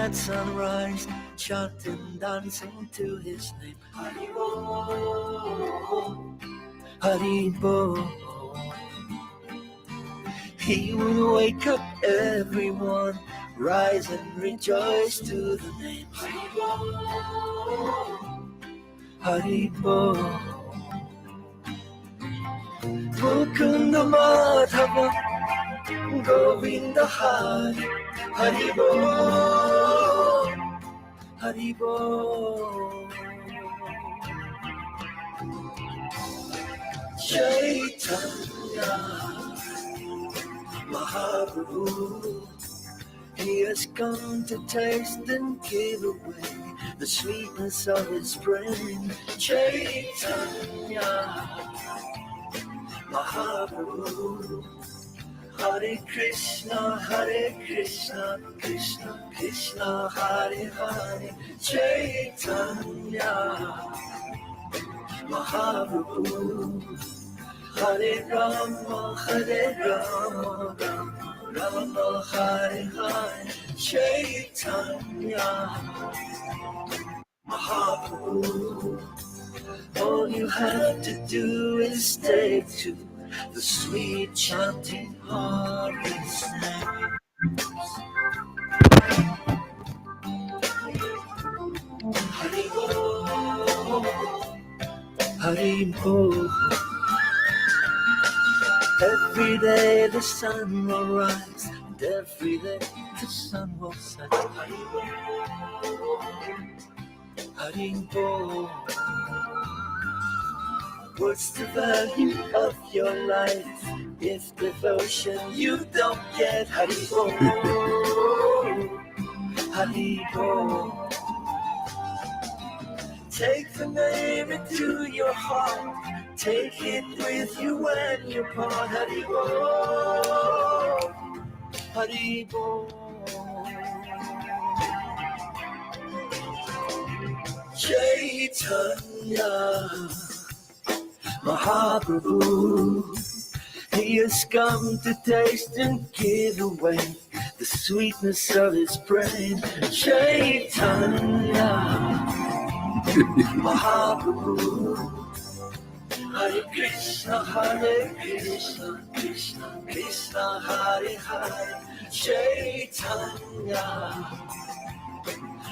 at sunrise, chanting, dancing to his name. Haribo, Haribo. He would wake up everyone, rise and rejoice to the name. Haribo, Haribo. Mukunda Madhava, Govinda Hari, Haribo, Haribo. Chaitanya Mahaprabhu, he has come to taste and give away the sweetness of his brain. Chaitanya Mahaprabhu, Hare Krishna, Krishna Krishna, Hare Hare. Chaitanya Mahaprabhu, Hare Rama, Rama Hare Hare. Chaitanya Mahaprabhu, all you have to do is take to the sweet chanting Hari's name. Haribo, Haribo. Every day the sun will rise, and every day the sun will set. Haribo, Haribo. What's the value of your life if devotion you don't get? Haribo, Haribo. Take the name into your heart, take it with you when you part. Haribo, Haribo. Chaitanya Mahaprabhu, he has come to taste and give away the sweetness of his brain. Chaitanya Mahaprabhu, Hare Krishna, Krishna Krishna, Hare Hare. Chaitanya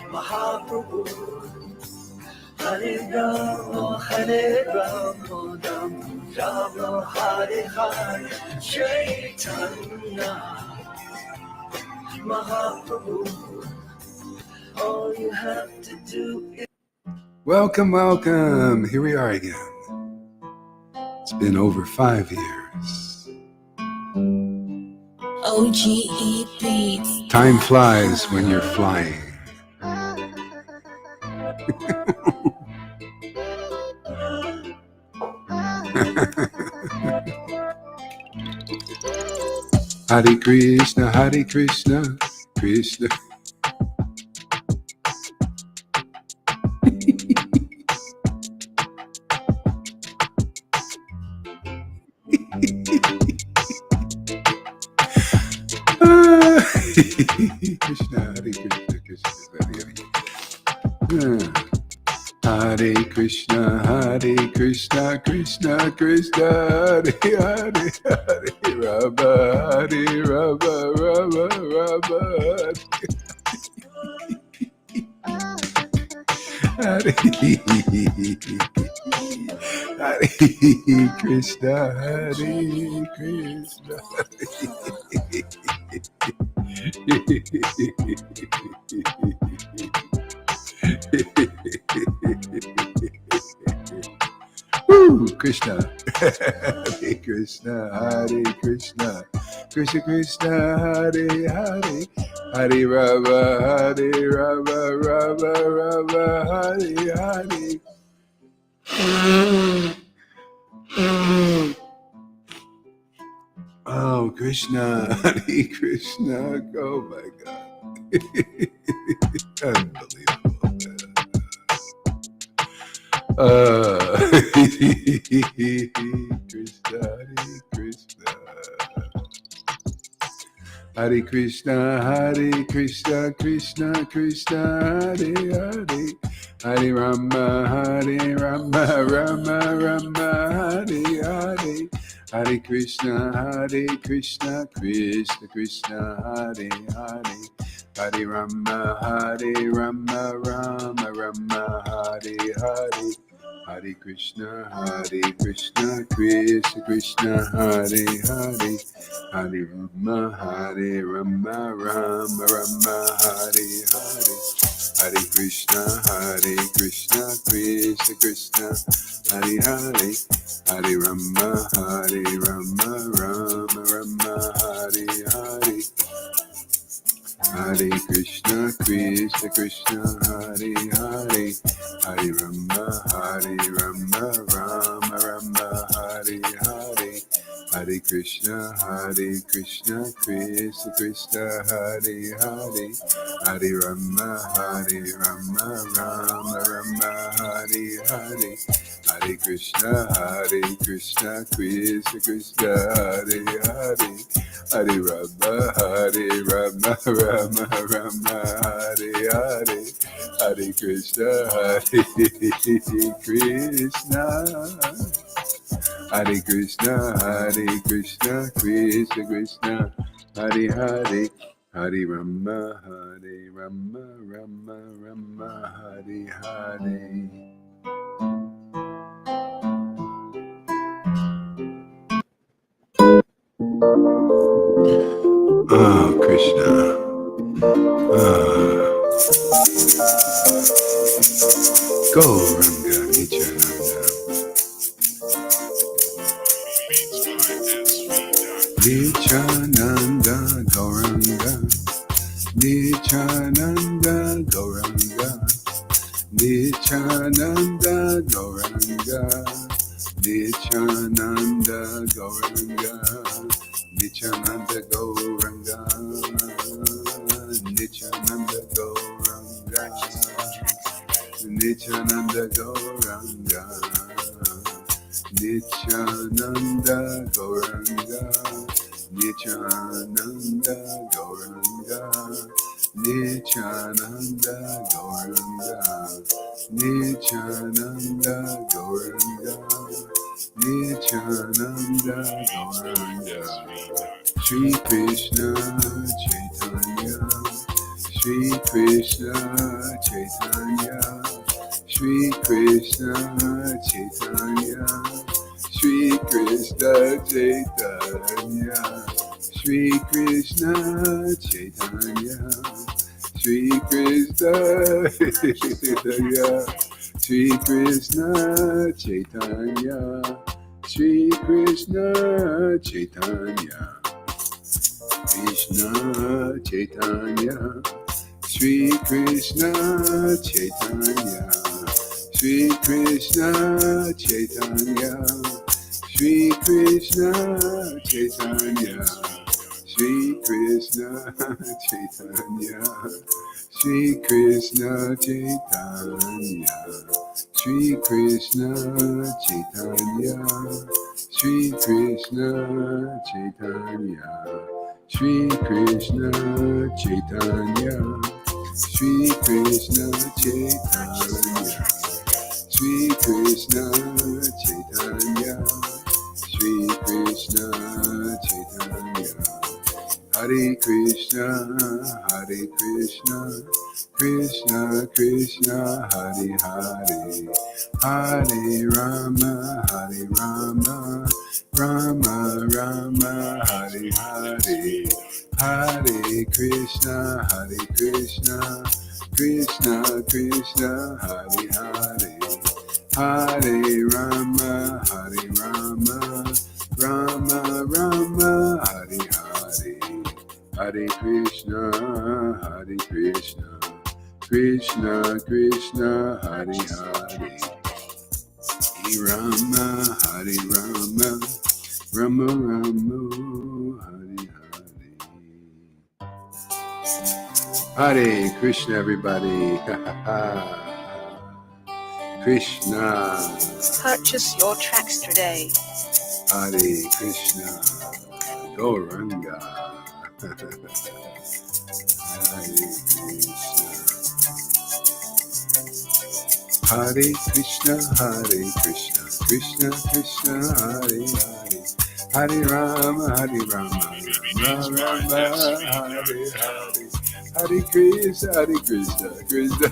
Mahaprabhu, Hare Rama, Rama Hare Hare. Chaitanya Mahaprabhu, all you have to do is... Welcome. Here we are again. It's been over 5 years. OGE Beats. Time flies when you're flying. Hare Krishna, Hare Krishna, Krishna. Krishna, Hare Krishna, Krishna, Hare Hare. Hare Krishna, Krishna Krishna, Hare Hare, Hare Rama, Hare Rama, Rama Rama, Hare Krishna, Krishna. Krishna, Hare Krishna, Hare Krishna, Krishna Krishna, Hare Hare, Hare Rama, Hare Rama, Rama Rama, Hare Hare. Oh, Krishna, Hare Krishna, oh my God. Unbelievable. Krishna, Hare Krishna. Hare Krishna, Krishna Krishna, Hare Hare. Hare Rama, Rama Rama, Hare Hare. Hare Krishna, Krishna Krishna, Hare Hare. Hare Rama, Rama Rama, Hare Hare. Hare Krishna, Krishna Krishna, Hare Hare. Hare Rama, Rama Rama, Hare Hare. Hare Krishna, Krishna Krishna, Hare Hare. Hare Rama, Rama Rama, Hare Hare. Hare Krishna, Krishna, Hare Hare. Hare Rama, Rama Rama, Hare Hare. Hare Krishna, Krishna Krishna, Hare Hare. Hare Rama, Rama Rama, Hare Hare. Hare Krishna, Krishna Krishna, Hare Hare. Hare Rama, Rama Rama, Hare Hare. Hare Krishna, Krishna. Hare Krishna, Krishna Krishna, Hare Hare. Hare Rama, Rama Rama, Hare Hare. Oh, Krishna. Go, Ranga, Nityananda. Nityananda, Gauranga. Nityananda, Gauranga. Nityananda, Gauranga. Nityananda, Gauranga. Nityananda, Gauranga. Nityananda, Gauranga. Nityananda, Gauranga. Nityananda, Gauranga. Nityananda, Gauranga. Nityananda, Gauranga. Nityananda, Gauranga. Nityananda, Gauranga. Shri Krishna Chaitanya, Shri Krishna Chaitanya, Shri Krishna Chaitanya, Shri Krishna Chaitanya, Shri Krishna Chaitanya, Shri Krishna Chaitanya, Shri Krishna Chaitanya, Shri Krishna Chaitanya, Krishna Chaitanya, Shri Krishna Chaitanya, Shri Krishna Chaitanya, Shri Krishna Chaitanya, Shri Krishna Chaitanya, Shri Krishna Chaitanya, Shri Krishna Chaitanya, Shri Krishna Chaitanya, Shri Krishna Chaitanya, Shri Krishna Chaitanya, Shri Krishna Chaitanya, Shri Krishna Chaitanya. Hare Krishna, Krishna Krishna, Hare Hare, Hare Rama, Rama Rama, Hare Hare, Hare Krishna, Krishna Krishna, Hare Hare, Hare Rama, Rama Rama, Hare Hare. Hare Krishna, Krishna Krishna, Hare Hare, Hare Rama, Rama Rama, Hare Hare. Hare Krishna, everybody. Krishna. Purchase your tracks today. Hare Krishna, Gauranga. Hare Krishna, Hare Krishna, Krishna Krishna, Hare Hare, Hare Rama, Rama Rama, Hare Hare, Hare Krishna, Krishna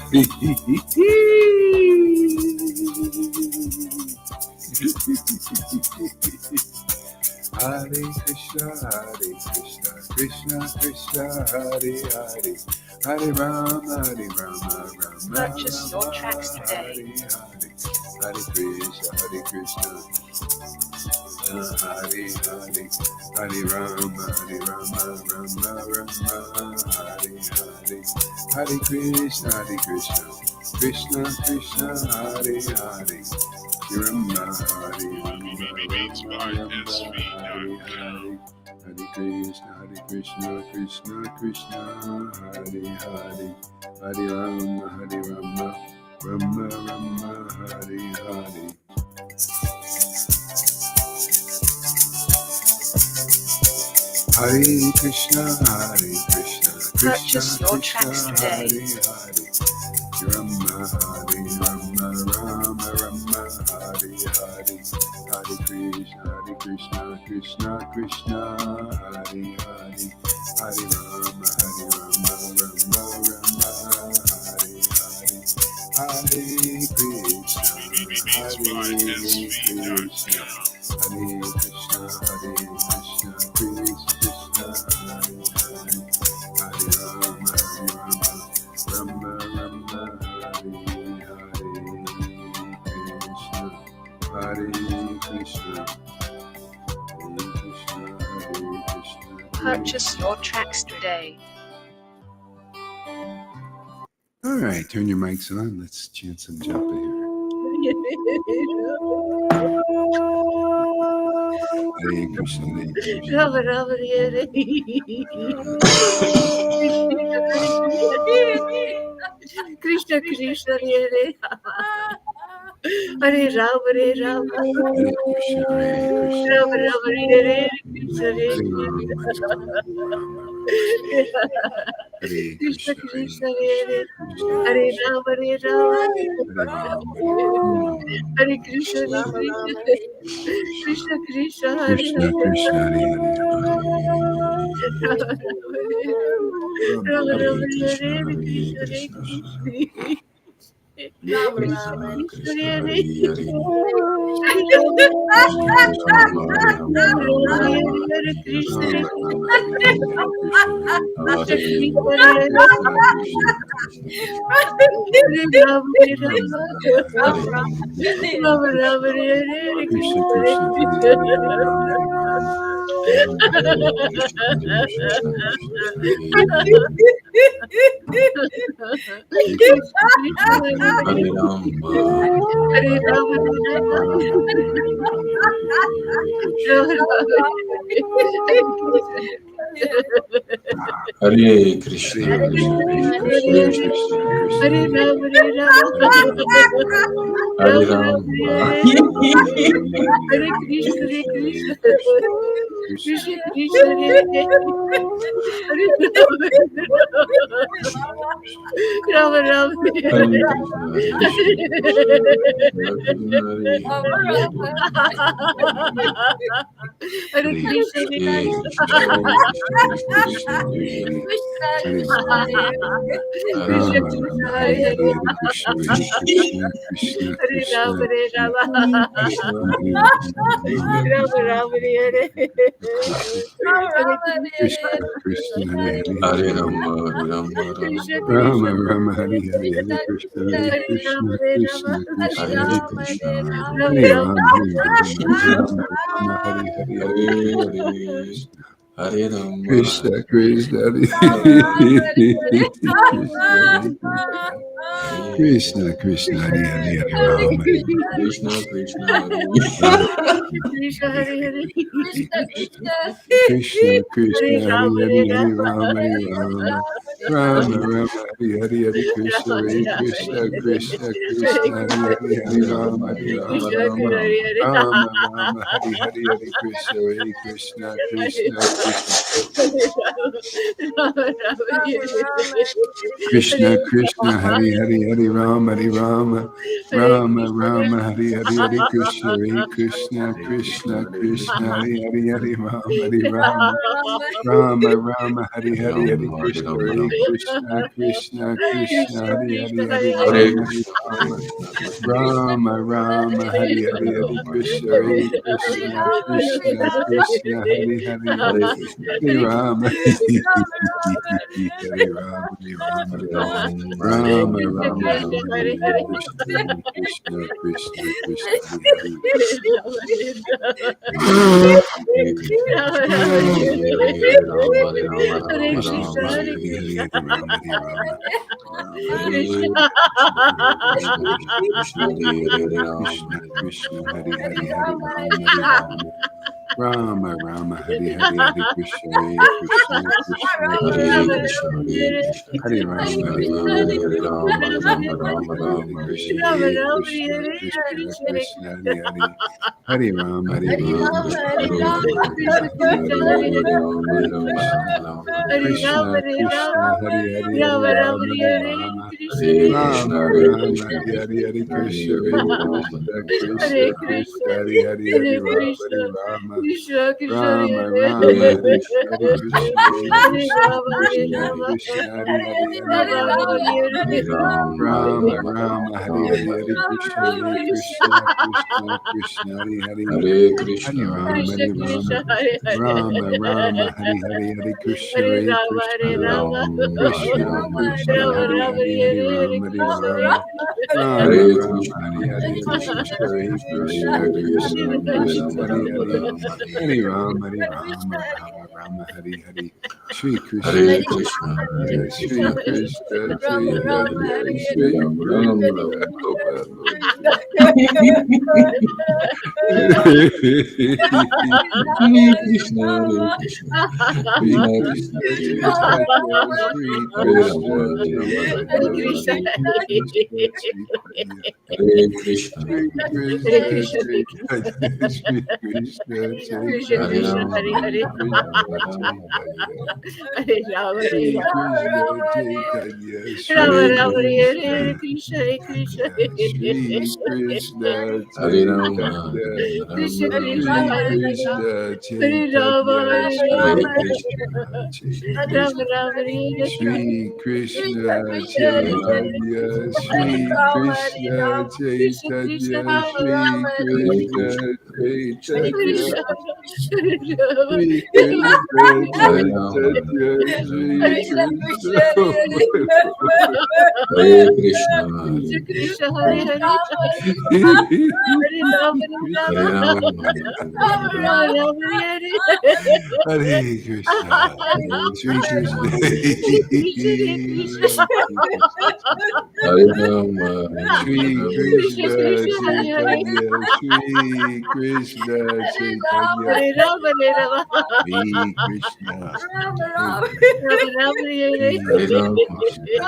Hare Krishna, Krishna Krishna, Hare Hare, Hare Rama, Rama Purchase your tracks today. Hare Krishna, Hare Hare, Hare Rama, Rama Rama, Hare Hare, Hare Krishna, Krishna Krishna, Hare Hare, Rama, Hare Rama, Hare Krishna, Krishna Krishna, Hare Hare, Hare Rama, Rama Rama, Hare Hare. Hare Krishna, Krishna Purchase your tracks Krishna, today. Hare Hare, Rama, Hare Rama, Rama Rama, Hare Hare, Hare Krishna, Krishna Krishna, Hare Hare, Hare Rama, Rama Rama, Hare Hare, Hare Krishna, Hare Krishna, Hare Krishna, Krishna Hare Hare, Hare Rama, Rama Rama, Hare Hare, Krishna, Hare Krishna, Purchase your tracks today. All right, turn your mics on. Let's chant some japa here. Hare Krishna, Hare Krishna. Rama Rama Hare Krishna Krishna Hare Hare Rama Hare Rama Hare Krishna, Hare Krishna. Rama Rama Hare Krishna Hare Krishna Krishna, Krishna Hare Hare Rama Hare Rama Hare Krishna Krishna Krishna Hare Krishna Krishna, Hare Rama Hare, Rama Krishna, Hare Hare Krishna Krishna, Krishna Krishna Hare Hare Krishna, Krishna Krishna, Hare Ram, Hare Ram, Hare Ram, Hare Krishna, Hare Krishna, Krishna Krishna, Hare Ram, Ram, Hare Hare Krishna, Hare Ram, Hare Ram, Ram Ram, Hare Hare Rama, Rama Krishna, Rama Rama, Hare Hare, Hare Krishna, Hare Hare Krishna, Ram, Hare Krishna Ram, Krishna, Hare Krishna, Ram Hare Ram, Rama, Hare Rama, Rama Hare Hare, Hare Hare Rama, Krishna Krishna, Hare Krishna, Hare Krishna. Krishna Krishna Hare Hare Hare Rama Hare Krishna Krishna Hare Rama Krishna Hare Hare Hare Hare Krishna Krishna Hare Hare Rama Hare Hare Hare Rama Rama Hare Rama Rama Rama Hare Hare Hare Krishna Rama Hare Rama Krishna Hare Krishna Hare Krishna Hare Krishna Hare Hare Hare Rama Rama Hare Hare Rama Rama Krishna Rama Hare Rama Hare Rama Rama Hare Hare Hare Krishna Hare Krishna Krishna Krishna Krishna Krishna Hare Hare Hare Rama Hare Rama Rama Rama Hare Hare Hare Krishna Hare Krishna Hare Krishna Krishna Hare Krishna Krishna Hare Hare Hare Rama Hare Rama Rama Rama Hare Hare Hare Hare Rama Hare Krishna Rama Hare Rama Krishna Krishna Krishna Hare Hare Hare Hare Rama Hare Krishna Hare Rama Krishna Krishna Krishna Rama Rama Hare Hare Hare Hare Rama Hare Krishna Rama Hare Krishna Krishna Krishna Hare Hare Hare Krishna Hare Hare Rama Krishna Hare Rama Hare Rama Hare Ram Hare Rama Ram Hare Rama Ram Hare Hare Hare Hare Ram Krishna Hare Krishna Krishna Krishna Hare Hare Hare Krishna Krishna Krishna Hare Hare Hare Ram Hare Ram Ram Krishna Ram Krishna Hare Hare Hare Hare Hare Rama Hare Rama Rama Hare Rama Krishna Krishna Krishna Hare Hare Hare Ram Krishna Hare Ram Krishna Hare Hare Ram Hare Hare Rama Hare Rama Rama Rama Hare Hare Hare Krishna Hare Krishna Krishna Hare Krishna Krishna Hare Krishna Hare Krishna Rama Krishna Hare Hare Rama Hare Hare Rama Ram Hare Rama Ram Hare Ram Hare Ram Hare Hare Krishna Hare Hare Krishna Krishna Krishna Hare Hare Hare Rama Hare Hare Rama Krishna Rama Hare Rama Krishna Hare Krishna Hare Krishna Hare Hare Hare Hare Ram Hare Hare Ram Krishna Ram Ram Hare Hare Krishna Krishna Hare Hare Hare Rama Hare Rama Hare Krishna Rama Hare Rama Krishna Hare Krishna Hare Hare Krishna Krishna Hare Hare Hare Ram Hare Krishna Ram Ram Krishna Ram Krishna Hare Hare Hare Rama Hare Rama Krishna Krishna Rama Rama Hare Hare Krishna Hare Hare Krishna Krishna Hare Krishna Hare Krishna Rama Krishna Hare Krishna Krishna Rama Krishna Hare Hare Hare Rama Rama Rama Hare Rama Hare Ram Hare Rama Ram Ram Rama Hare Ram Hare Hare Hare Krishna Hare Krishna Krishna Krishna Hare Hare Hare Hare Krishna Hare Rama Krishna Hare Krishna Rama Krishna Krishna Hare Krishna Hare Rama Rama Hare Hare Hare Krishna Hare Hare Rama Krishna Hare Hare Rama Ram Hare Krishna Ram Hare Krishna Ram Rama Hare Hare Rama Ram Hare Hare Hare Hare Rama Hare Krishna Rama Rama Hare Rama Krishna Hare Hare Hare Hare Krishna Krishna Hare Krishna Hare Krishna Hare Hare Krishna Ram Hare Krishna Ram Hare Ram Hare Ram Hare Hare Hare Rama Hare Rama Rama Rama Hare Hare Shri Krishna Hare Krishna Hare Chaitanya Krishna Shri Krishna Krishna Krishna Hare Chaitanya Hare Hare Shri Ram Ram Krishna Ram I hope Hare our Lord Hare Krishna Hare Krishna Shri Krishna Krishna Krishna Krishna Chaitanya Shri Hare Krishna Rama Hare Rama Hare Chaitanya Rama Shri Krishna Chaitanya Hare Krishna Shri Hare Krishna Krishna Chaitanya Shri Krishna Krishna Hare Chaitanya Krishna Rama Hare Shri Hare Hare Rama Krishna Hare Rama Chaitanya Hare Rama Hare Shri Rama Krishna Chaitanya Rama Shri Hare Rama Hare Krishna Hare Krishna Hare Krishna Shri Krishna Hare Rama Chaitanya Hare Krishna Rama Krishna Shri Hare Hare Krishna Hare Rama Chaitanya Hare Hare Shri Rama Krishna Krishna Krishna Rama Krishna Rama Hare Shri Krishna Hare Rama Chaitanya Hare Shri Krishna Krishna Krishna Chaitanya Hare Shri Hare Krishna Krishna Hare Krishna Chaitanya Krishna Hare Rama Shri Krishna Hare Rama Chaitanya Hare Rama Shri Krishna Oh my Hare Krishna Krishna Hare Krishna Krishna Hare Hare Hare Rama Hare Rama Rama Hare Rama Rama Rama Hare Hare Krishna Hare Shri Krishna Krishna Krishna Krishna Krishna Hare Rama Hare Shri Rama Krishna Krishna Krishna Hare Hare Chaitanya Shri Krishna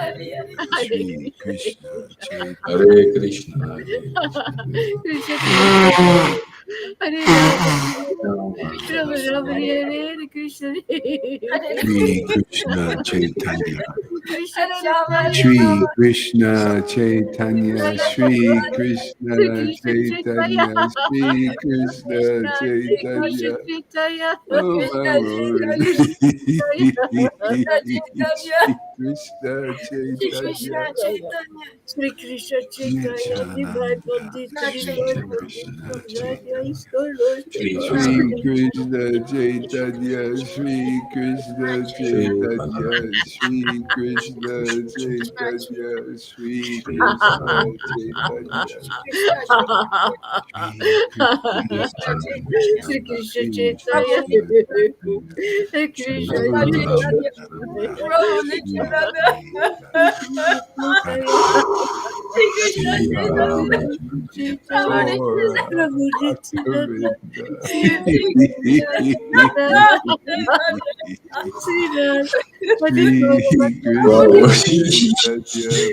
Chaitanya Hare Rama Shri Krishna Chaitanya Rama Rama Hare Hare Shri Rama Krishna Hare Shri Krishna Chaitanya Hare Krishna Hare Krishna Krishna Krishna Hare Rama Rama Rama Hare Rama Rama Hare Krishna Shri Krishna Chaitanya Krishna Krishna Shri Krishna Chaitanya Shri Sri Krishna Krishna Chaitanya Chaitanya Shri Krishna Sri Krishna Chaitanya Chaitanya Oh my Sri Lord Krishna Shri Krishna Chaitanya Sri Krishna Chaitanya Nityananda Divine Pandita Shri Divine Krishna Pandita Shri Krishna Chaitanya, Shri Krishna Chaitanya, Shri Krishna Chaitanya, Shri Krishna Chaitanya, Shri Krishna Chaitanya, Shri Krishna Prabhu Nityananda, Hare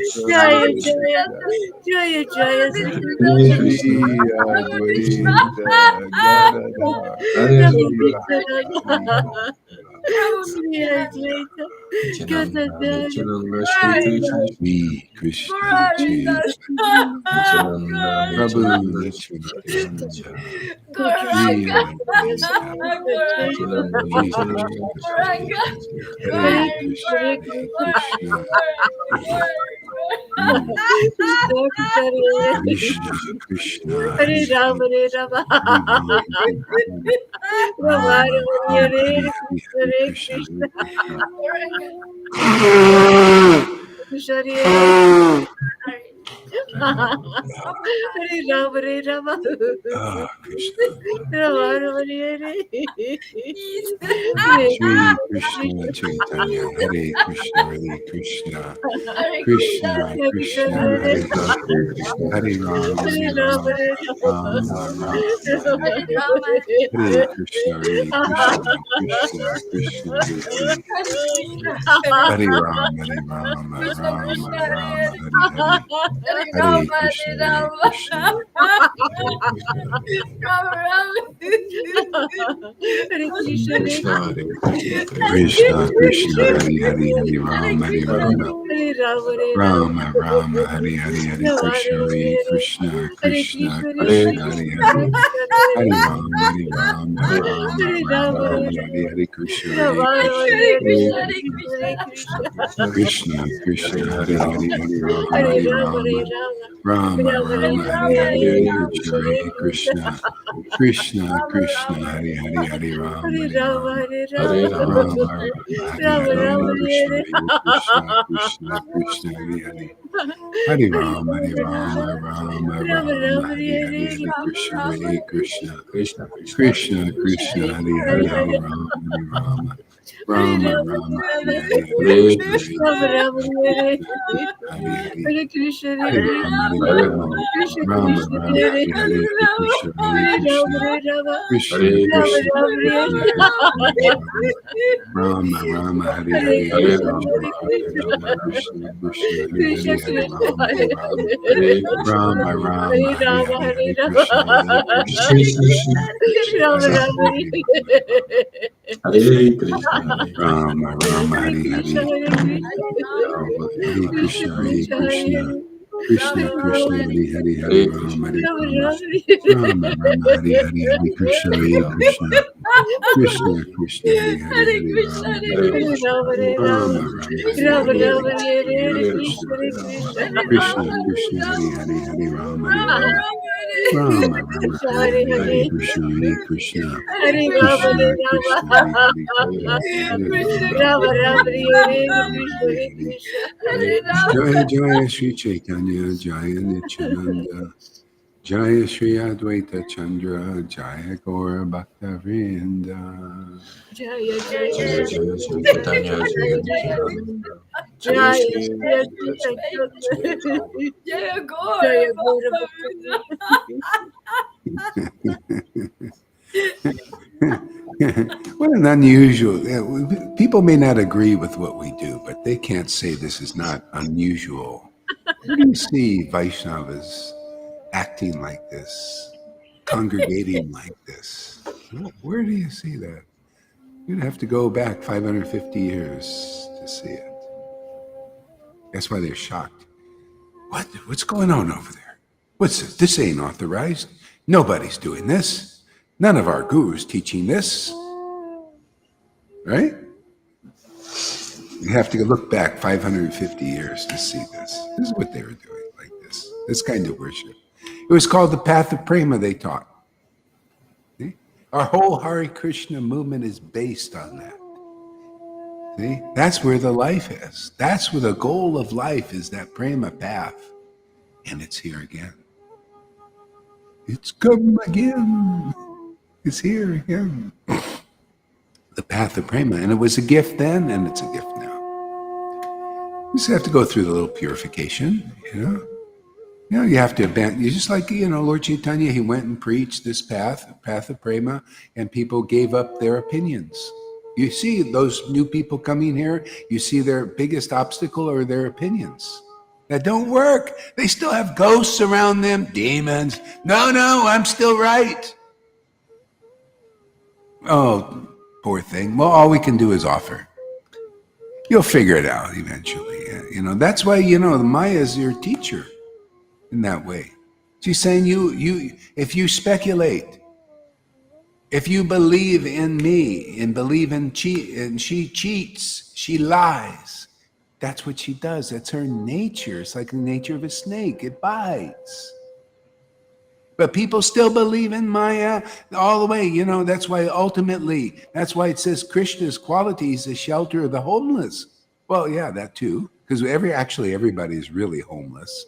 Krishna, Krishna, Krishna, Krishna, Hare Rama, Rama, Hare Hare, Hare Krishna, Ah, Krishna. Shri Krishna Chaitanya, Hare Krishna, Hare Krishna, Krishna Krishna, Hare Hare, Hare Rama, Hare Rama, Rama Rama, Hare Krishna, Hare Krishna, Krishna Krishna, Hare Hare, Hare Rama, Hare Rama, Rama Rama, Hare Hare, Hare Krishna, Hare Krishna, Krishna, Hare Krishna, Krishna Krishna, Hare Hare, Hare Rama, Hare Rama, Rama Rama, Hare Hare, Hare Krishna, Hare Krishna, Krishna Krishna, Hare Hare, Hare Rama, Hare Rama, Rama Rama, Hare Hare, Krishna, Hare Krishna, Krishna Krishna, Hare Hare, Hare Rama, Hare Rama, Rama Rama, Hare Hare, Hare Krishna, Hare Krishna, Krishna Krishna, Hare Hare, Hare Rama, Hare Rama, Hare Rama Rama, Rama, Hare Hare, Krishna, Hare Krishna, Krishna Krishna, Hare Hare, Hare Rama, Hare Rama, Rama Rama, Hare Hare, Hare Krishna, Hare Krishna, Krishna, Krishna Krishna, Hare Hare, Hare Rama, Hare Rama, Rama Rama, Hare Hare, Hare Krishna, Hare Krishna, Hare Hare, Hare Rama, Hare Hare Rama, Rama, Rama Rama, Hare Hare, Hare Krishna, Hare Krishna, Krishna Hare Krishna, Krishna, Hare Krishna, Hare Rama, Rama Rama, Hare Hare, Hare Hare Krishna, Rama, Hare Rama, Krishna Krishna, Hare Hare, Hare Rama, Hare Rama, Hare Krishna, Rama Rama, Hare Hare, Hare Krishna, Hare Krishna, Hare Krishna, Krishna Krishna, Hare Hare Krishna, Hare Rama Rama, Hare Hare, Rama, Hare Krishna, Hare Krishna, Krishna Krishna, Hare Hare, Hare Hare Rama, Krishna, Hare Rama, Rama Rama, Hare Hare, Hare Krishna, Hare Krishna, Krishna Krishna, Hare Hare, Hare Rama, Hare Hare Rama, Krishna, Rama Rama, Hare Hare, Hare Krishna, Hare Hare Krishna, Rama, Hare Rama, Krishna Krishna, Hare Hare, Hare Rama, Hare Rama, Rama Rama, Hare Hare, Hare Hare Krishna, Krishna, Hare Krishna, Krishna Krishna, Hare Hare, Hare Rama, Hare Rama, Rama Hare Hare. Jaya Jaya Sri Chaitanya, Jaya Nityananda, Jaya Sri Advaita Chandra, Jaya Gaura Bhakta Vrinda. Jaya Jaya Sri Caitanya, Jaya Nityananda, Jaya Sri Advaita What an unusual. People may not agree with what we do, but they can't say this is not unusual. Where do you see Vaishnavas acting like this, congregating like this? Where do you see that? You'd have to go back 550 years to see it. That's why they're shocked. What's going on over there? What's this? This ain't authorized. Nobody's doing this. None of our gurus teaching this. Right? You have to look back 550 years to see this. This is what they were doing, like this kind of worship. It was called the path of prema, they taught. Our whole Hare Krishna movement is based on that. See? That's where the life is. That's where the goal of life is, that prema path. And it's here again. It's come again. It's here again. The path of prema. And it was a gift then, and it's a gift now. You just have to go through the little purification, you know. You know, you have to abandon. You just like, you know, Lord Caitanya, he went and preached this path of prema, and people gave up their opinions. You see those new people coming here, you see their biggest obstacle are their opinions. That don't work. They still have ghosts around them, demons. No, I'm still right. Oh, poor thing. Well, all we can do is offer. You'll figure it out eventually. You know, that's why, you know, the Maya is your teacher in that way. She's saying if you speculate, if you believe in me and believe in she cheats, she lies. That's what she does. That's her nature. It's like the nature of a snake. It bites. But people still believe in Maya all the way. You know, that's why ultimately, that's why it says Krishna's quality is the shelter of the homeless. Well, yeah, that too. Because everybody is really homeless.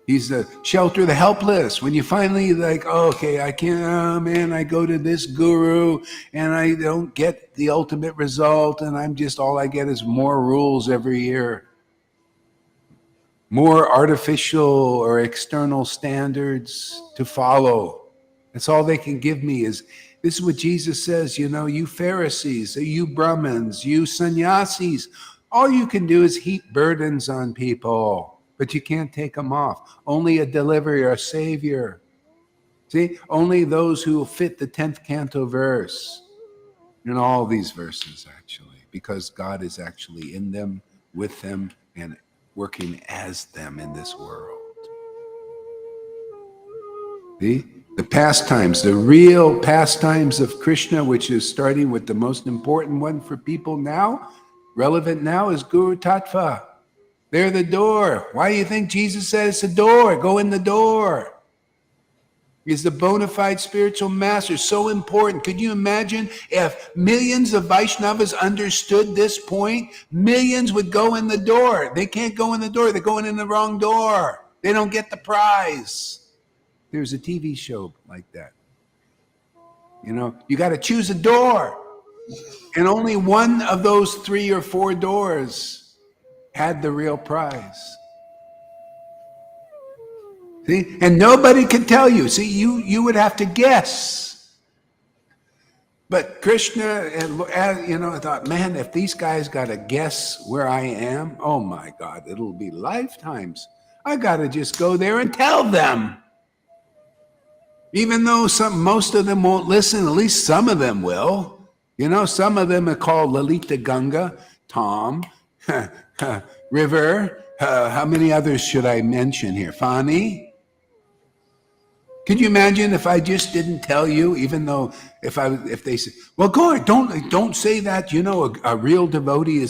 He's the shelter of the helpless. When you finally like, oh, okay, I can't, oh man, I go to this guru and I don't get the ultimate result, and all I get is more rules every year. More artificial or external standards to follow. That's all they can give me this is what Jesus says, you know, you Pharisees, you Brahmins, you sannyasis, all you can do is heap burdens on people. But you can't take them off. Only a deliverer, a savior. See, only those who will fit the 10th canto verse. In all these verses, actually, because God is actually in them, with them, and working as them in this world. See? The pastimes, the real pastimes of Krishna, which is starting with the most important one for people now, relevant now, is Guru Tattva. They're the door. Why do you think Jesus said it's a door? Go in the door. He's the bona fide spiritual master. So important. Could you imagine if millions of Vaishnavas understood this point? Millions would go in the door. They can't go in the door. They're going in the wrong door. They don't get the prize. There's a TV show like that. You know, you got to choose a door. And only one of those 3 or 4 doors had the real prize. See? And nobody could tell you. See, you would have to guess. But Krishna, you know, thought, man, if these guys got to guess where I am, oh my God, it'll be lifetimes. I got to just go there and tell them. Even though most of them won't listen, at least some of them will. You know, some of them are called Lalita Ganga, Tom, River. How many others should I mention here? Fani? Could you imagine if I just didn't tell you, even though if they say, well, go ahead, don't say that, you know, a real devotee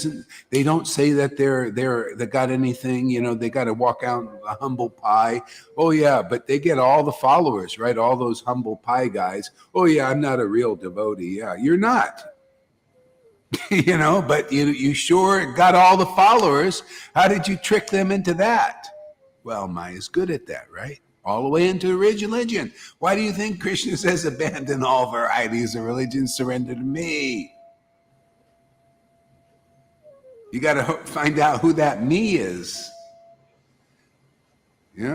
they don't say that they got anything, you know, they got to walk out a humble pie. Oh yeah, but they get all the followers, right? All those humble pie guys. Oh yeah, I'm not a real devotee. Yeah, you're not. You know, but you sure got all the followers. How did you trick them into that? Well, Maya's good at that, right? All the way into religion. Why do you think Krishna says abandon all varieties of religion, surrender to me? You got to find out who that me is. You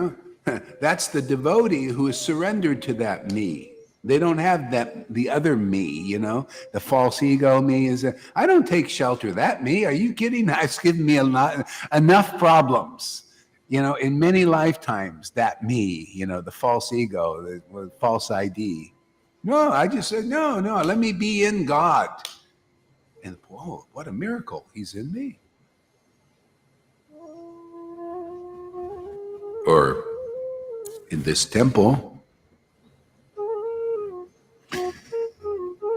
know, that's the devotee who is surrendered to that me. They don't have the other me, you know, the false ego me I don't take shelter of that me. Are you kidding? It's given me enough problems, you know, in many lifetimes, that me, you know, the false ego, the false ID. No, I just said, no, let me be in God. And whoa, what a miracle. He's in me. Or in this temple.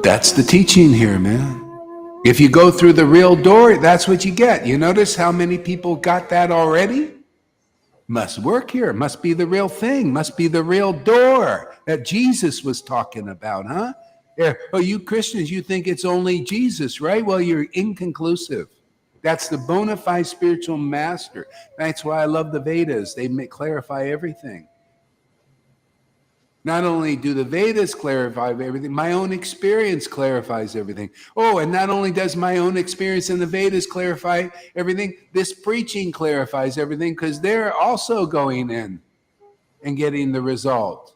That's the teaching here, man. If you go through the real door, that's what you get. You notice how many people got that already? Must work here. Must be the real thing. Must be the real door that Jesus was talking about, huh? Yeah. Oh, you Christians, you think it's only Jesus, right? Well, you're inconclusive. That's the bona fide spiritual master. That's why I love the Vedas. They clarify everything. Not only do the Vedas clarify everything, my own experience clarifies everything. Oh, and not only does my own experience in the Vedas clarify everything, this preaching clarifies everything because they're also going in and getting the result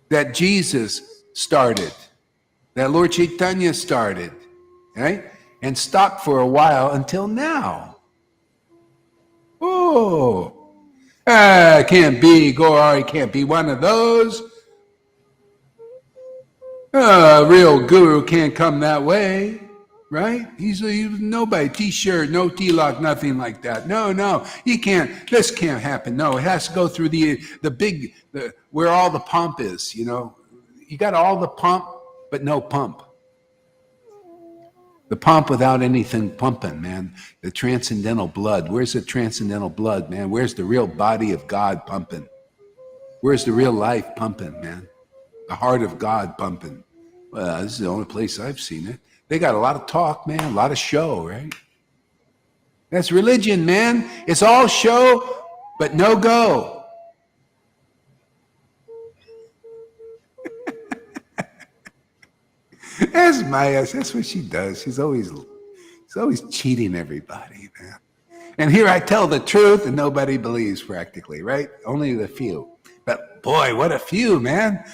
that Jesus started, that Lord Caitanya started, right? And stopped for a while until now. Oh, can't be, Gauri can't be one of those. A real guru can't come that way, right? He's nobody, t-shirt, no T-lock, nothing like that. No, you can't, this can't happen. No, it has to go through the big, where all the pump is, you know. You got all the pump, but no pump. The pump without anything pumping, man. The transcendental blood. Where's the transcendental blood, man? Where's the real body of God pumping? Where's the real life pumping, man? The heart of God pumping. Well, this is the only place I've seen it. They got a lot of talk, man, a lot of show, right? That's religion, man. It's all show, but no go. That's Maya. That's what she does. She's always cheating everybody, man. And here I tell the truth and nobody believes practically, right? Only the few. But boy, what a few, man.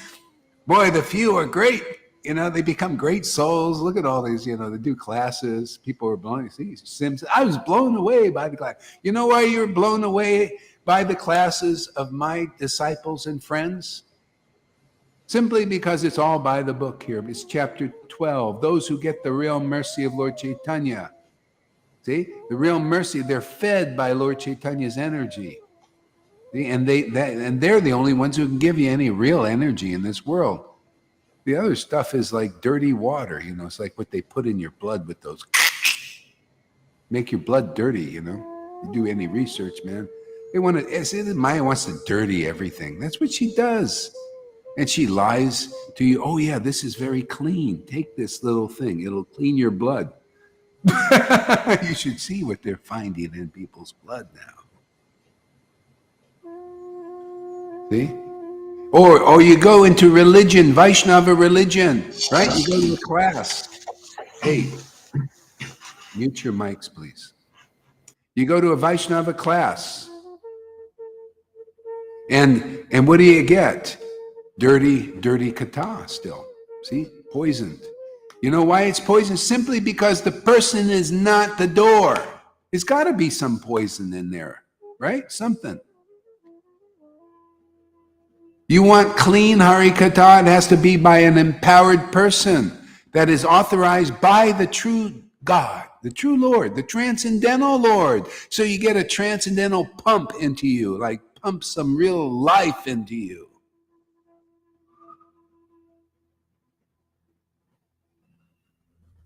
Boy, the few are great. You know, they become great souls. Look at all these, you know, they do classes. People are blown. See, Sims. I was blown away by the class. You know why you're blown away by the classes of my disciples and friends? Simply because it's all by the book here. It's chapter 12. Those who get the real mercy of Lord Caitanya. See, the real mercy, they're fed by Lord Chaitanya's energy. See? And they're the only ones who can give you any real energy in this world. The other stuff is like dirty water, you know. It's like what they put in your blood with those. Make your blood dirty, you know. You do any research, man. They want to. Maya wants to dirty everything. That's what she does. And she lies to you. Oh yeah, this is very clean. Take this little thing. It'll clean your blood. You should see what they're finding in people's blood now. See? Or you go into religion, Vaishnava religion, right? You go to a class. Hey, mute your mics, please. You go to a Vaishnava class. And what do you get? Dirty katha still. See? Poisoned. You know why it's poisoned? Simply because the person is not the door. There's got to be some poison in there, right? Something. You want clean Harikatha, it has to be by an empowered person that is authorized by the true God, the true Lord, the transcendental Lord. So you get a transcendental pump into you, like pump some real life into you.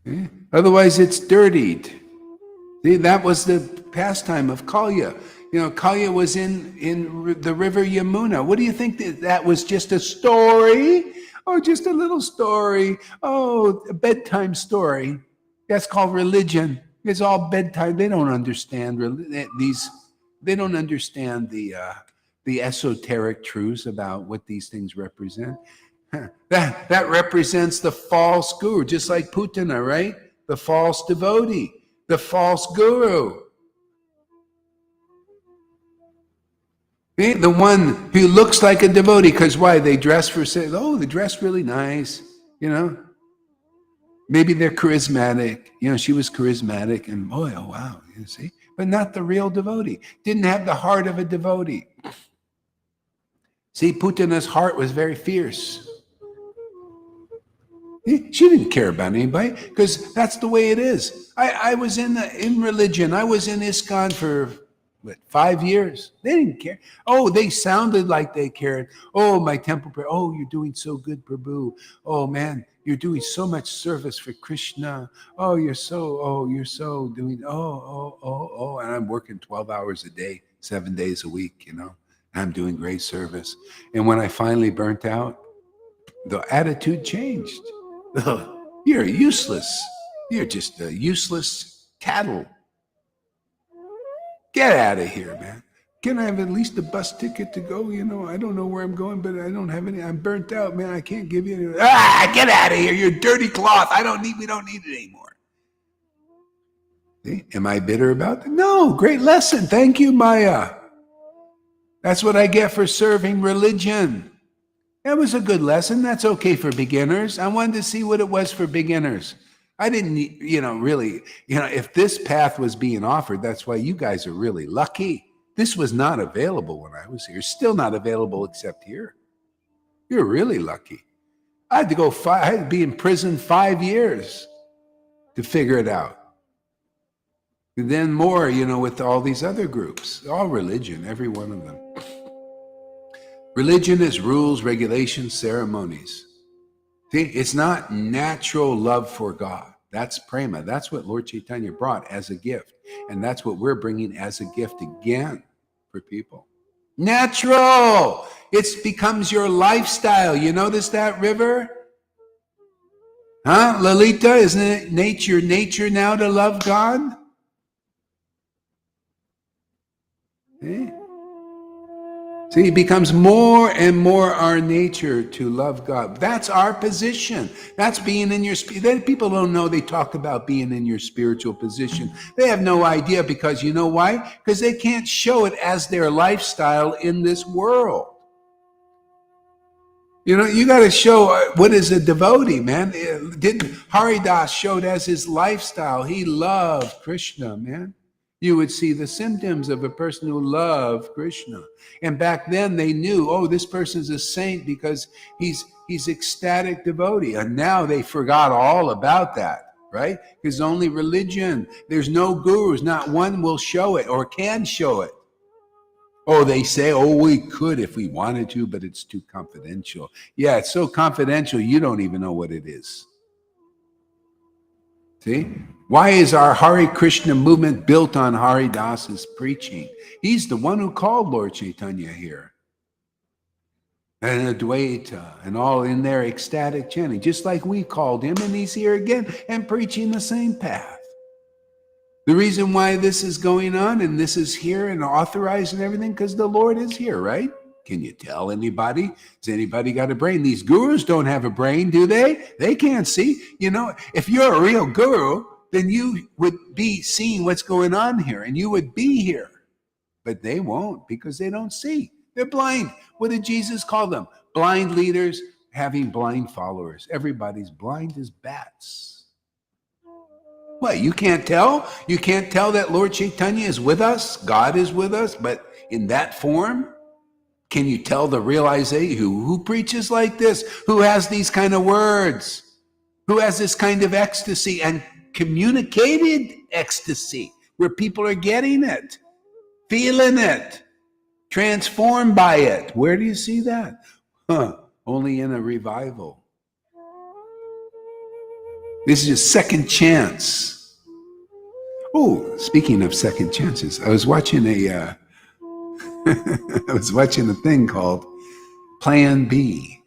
Okay? Otherwise, it's dirtied. See, that was the pastime of Kalya. You know, Kalya was in the river Yamuna. What do you think that was just a story? Oh, just a little story. Oh, a bedtime story. That's called religion. It's all bedtime. They don't understand these. They don't understand the esoteric truths about what these things represent. That represents the false guru, just like Putana, right? The false devotee, the false guru. The one who looks like a devotee, because why? They dress for, they dress really nice, you know. Maybe they're charismatic. You know, she was charismatic, and boy, oh wow, you see. But not the real devotee. Didn't have the heart of a devotee. See, Putana's heart was very fierce. She didn't care about anybody, because that's the way it is. I was in religion. I was in ISKCON for 5 years. They didn't care. Oh, they sounded like they cared. Oh, my temple prayer. Oh, you're doing so good, Prabhu. Oh man, you're doing so much service for Krishna. Oh, you're so doing. Oh, and I'm working 12 hours a day, 7 days a week. You know, I'm doing great service. And when I finally burnt out, the attitude changed. You're useless. You're just a useless cattle. Get out of here, man. Can I have at least a bus ticket to go? I don't know where I'm going, but I don't have any. I'm burnt out, man. I can't give you any. Get out of here. You're dirty cloth. We don't need it anymore. See? Am I bitter about it? No, great lesson. Thank you, Maya. That's what I get for serving religion. That was a good lesson. That's okay for beginners. I wanted to see what it was for beginners. I didn't, really, if this path was being offered, that's why you guys are really lucky. This was not available when I was here. Still not available except here. You're really lucky. I had to be in prison 5 years to figure it out. And then more, with all these other groups, all religion, every one of them. Religion is rules, regulations, ceremonies. See, it's not natural love for God. That's prema. That's what Lord Caitanya brought as a gift. And that's what we're bringing as a gift again for people. Natural. It becomes your lifestyle. You notice that, River? Huh, Lalita? Isn't it nature now to love God? See, it becomes more and more our nature to love God. That's our position. That's being in your people don't know. They talk about being in your spiritual position. They have no idea, because you know why? Because they can't show it as their lifestyle in this world. You got to show what is a devotee, man. Didn't Haridas showed as his lifestyle? He loved Krishna, man. You would see the symptoms of a person who loved Krishna. And back then they knew, oh, this person's a saint because he's ecstatic devotee. And now they forgot all about that, right? Because only religion. There's no gurus. Not one will show it or can show it. Oh, they say, oh, we could if we wanted to, but it's too confidential. Yeah, it's so confidential, you don't even know what it is. See? Why is our Hare Krishna movement built on Haridas's preaching? He's the one who called Lord Caitanya here. And Advaita, and all in their ecstatic chanting, just like we called him, and he's here again and preaching the same path. The reason why this is going on and this is here and authorized and everything, because the Lord is here, right? Can you tell anybody? Has anybody got a brain? These gurus don't have a brain, do they? They can't see. If you're a real guru, then you would be seeing what's going on here and you would be here. But they won't, because they don't see. They're blind. What did Jesus call them? Blind leaders having blind followers. Everybody's blind as bats. What, you can't tell? You can't tell that Lord Caitanya is with us? God is with us, but in that form? Can you tell the realization who preaches like this? Who has these kind of words? Who has this kind of ecstasy and communicated ecstasy where people are getting it, feeling it, transformed by it? Where do you see that? Only in a revival. This is a second chance. Oh, speaking of second chances, I was watching a thing called Plan B.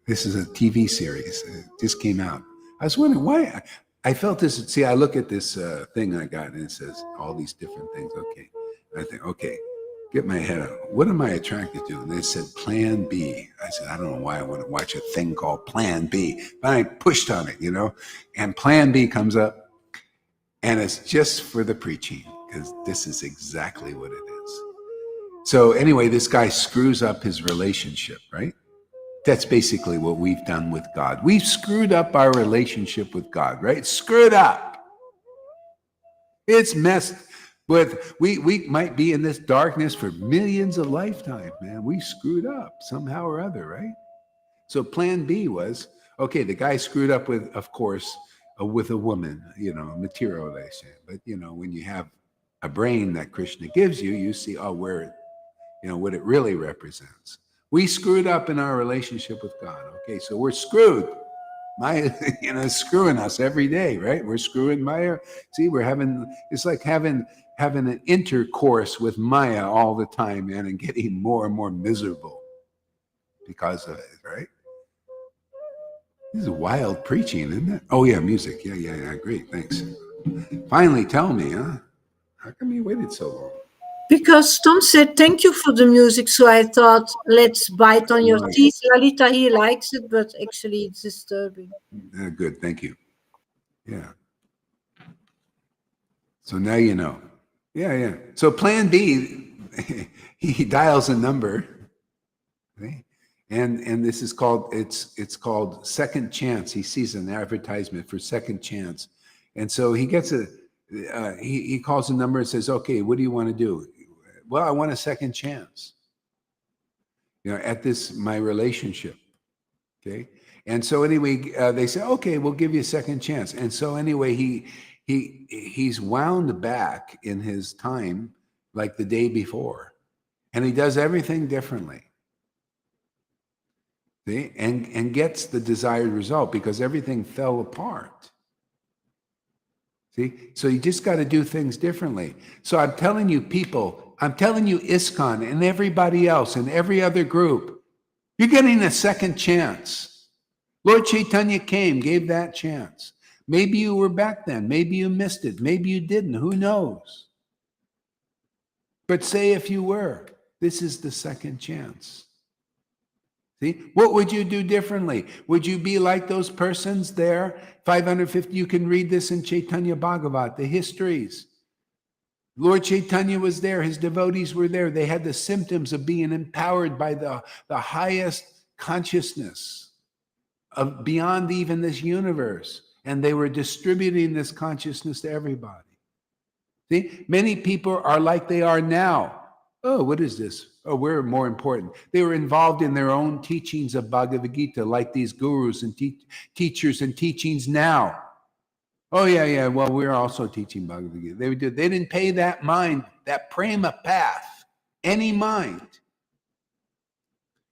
This is a TV series. It just came out. I was wondering why. I felt this. See, I look at this thing I got, and it says all these different things. Okay. I think, okay, get my head out. What am I attracted to? And they said Plan B. I said, I don't know why I want to watch a thing called Plan B. But I pushed on it, and Plan B comes up, and it's just for the preaching, because this is exactly what it is. So anyway, this guy screws up his relationship, right? That's basically what we've done with God. We've screwed up our relationship with God, right? Screwed up. It's messed with. We might be in this darkness for millions of lifetimes, man. We screwed up somehow or other, right? So Plan B was, okay, the guy screwed up with, of course, with a woman, material relation. But, when you have a brain that Krishna gives you, you see, where, what it really represents. We screwed up in our relationship with God. Okay, so we're screwed. Maya, screwing us every day, right? We're screwing Maya. See, it's like having an intercourse with Maya all the time, man, and getting more and more miserable because of it, right? This is wild preaching, isn't it? Oh yeah, music. Yeah. Great, thanks. Finally, tell me, huh? How come you waited so long? Because Tom said thank you for the music, so I thought let's bite on your Right. teeth. Lalita, he likes it, but actually it's disturbing. Good, thank you. Yeah. So now you know. Yeah. So Plan B, he dials a number, okay? And this is called it's called Second Chance. He sees an advertisement for Second Chance, and so he gets he calls a number and says, "Okay, what do you want to do?" Well, I want a second chance. At this my relationship. Okay, and so anyway, they say, "Okay, we'll give you a second chance." And so anyway, he's wound back in his time like the day before, and he does everything differently. See? And gets the desired result because everything fell apart. See? So you just got to do things differently. So I'm telling you, people, I'm telling you, ISKCON and everybody else and every other group, you're getting a second chance. Lord Caitanya came, gave that chance. Maybe you were back then. Maybe you missed it. Maybe you didn't. Who knows? But say if you were, this is the second chance. See, what would you do differently? Would you be like those persons there? 550, you can read this in Chaitanya Bhagavat, the histories. Lord Caitanya was there. His devotees were there. They had the symptoms of being empowered by the highest consciousness of beyond even this universe. And they were distributing this consciousness to everybody. See, many people are like they are now. Oh, what is this? Oh, we're more important. They were involved in their own teachings of Bhagavad Gita, like these gurus and teachers and teachings now. Oh, yeah. Well, we're also teaching Bhagavad Gita. They didn't pay that mind, that prema path, any mind.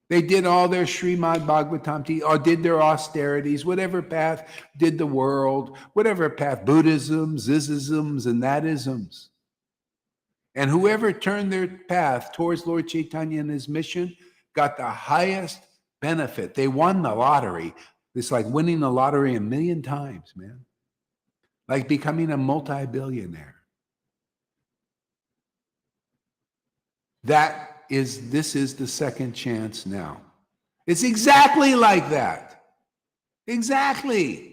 They did all their Srimad Bhagavatam, or did their austerities, whatever path did the world, whatever path, Buddhisms, thisisms, and thatisms. And whoever turned their path towards Lord Caitanya and his mission got the highest benefit. They won the lottery. It's like winning the lottery 1,000,000 times, man. Like becoming a multi-billionaire. This is the second chance now. It's exactly like that. Exactly.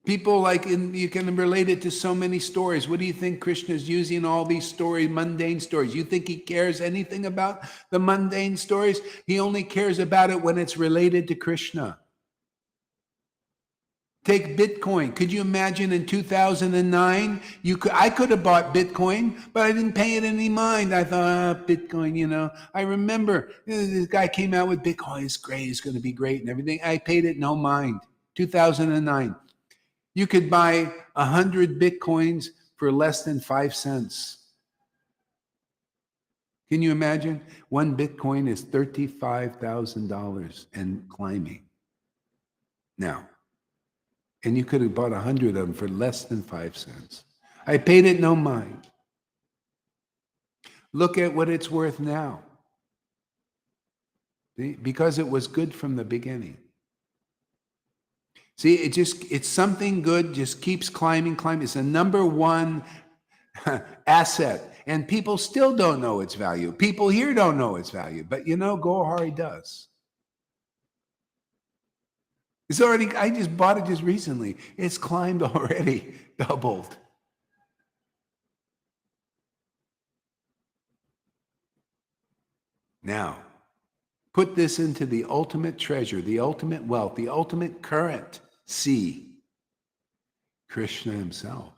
People you can relate it to so many stories. What do you think Krishna is using all these stories, mundane stories? You think he cares anything about the mundane stories? He only cares about it when it's related to Krishna. Take Bitcoin. Could you imagine in 2009, I could have bought Bitcoin, but I didn't pay it any mind. I thought, Bitcoin, I remember this guy came out with Bitcoin. It's great. It's going to be great and everything. I paid it no mind. 2009. You could buy 100 Bitcoins for less than 5 cents. Can you imagine? One Bitcoin is $35,000 and climbing. Now, and you could have bought 100 of them for less than 5 cents. I paid it no mind. Look at what it's worth now. See? Because it was good from the beginning. See, it's something good, just keeps climbing. It's the number one asset. And people still don't know its value. People here don't know its value. But Gohari does. It's already, I just bought it just recently. It's climbed already, doubled. Now, put this into the ultimate treasure, the ultimate wealth, the ultimate currency, Krishna himself.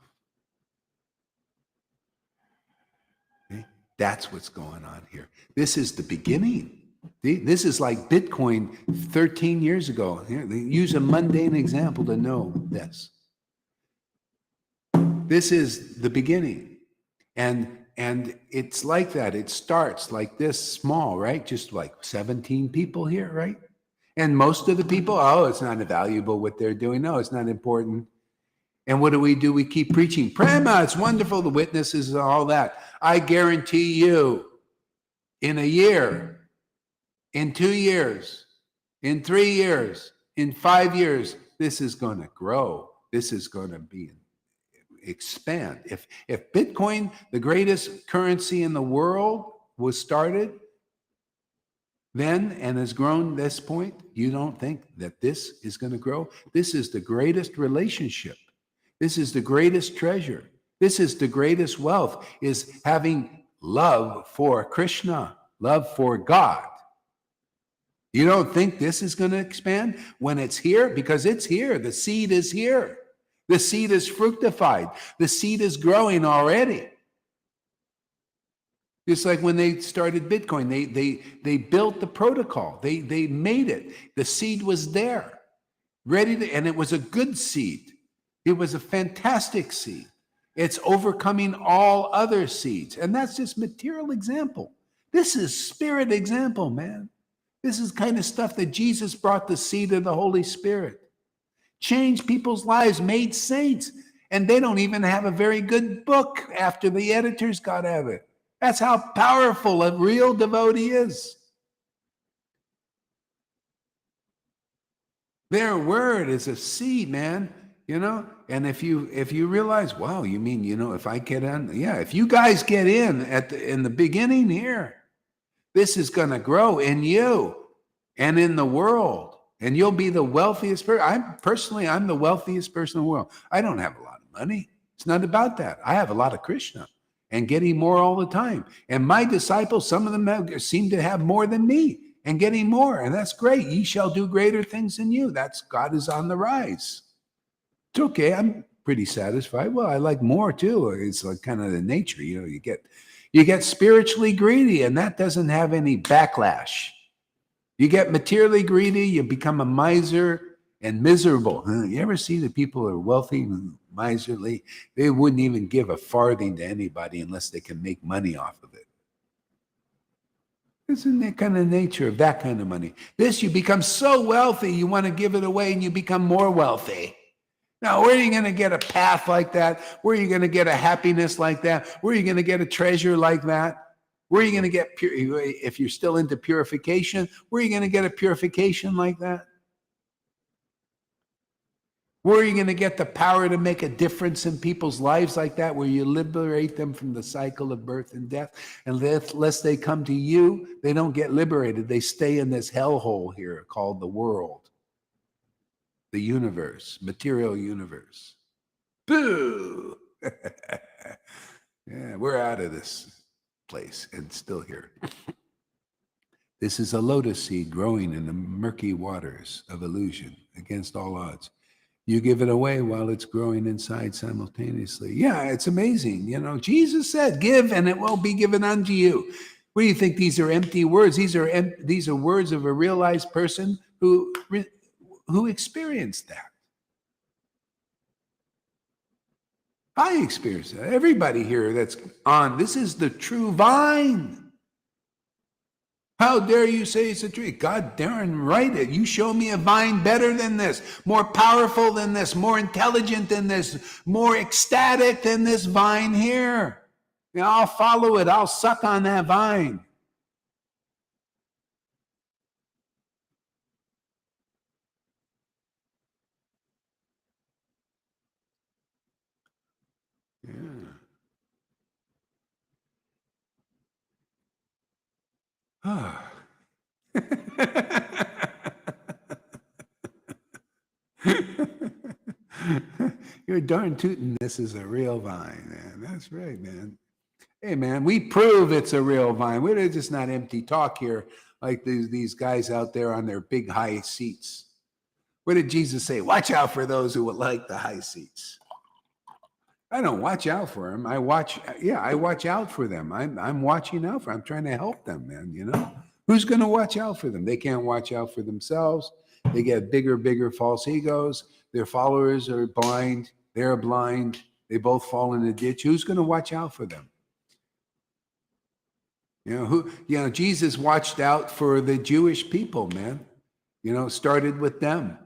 Okay? That's what's going on here. This is the beginning. This is like Bitcoin 13 years ago. Use a mundane example to know this. This is the beginning. And it's like that. It starts like this small, right? Just like 17 people here, right? And most of the people, it's not valuable what they're doing. No, it's not important. And what do? We keep preaching. Prema, it's wonderful, the witnesses, all that. I guarantee you, in a year, in 2 years, In 3 years, in 5 years, this is going to grow. This is going to be expand. If Bitcoin, the greatest currency in the world, was started then and has grown this point, you don't think that this is going to grow? This is the greatest relationship. This is the greatest treasure. This is the greatest wealth, is having love for Krishna, love for God. You don't think this is going to expand when it's here? Because it's here. The seed is here. The seed is fructified. The seed is growing already. Just like when they started Bitcoin, they built the protocol. They made it. The seed was there, ready to, and it was a good seed. It was a fantastic seed. It's overcoming all other seeds. And that's just material example. This is spirit example, man. This is kind of stuff that Jesus brought, the seed of the Holy Spirit. Changed people's lives, made saints. And they don't even have a very good book after the editors got out of it. That's how powerful a real devotee is. Their word is a seed, man. You know, and if you realize, wow, you mean, you know, if I get in, yeah, if you guys get in the beginning here, this is going to grow in you and in the world, and you'll be the wealthiest person. I'm the wealthiest person in the world. I don't have a lot of money. It's not about that. I have a lot of Krishna and getting more all the time. And my disciples, some of them seem to have more than me and getting more. And that's great. Ye shall do greater things than you. That's God is on the rise. It's okay. I'm pretty satisfied. Well, I like more too. It's like kind of the nature, you know, you get spiritually greedy, and that doesn't have any backlash. You get materially greedy, you become a miser and miserable. You ever see the people who are wealthy and miserly? They wouldn't even give a farthing to anybody unless they can make money off of it. Isn't that kind of nature of that kind of money? This, you become so wealthy, you want to give it away and you become more wealthy. Now, where are you going to get a path like that? Where are you going to get a happiness like that? Where are you going to get a treasure like that? Where are you going to get, if you're still into purification, where are you going to get a purification like that? Where are you going to get the power to make a difference in people's lives like that, where you liberate them from the cycle of birth and death? And unless they come to you, they don't get liberated. They stay in this hellhole here called the world, the universe, material universe. Boo! Yeah, we're out of this place and still here. This is a lotus seed growing in the murky waters of illusion against all odds. You give it away while it's growing inside simultaneously. Yeah, it's amazing. You know, Jesus said, give and it will be given unto you. What do you think? These are empty words. These are words of a realized person who experienced that. I experienced that. Everybody here that's on, this is the true vine. How dare you say it's a tree? God darn right. You show me a vine better than this, more powerful than this, more intelligent than this, more ecstatic than this vine here. You know, I'll follow it. I'll suck on that vine. Yeah. Ah. You're darn tootin', this is a real vine, man. That's right, man. Hey, man, we prove it's a real vine. We're just not empty talk here like these guys out there on their big high seats. What did Jesus say? Watch out for those who would like the high seats. I don't watch out for them. I watch out for them. I'm watching out for them. I'm trying to help them, man, you know? Who's going to watch out for them? They can't watch out for themselves. They get bigger false egos. Their followers are blind. They're blind. They both fall in a ditch. Who's going to watch out for them? You know, Jesus watched out for the Jewish people, man. You know, started with them,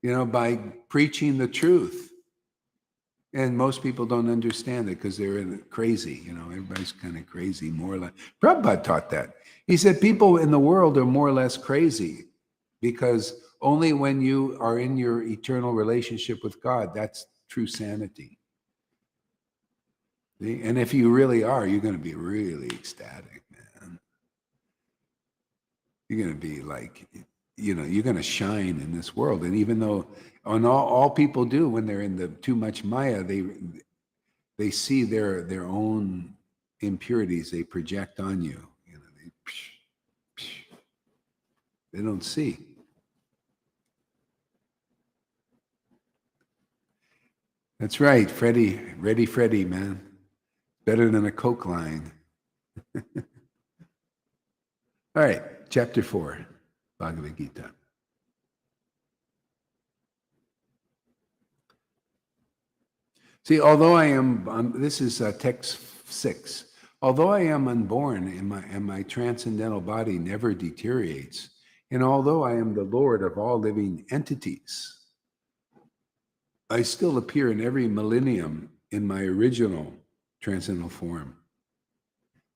you know, by preaching the truth. And most people don't understand it because they're crazy. You know, everybody's kind of crazy, more or less. Prabhupada taught that. He said people in the world are more or less crazy because only when you are in your eternal relationship with God, that's true sanity. See? And if you really are, you're going to be really ecstatic, man. You're going to be like, you're going to shine in this world. And even though, and all people do when they're in the too much Maya, they see their own impurities. They project on you. They don't see. That's right, Freddie. Ready, Freddie, man. Better than a Coke line. All right, chapter 4, Bhagavad Gita. See, although I am, this is text 6. Although I am unborn and my transcendental body never deteriorates, and although I am the Lord of all living entities, I still appear in every millennium in my original transcendental form.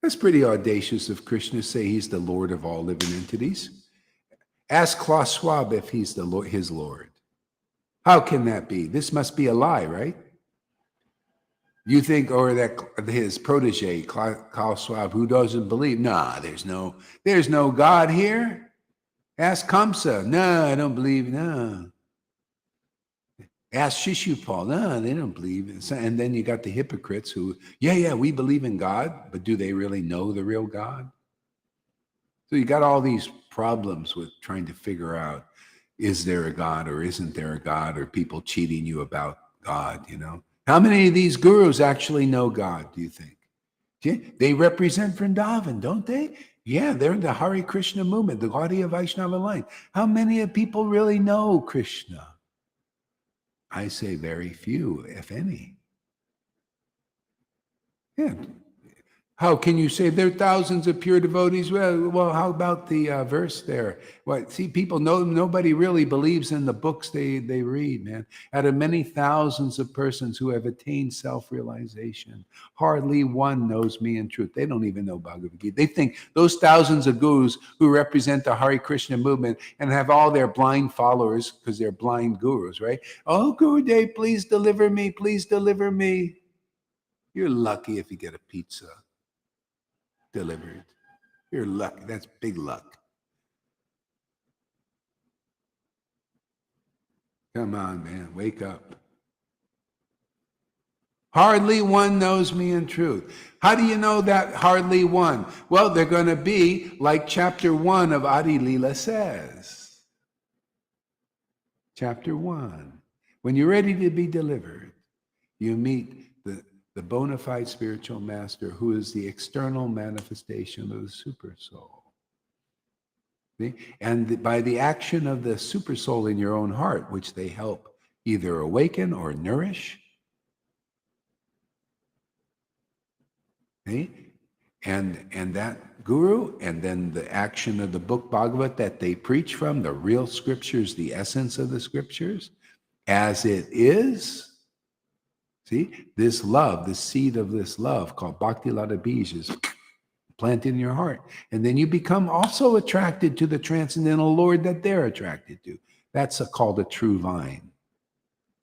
That's pretty audacious of Krishna to say he's the Lord of all living entities. Ask Klaus Schwab if he's his Lord. How can that be? This must be a lie, right? You think, or that his protege, Klaus Schwab, who doesn't believe? Nah, there's no God here. Ask Kamsa. No, I don't believe. No. Ask Shishupal. No, they don't believe. And then you got the hypocrites who, yeah, we believe in God, but do they really know the real God? So you got all these problems with trying to figure out, is there a God or isn't there a God, or people cheating you about God, How many of these gurus actually know God, do you think? They represent Vrindavan, don't they? Yeah, they're in the Hare Krishna movement, the Gaudiya Vaishnava line. How many of people really know Krishna? I say very few, if any. Yeah. How can you say there are thousands of pure devotees? Well, how about the verse there? See, people know nobody really believes in the books they read, man. Out of many thousands of persons who have attained self-realization, hardly one knows me in truth. They don't even know Bhagavad Gita. They think those thousands of gurus who represent the Hare Krishna movement and have all their blind followers, because they're blind gurus, right? Oh, Gurudev, please deliver me. Please deliver me. You're lucky if you get a pizza delivered. You're lucky. That's big luck. Come on, man. Wake up. Hardly one knows me in truth. How do you know that hardly one? Well, they're going to be like chapter 1 of Adi Lila says. Chapter 1. When you're ready to be delivered, you meet the bona fide spiritual master, who is the external manifestation of the super soul. See? And by the action of the super soul in your own heart, which they help either awaken or nourish, see? And that guru, and then the action of the book Bhagavad that they preach from, the real scriptures, the essence of the scriptures, as it is. See, this love, the seed of this love called Bhakti Lata Bij is planted in your heart. And then you become also attracted to the transcendental Lord that they're attracted to. That's called a true vine.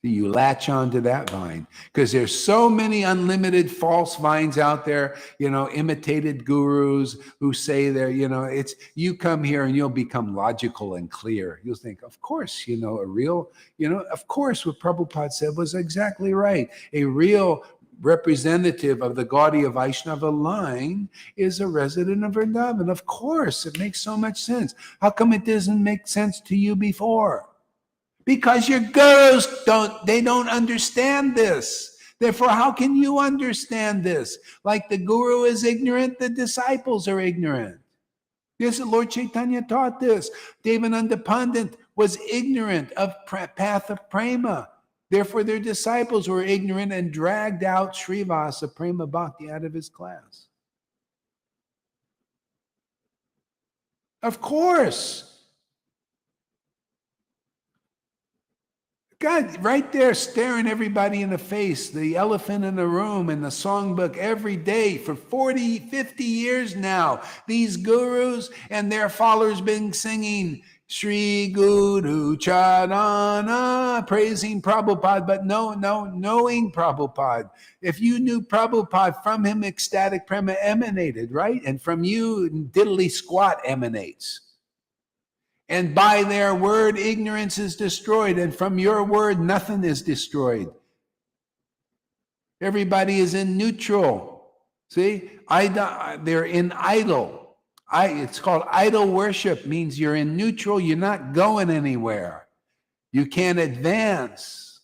You latch onto that vine because there's so many unlimited false vines out there, imitated gurus who say it's, you come here and you'll become logical and clear. You'll think, of course, a real, of course, what Prabhupada said was exactly right. A real representative of the Gaudiya Vaishnava line is a resident of Vrindavan. Of course, it makes so much sense. How come it doesn't make sense to you before? Because your gurus don't understand this. Therefore, how can you understand this? Like the guru is ignorant, the disciples are ignorant. Yes, Lord Caitanya taught this. Devananda Pandit was ignorant of path of prema. Therefore, their disciples were ignorant and dragged out Srivasa Prema Bhakti out of his class. Of course. God, right there staring everybody in the face, the elephant in the room and the songbook every day for 40, 50 years now. These gurus and their followers been singing, Sri Guru Charana, praising Prabhupada, but knowing Prabhupada. If you knew Prabhupada, from him ecstatic prema emanated, right? And from you, diddly squat emanates. And by their word, ignorance is destroyed. And from your word, nothing is destroyed. Everybody is in neutral. See, they're in idle. It's called idol worship, means you're in neutral, you're not going anywhere. You can't advance.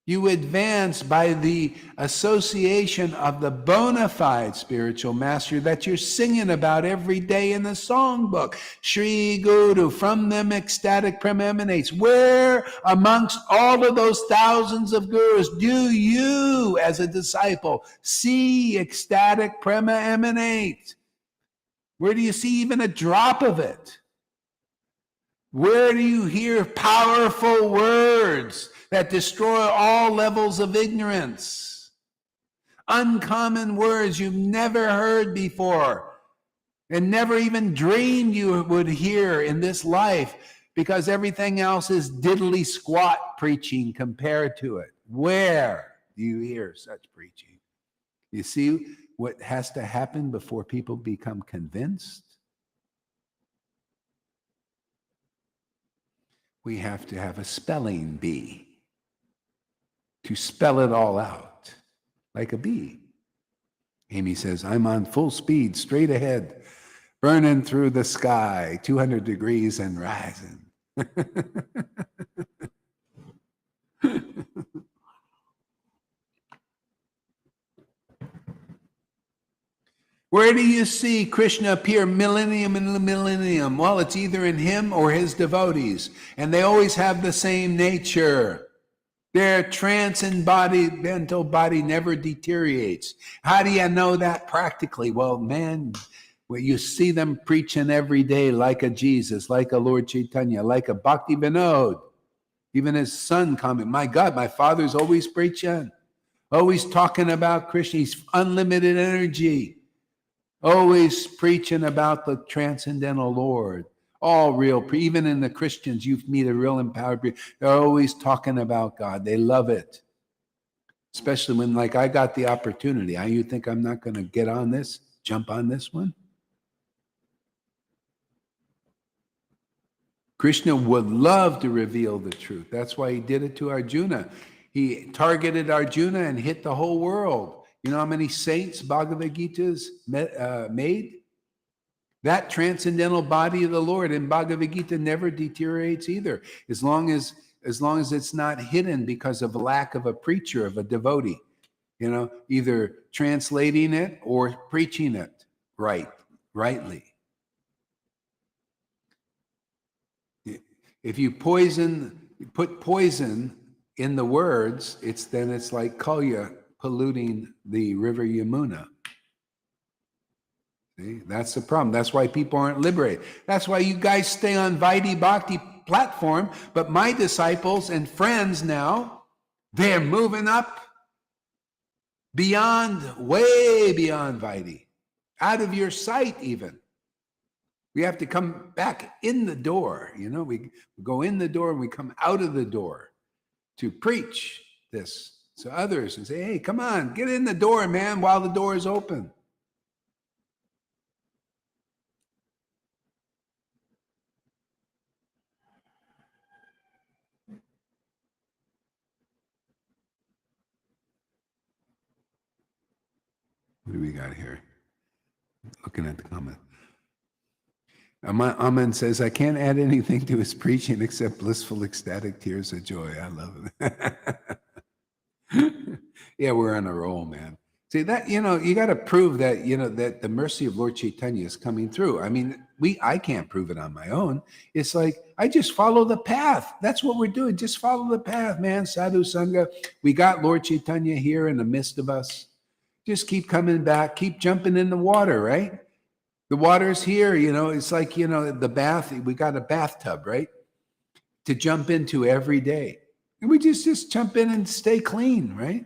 You advance by the association of the bona fide spiritual master that you're singing about every day in the songbook. Sri Guru, from them ecstatic prema emanates. Where amongst all of those thousands of gurus do you, as a disciple, see ecstatic prema emanate? Where do you see even a drop of it? Where do you hear powerful words that destroy all levels of ignorance? Uncommon words you've never heard before and never even dreamed you would hear in this life, because everything else is diddly squat preaching compared to it. Where do you hear such preaching? You see what has to happen before people become convinced? We have to have a spelling bee to spell it all out like a bee. Amy says, I'm on full speed, straight ahead, burning through the sky, 200 degrees and rising. Where do you see Krishna appear millennium and millennium? Well, it's either in him or his devotees, and they always have the same nature. Their transcendental body never deteriorates. How do you know that practically? Well, man, you see them preaching every day like a Jesus, like a Lord Caitanya, like a Bhakti Vinod. Even his son comment, my God, my father's always preaching, always talking about Krishna. He's unlimited energy. Always preaching about the transcendental Lord. All real, even in the Christians, you meet a real empowered people. They're always talking about God. They love it. Especially when, like, I got the opportunity. You think I'm not going to get on this, jump on this one? Krishna would love to reveal the truth. That's why he did it to Arjuna. He targeted Arjuna and hit the whole world. You know how many saints Bhagavad Gita's made? That transcendental body of the Lord in Bhagavad Gita never deteriorates either, as long as it's not hidden because of a lack of a preacher, of a devotee, either translating it or preaching it rightly. If you put poison in the words, it's like Kalya polluting the river Yamuna. See, that's the problem. That's why people aren't liberated. That's why you guys stay on Vaidhi Bhakti platform, but my disciples and friends now, they're moving up way beyond Vaidhi, out of your sight even. We have to come back in the door. We go in the door and we come out of the door to preach this to others and say, hey, come on, get in the door, man, while the door is open. What do we got here? Looking at the comment. Aman says, I can't add anything to his preaching except blissful, ecstatic tears of joy. I love it. Yeah, we're on a roll, man. See that, you got to prove that, that the mercy of Lord Caitanya is coming through. I mean, I can't prove it on my own. It's like, I just follow the path. That's what we're doing. Just follow the path, man. Sadhu Sangha. We got Lord Caitanya here in the midst of us. Just keep coming back, keep jumping in the water, right? The water's here, it's like, the bath, we got a bathtub, right? To jump into every day. And we just jump in and stay clean, right?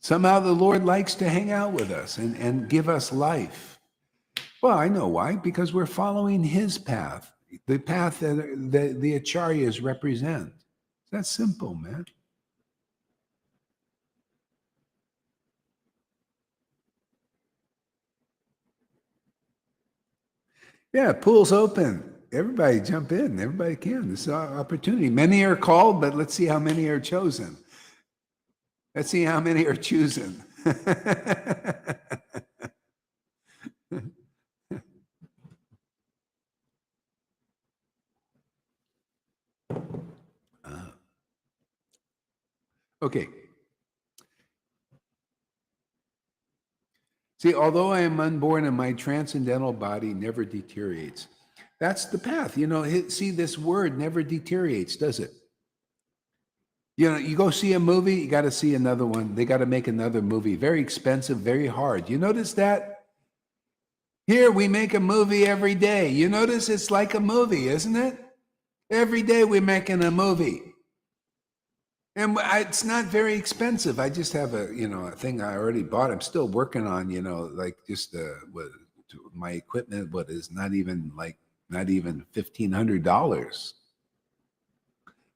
Somehow the Lord likes to hang out with us and give us life. Well, I know why, because we're following his path, the path that the acharyas represent. That's simple, man. Yeah, pool's open. Everybody jump in. Everybody can. This is our opportunity. Many are called, but let's see how many are chosen. Let's see how many are chosen. Okay. See, although I am unborn and my transcendental body never deteriorates. That's the path. You know, see, this word never deteriorates, does it? You know, you go see a movie, you got to see another one. They got to make another movie. Very expensive, very hard. You notice that? Here, we make a movie every day. You notice it's like a movie, isn't it? Every day we're making a movie. And it's not very expensive. I just have a thing I already bought. I'm still working on, like just my equipment, what is not even $1,500.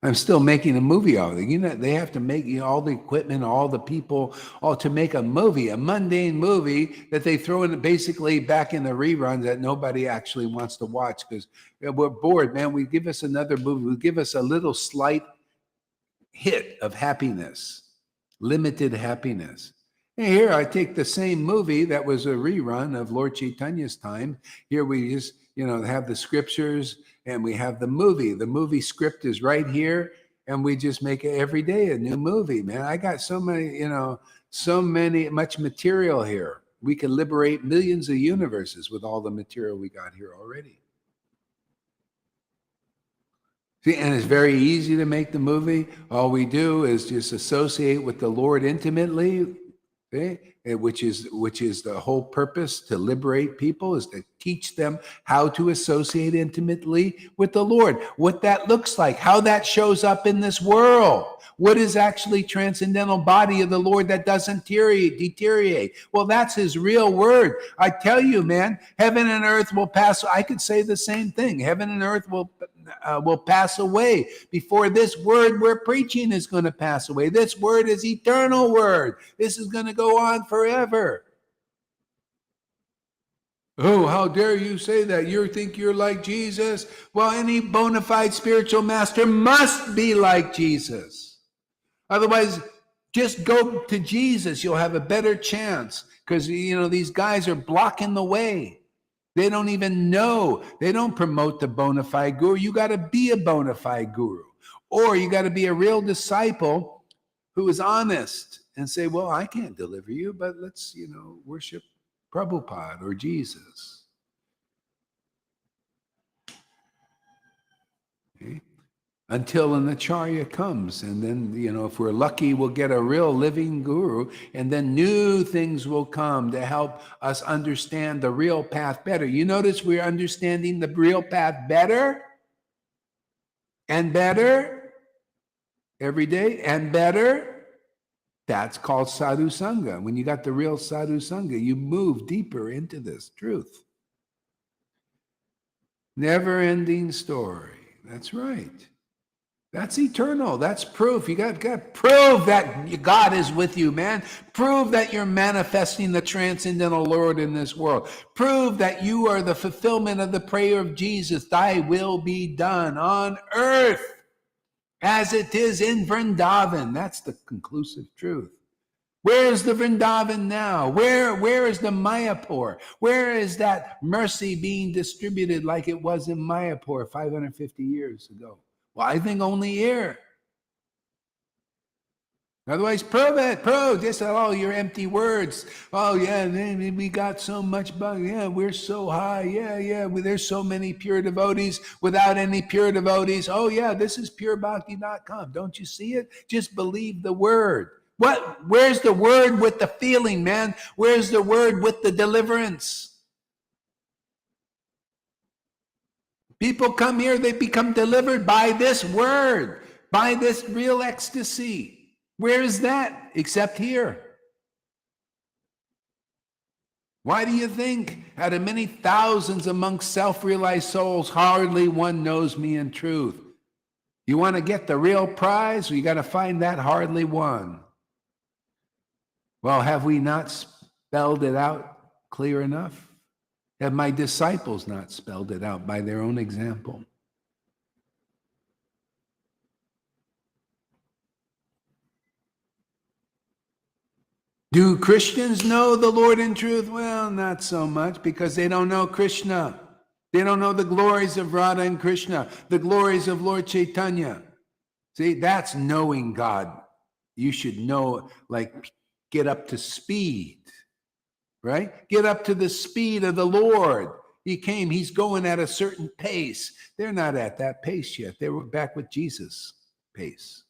I'm still making a movie out of it. They have to make all the equipment, all the people, all to make a movie, a mundane movie that they throw in basically back in the reruns that nobody actually wants to watch because we're bored, man. We give us another movie. We give us a little slight hit of happiness, limited happiness. And here I take the same movie that was a rerun of Lord Caitanya's time. Here we just, have the scriptures and we have the movie. The movie script is right here, and we just make it every day a new movie, man. I got so much material here. We can liberate millions of universes with all the material we got here already. See, and it's very easy to make the movie. All we do is just associate with the Lord intimately, okay? Which is the whole purpose, to liberate people, is to teach them how to associate intimately with the Lord, what that looks like, how that shows up in this world. What is actually transcendental body of the Lord that doesn't deteriorate? Well, that's his real word. I tell you, man, heaven and earth will pass. I could say the same thing. Heaven and earth will pass away before this word we're preaching is going to pass away. This word is eternal word. This is going to go on forever. Oh, how dare you say that? You think you're like Jesus? Well, any bona fide spiritual master must be like Jesus. Otherwise, just go to Jesus. You'll have a better chance because, these guys are blocking the way. They don't even know. They don't promote the bona fide guru. You got to be a bona fide guru. Or you got to be a real disciple who is honest and say, well, I can't deliver you, but let's, worship Prabhupada or Jesus. Okay? Until an acharya comes. And then, if we're lucky, we'll get a real living guru. And then new things will come to help us understand the real path better. You notice we're understanding the real path better and better every day and better. That's called Sadhu Sangha. When you got the real Sadhu Sangha, you move deeper into this truth. Never-ending story. That's right. That's eternal. That's proof. You got to prove that God is with you, man. Prove that you're manifesting the transcendental Lord in this world. Prove that you are the fulfillment of the prayer of Jesus. Thy will be done on earth as it is in Vrindavan. That's the conclusive truth. Where is the Vrindavan now? Where is the Mayapur? Where is that mercy being distributed like it was in Mayapur 550 years ago? Well, I think only here. Otherwise, prove it. Prove just all your empty words. Oh, yeah, we got so much. Yeah, we're so high. Yeah. There's so many pure devotees without any pure devotees. Oh, yeah, this is purebhakti.com. Don't you see it? Just believe the word. Where's the word with the feeling, man? Where's the word with the deliverance? People come here, they become delivered by this word, by this real ecstasy. Where is that? Except here. Why do you think, out of many thousands amongst self-realized souls, hardly one knows me in truth? You want to get the real prize? Well, you got to find that hardly one. Well, have we not spelled it out clear enough? Have my disciples not spelled it out by their own example? Do Christians know the Lord in truth? Well, not so much, because they don't know Krishna. They don't know the glories of Radha and Krishna, the glories of Lord Caitanya. See, that's knowing God. You should know, like, get up to speed, right? Get up to the speed of the Lord. He came, he's going at a certain pace. They're not at that pace yet. They were back with Jesus' pace.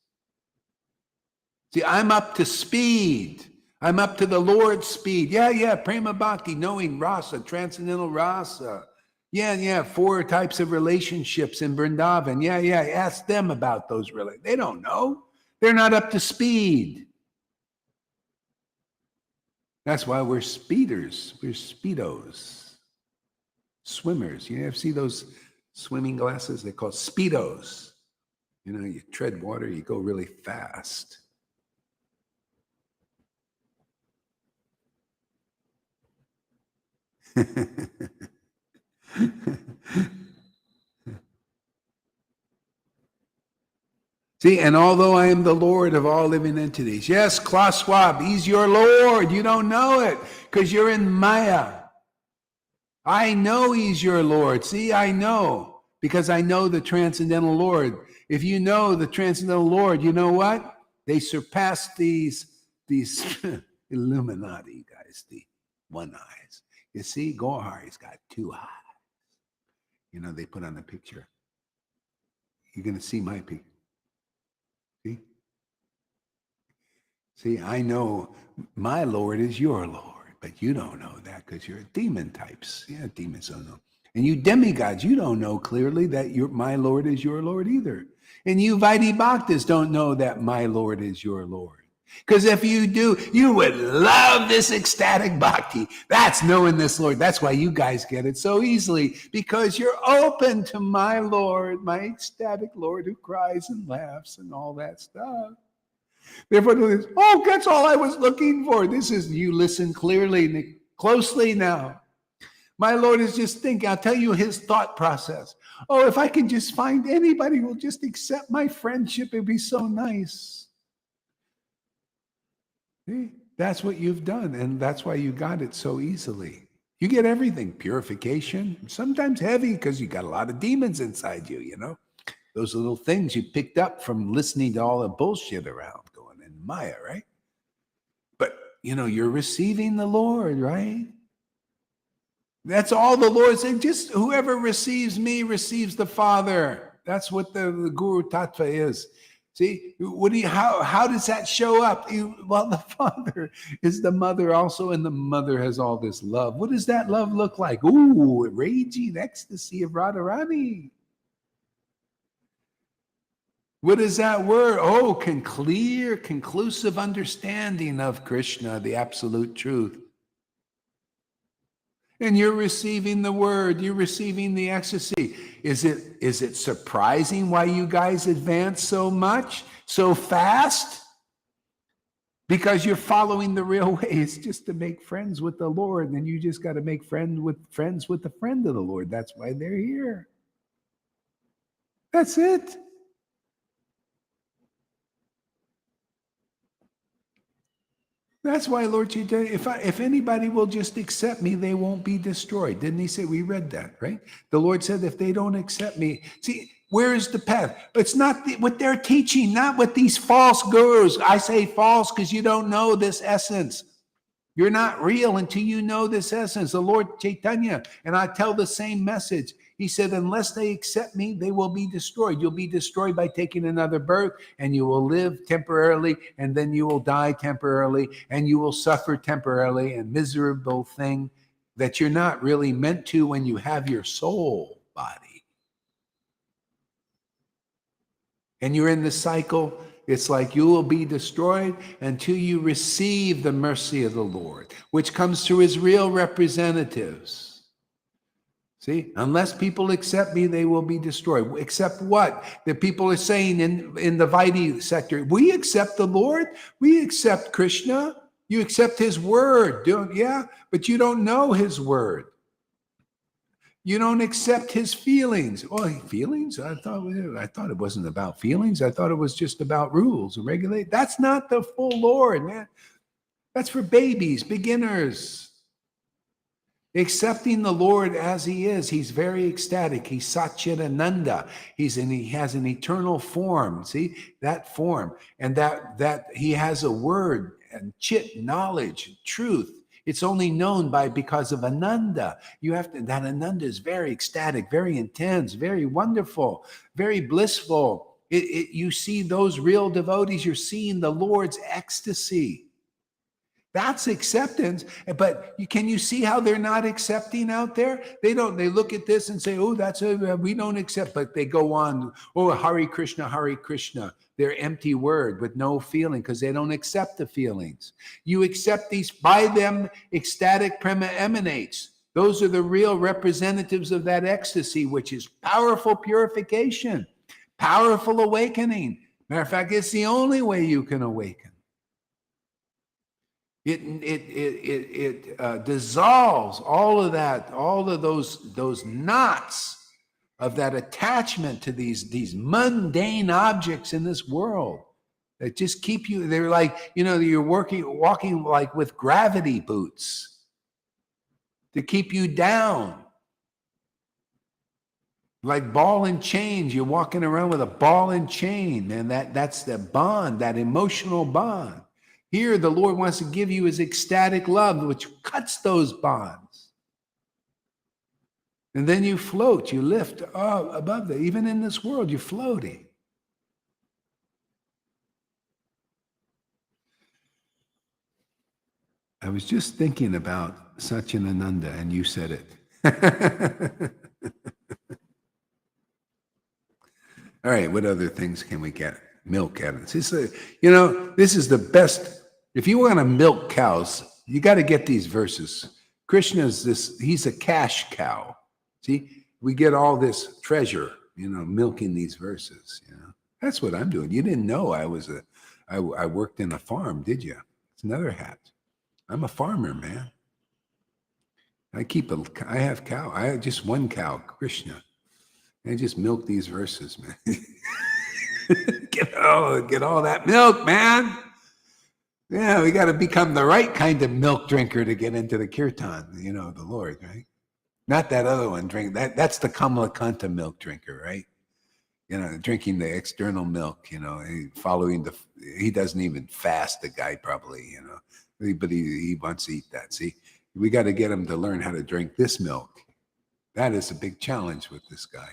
See, I'm up to speed. I'm up to the Lord's speed. Yeah, prema bhakti, knowing rasa, transcendental rasa. Yeah, 4 types of relationships in Vrindavan. Yeah, ask them about those relationships. They don't know. They're not up to speed. That's why we're speeders. We're speedos. Swimmers. You ever see those swimming glasses? They're called speedos. You know, you tread water, you go really fast. See, and although I am the Lord of all living entities, yes, Klaus Schwab, he's your Lord. You don't know it because you're in Maya. I know he's your Lord. See, I know because I know the transcendental Lord. If you know the transcendental Lord, you know what? They surpass these Illuminati guys, the one eyes. You see, Gohar, he's got 2 eyes. You know, they put on the picture. You're going to see my picture. See, I know my Lord is your Lord, but you don't know that because you're demon types. Yeah, demons don't know. And you demigods, you don't know clearly that my Lord is your Lord either. And you Vaidhi Bhaktas don't know that my Lord is your Lord. Because if you do, you would love this ecstatic bhakti. That's knowing this Lord. That's why you guys get it so easily, because you're open to my Lord, my ecstatic Lord who cries and laughs and all that stuff. Therefore, that's all I was looking for. This is, you listen clearly, closely now. My Lord is just thinking, I'll tell you his thought process. Oh, if I can just find anybody who will just accept my friendship, it'd be so nice. See, that's what you've done, and that's why you got it so easily. You get everything, purification, sometimes heavy because you got a lot of demons inside you, you know. Those little things you picked up from listening to all the bullshit around going in Maya, right? But, you know, you're receiving the Lord, right? That's all the Lord said. Just whoever receives me receives the Father. That's what the Guru Tattva is. See, how does that show up? Well, the Father is the mother also, and the mother has all this love. What does that love look like? Ooh, raging ecstasy of Radharani. What is that word? Oh, clear, conclusive understanding of Krishna, the absolute truth. And you're receiving the word, you're receiving the ecstasy. Is it surprising why you guys advance so much, so fast? Because you're following the real way. It's just to make friends with the Lord, and you just got to make friends with the friend of the Lord. That's why they're here. That's it. That's why Lord Caitanya, if anybody will just accept me, they won't be destroyed. Didn't he say? We read that, right? The Lord said, if they don't accept me, see, where is the path? It's not what they're teaching, not what these false gurus. I say false because you don't know this essence. You're not real until you know this essence. The Lord Caitanya, and I tell the same message. He said, unless they accept me, they will be destroyed. You'll be destroyed by taking another birth, and you will live temporarily, and then you will die temporarily, and you will suffer temporarily, a miserable thing that you're not really meant to when you have your soul body. And you're in the cycle, it's like you will be destroyed until you receive the mercy of the Lord, which comes through his real representatives. See, unless people accept me, they will be destroyed. Accept what? The people are saying in the Vaidhi sector, we accept the Lord, we accept Krishna, you accept his word, yeah, but you don't know his word. You don't accept his feelings. Oh, feelings? I thought it wasn't about feelings. I thought it was just about rules and regulate. That's not the full Lord, man. That's for babies, beginners. Accepting the Lord as he is. He's very ecstatic. He's Satchidananda. He has an eternal form. See that form, and that he has a word and chit, knowledge, truth. It's only known because of Ananda. That Ananda is very ecstatic, very intense, very wonderful, very blissful. You see those real devotees, you're seeing the Lord's ecstasy. That's acceptance. But can you see how they're not accepting out there? They look at this and say, oh, we don't accept, but they go on, oh, Hare Krishna, Hare Krishna. They're empty word with no feeling because they don't accept the feelings. You accept these, by them ecstatic prema emanates. Those are the real representatives of that ecstasy, which is powerful purification, powerful awakening. Matter of fact, it's the only way you can awaken. It dissolves all of that, all of those knots of that attachment to these mundane objects in this world that just keep you. They're like, you're walking like with gravity boots to keep you down, like ball and chains. You're walking around with a ball and chain, and that's the bond, that emotional bond. Here, the Lord wants to give you his ecstatic love, which cuts those bonds. And then you float, you lift above that. Even in this world, you're floating. I was just thinking about Satchidananda, and you said it. All right, what other things can we get? Milk out of this. This is the best. If you want to milk cows, you got to get these verses. Krishna's he's a cash cow. See, we get all this treasure, milking these verses. That's what I'm doing. You didn't know I worked in a farm, did you? It's another hat. I'm a farmer, man. I have cow. I have just one cow, Krishna. I just milk these verses, man. Get all that milk, man. Yeah, we got to become the right kind of milk drinker to get into the kirtan, the Lord, right? Not that other one. That's the Kamalakanta milk drinker, right? Drinking the external milk, following he doesn't even fast, the guy probably, but he wants to eat that. See, we got to get him to learn how to drink this milk. That is a big challenge with this guy.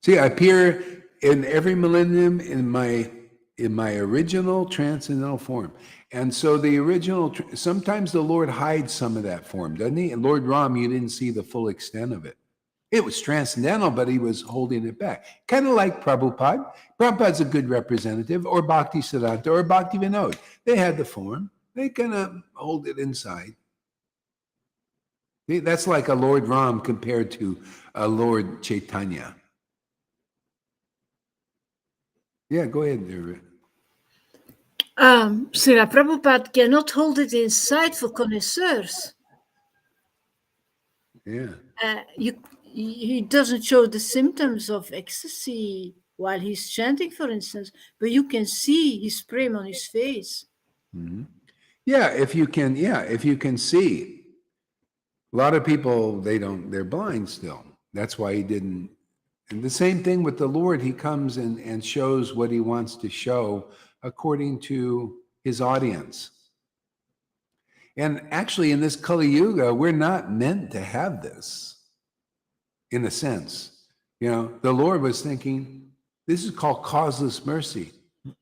See, I appear in every millennium in my original transcendental form. And so the original, sometimes the Lord hides some of that form, doesn't he? And Lord Ram, you didn't see the full extent of it. It was transcendental, but he was holding it back. Kind of like Prabhupada. Prabhupada's a good representative, or Bhakti Siddhanta, or Bhakti Vinod. They had the form. They kind of hold it inside. That's like a Lord Ram compared to a Lord Caitanya. Yeah, go ahead, David. Srila Prabhupada cannot hold it inside for connoisseurs. Yeah. He doesn't show the symptoms of ecstasy while he's chanting, for instance, but you can see his prem on his face. Mm-hmm. If you can see. A lot of people, they're blind still. That's why he didn't. And the same thing with the Lord, he comes and shows what he wants to show according to his audience. And actually, in this Kali Yuga, we're not meant to have this, in a sense. The Lord was thinking, this is called causeless mercy.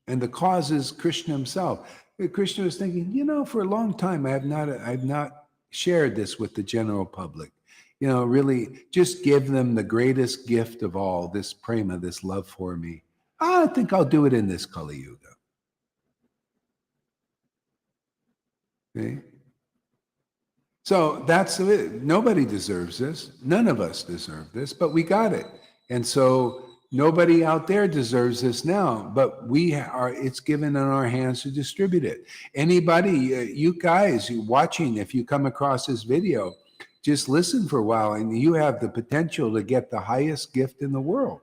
And the cause is Krishna himself. Krishna was thinking, for a long time, I've not shared this with the general public. Really just give them the greatest gift of all, this prema, this love for me. I think I'll do it in this Kali Yuga. Okay? So that's it. Nobody deserves this. None of us deserve this, but we got it. And so nobody out there deserves this now, but it's given in our hands to distribute it. Anybody, you guys watching, if you come across this video, just listen for a while and you have the potential to get the highest gift in the world.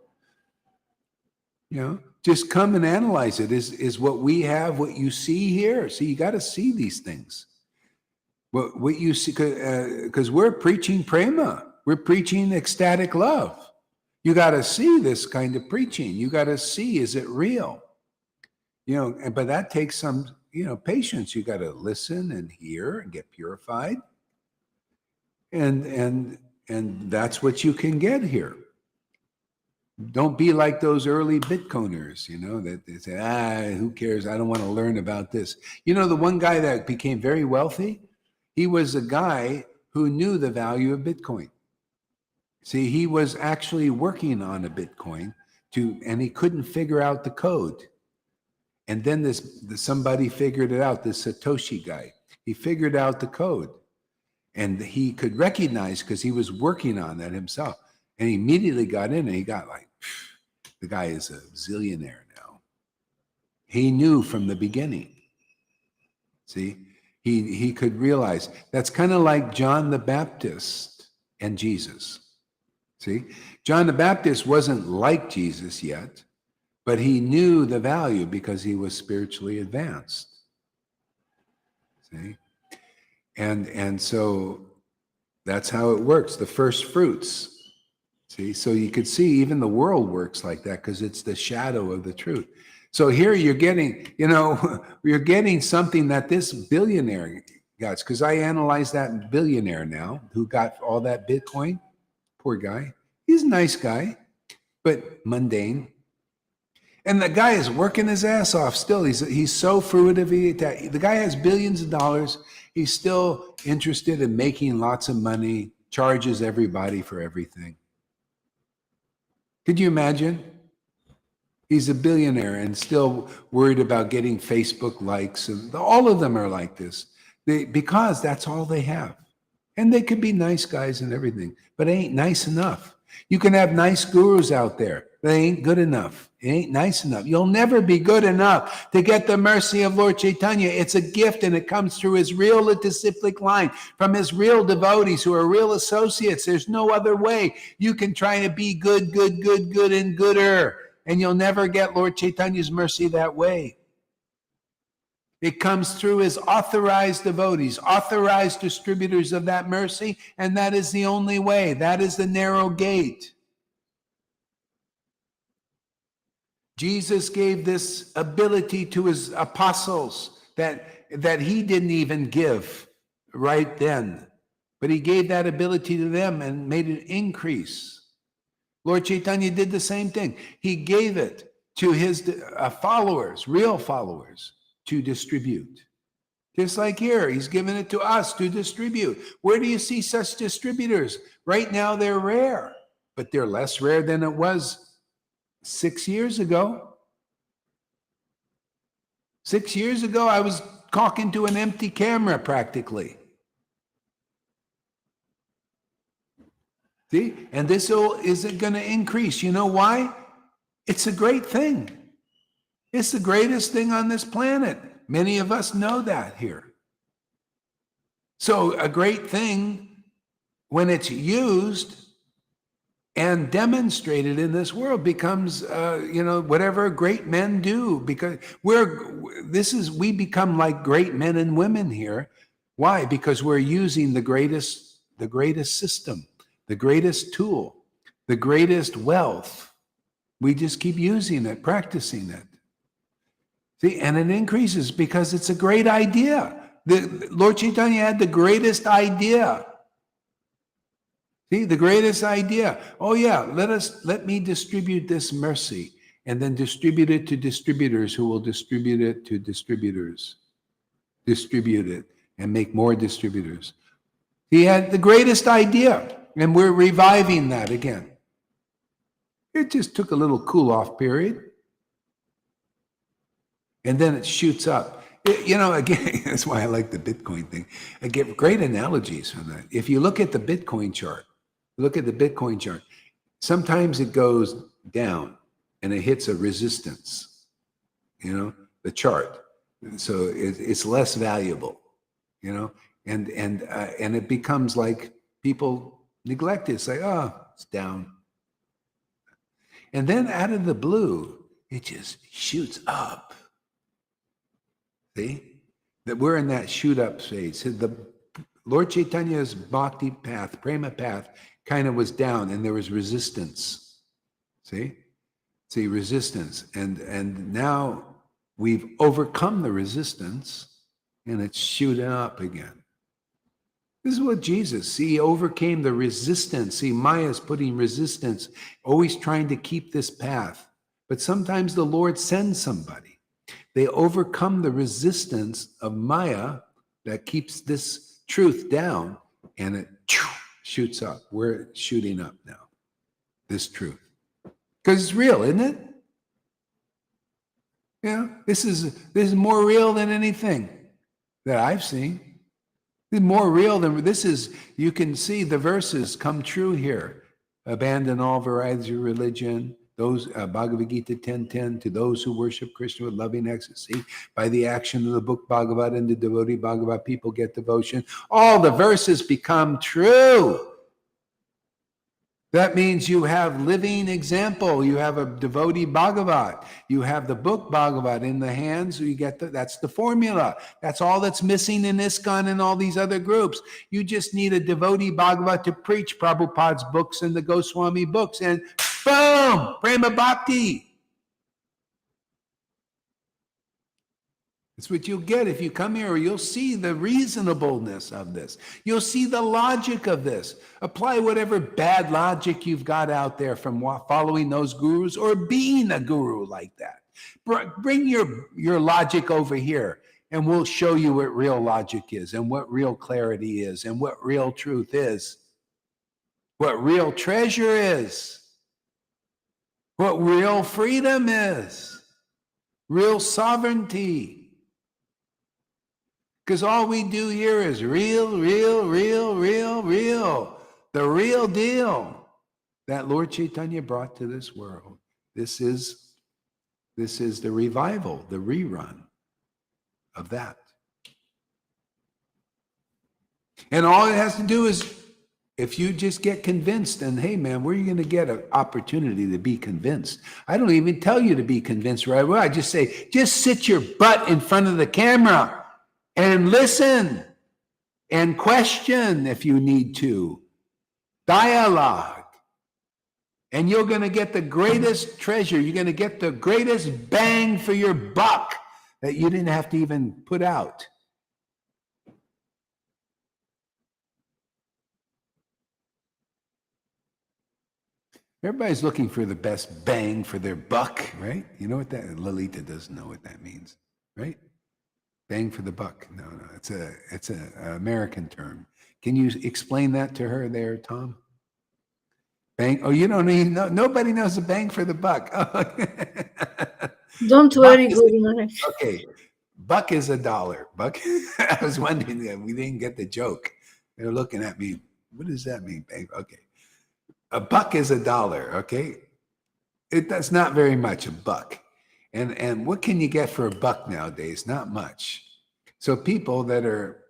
Just come and analyze it. Is what we have, what you see here? See, you got to see these things. What you see, because we're preaching prema. We're preaching ecstatic love. You got to see this kind of preaching. You got to see, is it real? But that takes some, patience. You got to listen and hear and get purified. And that's what you can get here. Don't be like those early Bitcoiners, that they say, who cares? I don't want to learn about this. The one guy that became very wealthy, he was a guy who knew the value of Bitcoin. See, he was actually working on a Bitcoin and he couldn't figure out the code. And then somebody figured it out, this Satoshi guy. He figured out the code and he could recognize because he was working on that himself. And he immediately got in and he got the guy is a zillionaire now. He knew from the beginning. See, he could realize that's kind of like John the Baptist and Jesus. See, John the Baptist wasn't like Jesus yet, but he knew the value because he was spiritually advanced. See, and so that's how it works. The first fruits. See, so you could see even the world works like that because it's the shadow of the truth. So here you're getting, you're getting something that this billionaire got. Because I analyzed that billionaire now who got all that Bitcoin. Poor guy. He's a nice guy, but mundane. And the guy is working his ass off still. He's so fruitive. The guy has billions of dollars. He's still interested in making lots of money, charges everybody for everything. Could you imagine? He's a billionaire and still worried about getting Facebook likes. And all of them are like this because that's all they have. And they could be nice guys and everything, but it ain't nice enough. You can have nice gurus out there. They ain't good enough. It ain't nice enough. You'll never be good enough to get the mercy of Lord Caitanya. It's a gift and it comes through his real disciplic line from his real devotees who are real associates. There's no other way. You can try to be good, and gooder, and you'll never get Lord Caitanya's mercy that way. It comes through his authorized devotees, authorized distributors of that mercy, and that is the only way. That is the narrow gate. Jesus gave this ability to his apostles that he didn't even give right then, but he gave that ability to them and made it increase. Lord Caitanya did the same thing. He gave it to his followers, real followers, to distribute. Just like here, he's given it to us to distribute. Where do you see such distributors? Right now, they're rare, but they're less rare than it was 6 years ago. 6 years ago, I was talking to an empty camera practically. See? And this isn't going to increase. You know why? It's a great thing. It's the greatest thing on this planet. Many of us know that here. So a great thing, when it's used and demonstrated in this world, becomes, whatever great men do, because we become like great men and women here. Why? Because we're using the greatest system, the greatest tool, the greatest wealth. We just keep using it, practicing it. See, and it increases because it's a great idea. The Lord Caitanya had the greatest idea. See, the greatest idea. Oh yeah, let me distribute this mercy. and then distribute it to distributors who will distribute it to distributors. Distribute it and make more distributors. He had the greatest idea, and we're reviving that again. It just took a little cool-off period, and then it shoots up. Again, that's why I like the Bitcoin thing. I get great analogies from that. If you look at the Bitcoin chart, sometimes it goes down and it hits a resistance, the chart. So it's less valuable, and it becomes like people neglect it. It's like, oh, it's down. And then out of the blue, it just shoots up. See? That we're in that shoot up phase. So the Lord Chaitanya's bhakti path, prema path, kind of was down and there was resistance. See, resistance. And now we've overcome the resistance and it's shooting up again. This is what Jesus, he overcame the resistance. See, Maya's putting resistance, always trying to keep this path. But sometimes the Lord sends somebody. They overcome the resistance of Maya that keeps this truth down, and it shoots up. We're shooting up now, this truth. Because it's real, isn't it? Yeah, this is more real than anything that I've seen. It's more real than this is. You can see the verses come true here. Abandon all varieties of religion. Those Bhagavad Gita 10:10, to those who worship Krishna with loving ecstasy, by the action of the book Bhagavad and the devotee Bhagavad, people get devotion. All the verses become true. That means you have living example. You have a devotee Bhagavad. You have the book Bhagavad in the hands. You get that's the formula. That's all that's missing in ISKCON and all these other groups. You just need a devotee Bhagavad to preach Prabhupada's books and the Goswami books, and boom, Prema Bhakti. It's what you'll get if you come here. You'll see the reasonableness of this. You'll see the logic of this. Apply whatever bad logic you've got out there from following those gurus or being a guru like that. Bring your logic over here, and we'll show you what real logic is and what real clarity is and what real truth is, what real treasure is, what real freedom is, real sovereignty. Because all we do here is real, real, real, real, real. The real deal that Lord Caitanya brought to this world. This is the revival, the rerun of that. And all it has to do is, if you just get convinced, and hey man, where are you going to get an opportunity to be convinced? I don't even tell you to be convinced right away. I just say, just sit your butt in front of the camera and listen and question if you need to. Dialogue. And you're going to get the greatest treasure. You're going to get the greatest bang for your buck that you didn't have to even put out. Everybody's looking for the best bang for their buck, right? You know what that, Lalita doesn't know what that means, right? Bang for the buck. No, it's an American term. Can you explain that to her there, Tom? Bang. Oh, you don't need, nobody knows the bang for the buck. Don't worry, Guru Maharaj. Okay. Buck is $1. Buck. I was wondering that we didn't get the joke. They're looking at me. What does that mean, bang? Okay. A buck is $1. Okay. That's not very much, a buck. And what can you get for a buck nowadays? Not much. So people that are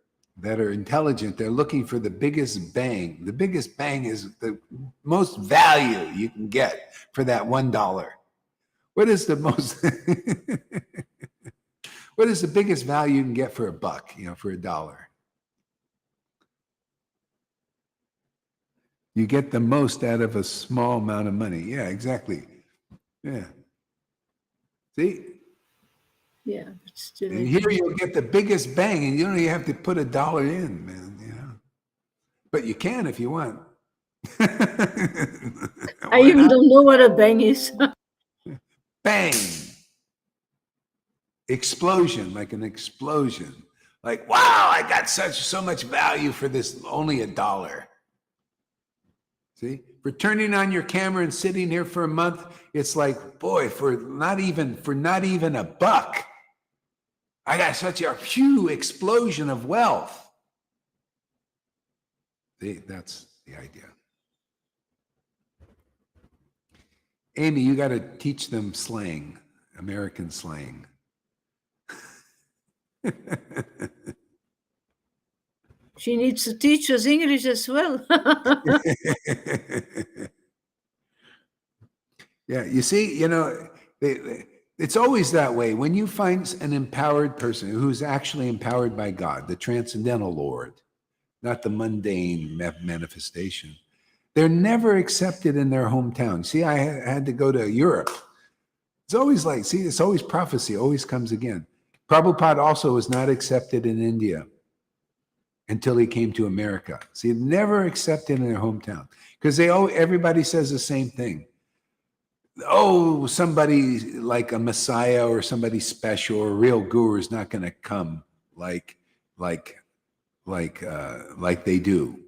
intelligent, they're looking for the biggest bang. The biggest bang is the most value you can get for that $1. What is the most? What is the biggest value you can get for a buck? For $1. You get the most out of a small amount of money. Yeah, exactly. Yeah. See? Yeah, but still. And here you'll get the biggest bang, and you don't even have to put $1 in, man. But you can if you want. I even don't know what a bang is. bang, explosion, like an explosion. Like, wow, I got so much value for this, only $1. See, for turning on your camera and sitting here for a month, it's like, boy, for not even $1, I got such a huge explosion of wealth. See, that's the idea. Amy, you got to teach them slang, American slang. She needs to teach us English as well. Yeah, you see, it's always that way. When you find an empowered person who's actually empowered by God, the transcendental Lord, not the mundane manifestation, they're never accepted in their hometown. See, I had to go to Europe. It's always like, see, it's always prophecy, always comes again. Prabhupada also was not accepted in India until he came to America. See, never accepted in their hometown because everybody says the same thing. Oh, somebody like a Messiah or somebody special or a real guru is not going to come like they do.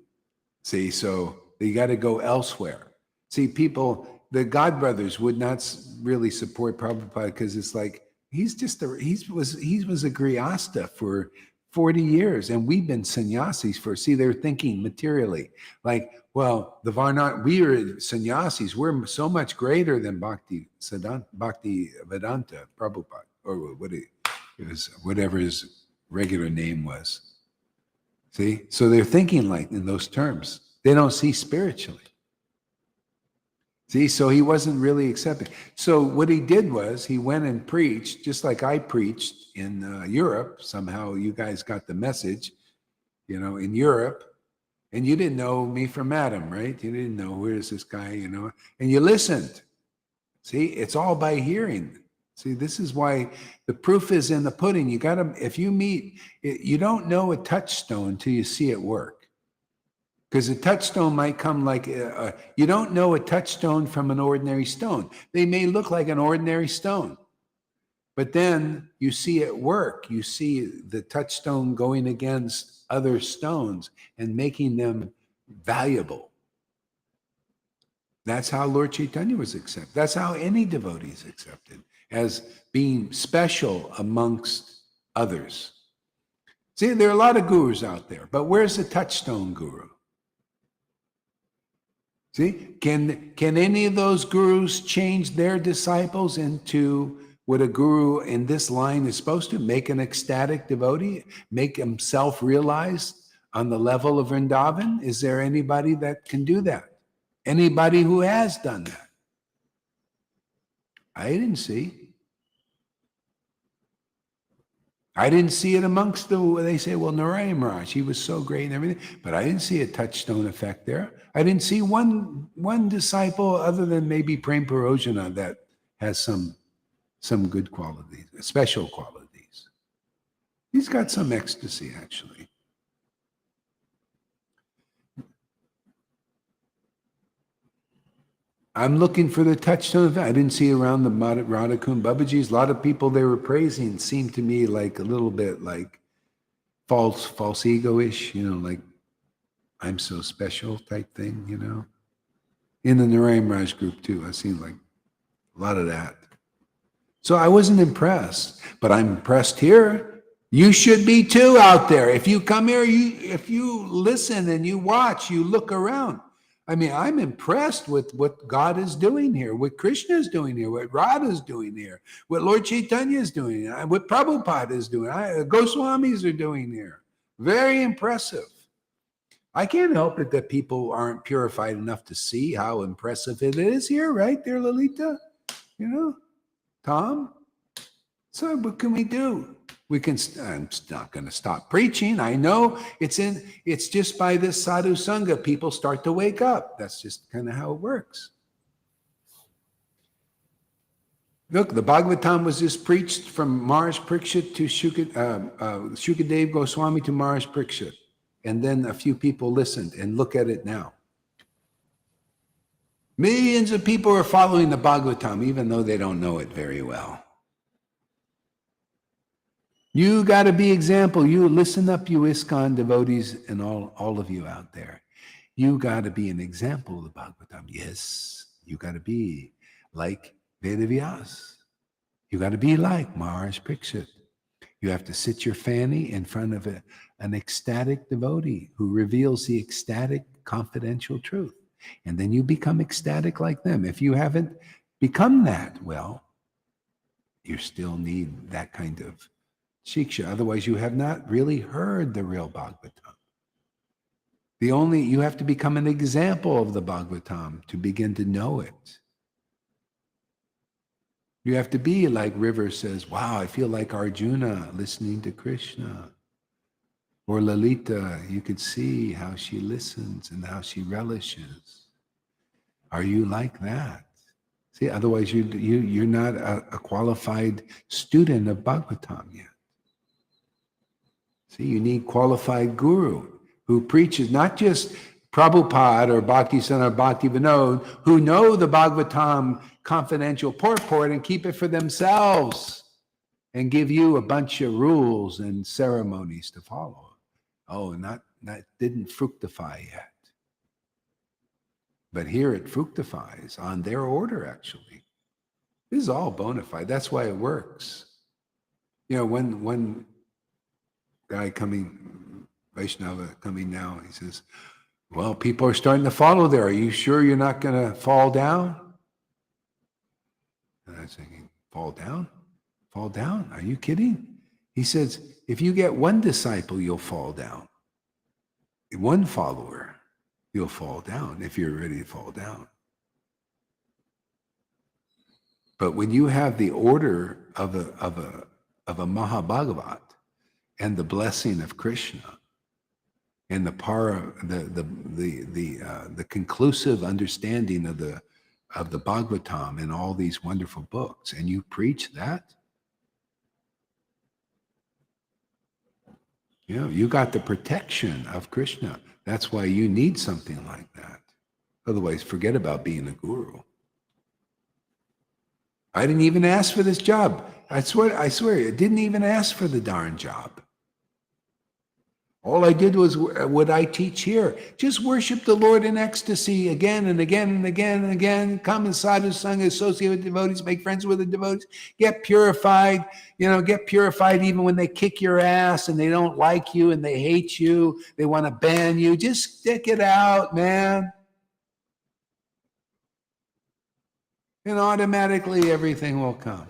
See, so you got to go elsewhere. See, people, the God brothers would not really support Prabhupada because it's like he was a Grihasta for 40 years, and we've been sannyasis for. See, they're thinking materially, like, well, we are sannyasis. We're so much greater than Bhakti Vedanta Prabhupada, or whatever his regular name was. See, so they're thinking like in those terms. They don't see spiritually. See, so he wasn't really accepting. So what he did was he went and preached, just like I preached in Europe. Somehow you guys got the message, in Europe. And you didn't know me from Adam, right? You didn't know, where's this guy, and you listened. See, it's all by hearing. See, this is why the proof is in the pudding. You got to, if you meet, you don't know a touchstone till you see it work. Because a touchstone might come like, you don't know a touchstone from an ordinary stone. They may look like an ordinary stone. But then you see it work. You see the touchstone going against other stones and making them valuable. That's how Lord Caitanya was accepted. That's how any devotee is accepted, as being special amongst others. See, there are a lot of gurus out there, but where's the touchstone guru? See, can any of those gurus change their disciples into what a guru in this line is supposed to? Make an ecstatic devotee, make himself realized on the level of Vrindavan? Is there anybody that can do that? Anybody who has done that? I didn't see. I didn't see it amongst they say, well, Narayan Maharaj, he was so great and everything, but I didn't see a touchstone effect there. I didn't see one disciple other than maybe Prem Parojana that has some good qualities, special qualities. He's got some ecstasy, actually. I'm looking for the touchstone of that. I didn't see around the Radhakund Babaji's. A lot of people they were praising seemed to me like a little bit like false ego-ish, like I'm so special type thing, In the Narayan Maharaj group too, I've seen like a lot of that. So I wasn't impressed, but I'm impressed here. You should be too out there. If you come here, if you listen and you watch, you look around. I mean, I'm impressed with what God is doing here, what Krishna is doing here, what Radha is doing here, what Lord Caitanya is doing here, what Prabhupada is doing, Goswamis are doing here. Very impressive. I can't help it that people aren't purified enough to see how impressive it is here, right there, Lalita? Tom? So what can we do? I'm not going to stop preaching. I know it's just by this Sadhu Sangha, people start to wake up. That's just kind of how it works. Look, the Bhagavatam was just preached from Maharaj Parikshit to Shukadev Goswami to Maharaj Parikshit. And then a few people listened, and look at it now. Millions of people are following the Bhagavatam, even though they don't know it very well. You got to be example. You listen up, you ISKCON devotees, and all of you out there. You got to be an example of the Bhagavatam. Yes, you got to be like Vedavyas. You got to be like Maharaj Pariksit. You have to sit your fanny in front of an ecstatic devotee who reveals the ecstatic, confidential truth. And then you become ecstatic like them. If you haven't become that, well, you still need that kind of shiksha. Otherwise, you have not really heard the real Bhagavatam. You have to become an example of the Bhagavatam to begin to know it. You have to be like River says, wow, I feel like Arjuna listening to Krishna. Or Lalita, you could see how she listens and how she relishes. Are you like that? See, otherwise you're not a qualified student of Bhagavatam yet. See, you need qualified guru who preaches not just Prabhupada or Bhaktisiddhanta or Bhaktivinoda, who know the Bhagavatam confidential purport and keep it for themselves and give you a bunch of rules and ceremonies to follow. Oh, that didn't fructify yet. But here it fructifies on their order, actually. This is all bona fide. That's why it works. You know, one guy coming, Vaishnava coming now, he says, well, people are starting to follow there. Are you sure you're not going to fall down? And I was thinking, fall down? Fall down? Are you kidding? He says, if you get one disciple, you'll fall down. One follower, you'll fall down if you're ready to fall down. But when you have the order of a Mahabhagavat and the blessing of Krishna and the conclusive understanding of the Bhagavatam and all these wonderful books, and you preach that, you know, you got the protection of Krishna. That's why you need something like that. Otherwise, forget about being a guru. I didn't even ask for this job. I swear, I didn't even ask for the darn job. All I did was what I teach here. Just worship the Lord in ecstasy again and again and again and again. Come in Sadhu Sangha, associate with devotees, make friends with the devotees, get purified, get purified even when they kick your ass and they don't like you and they hate you. They want to ban you. Just stick it out, man. And automatically everything will come.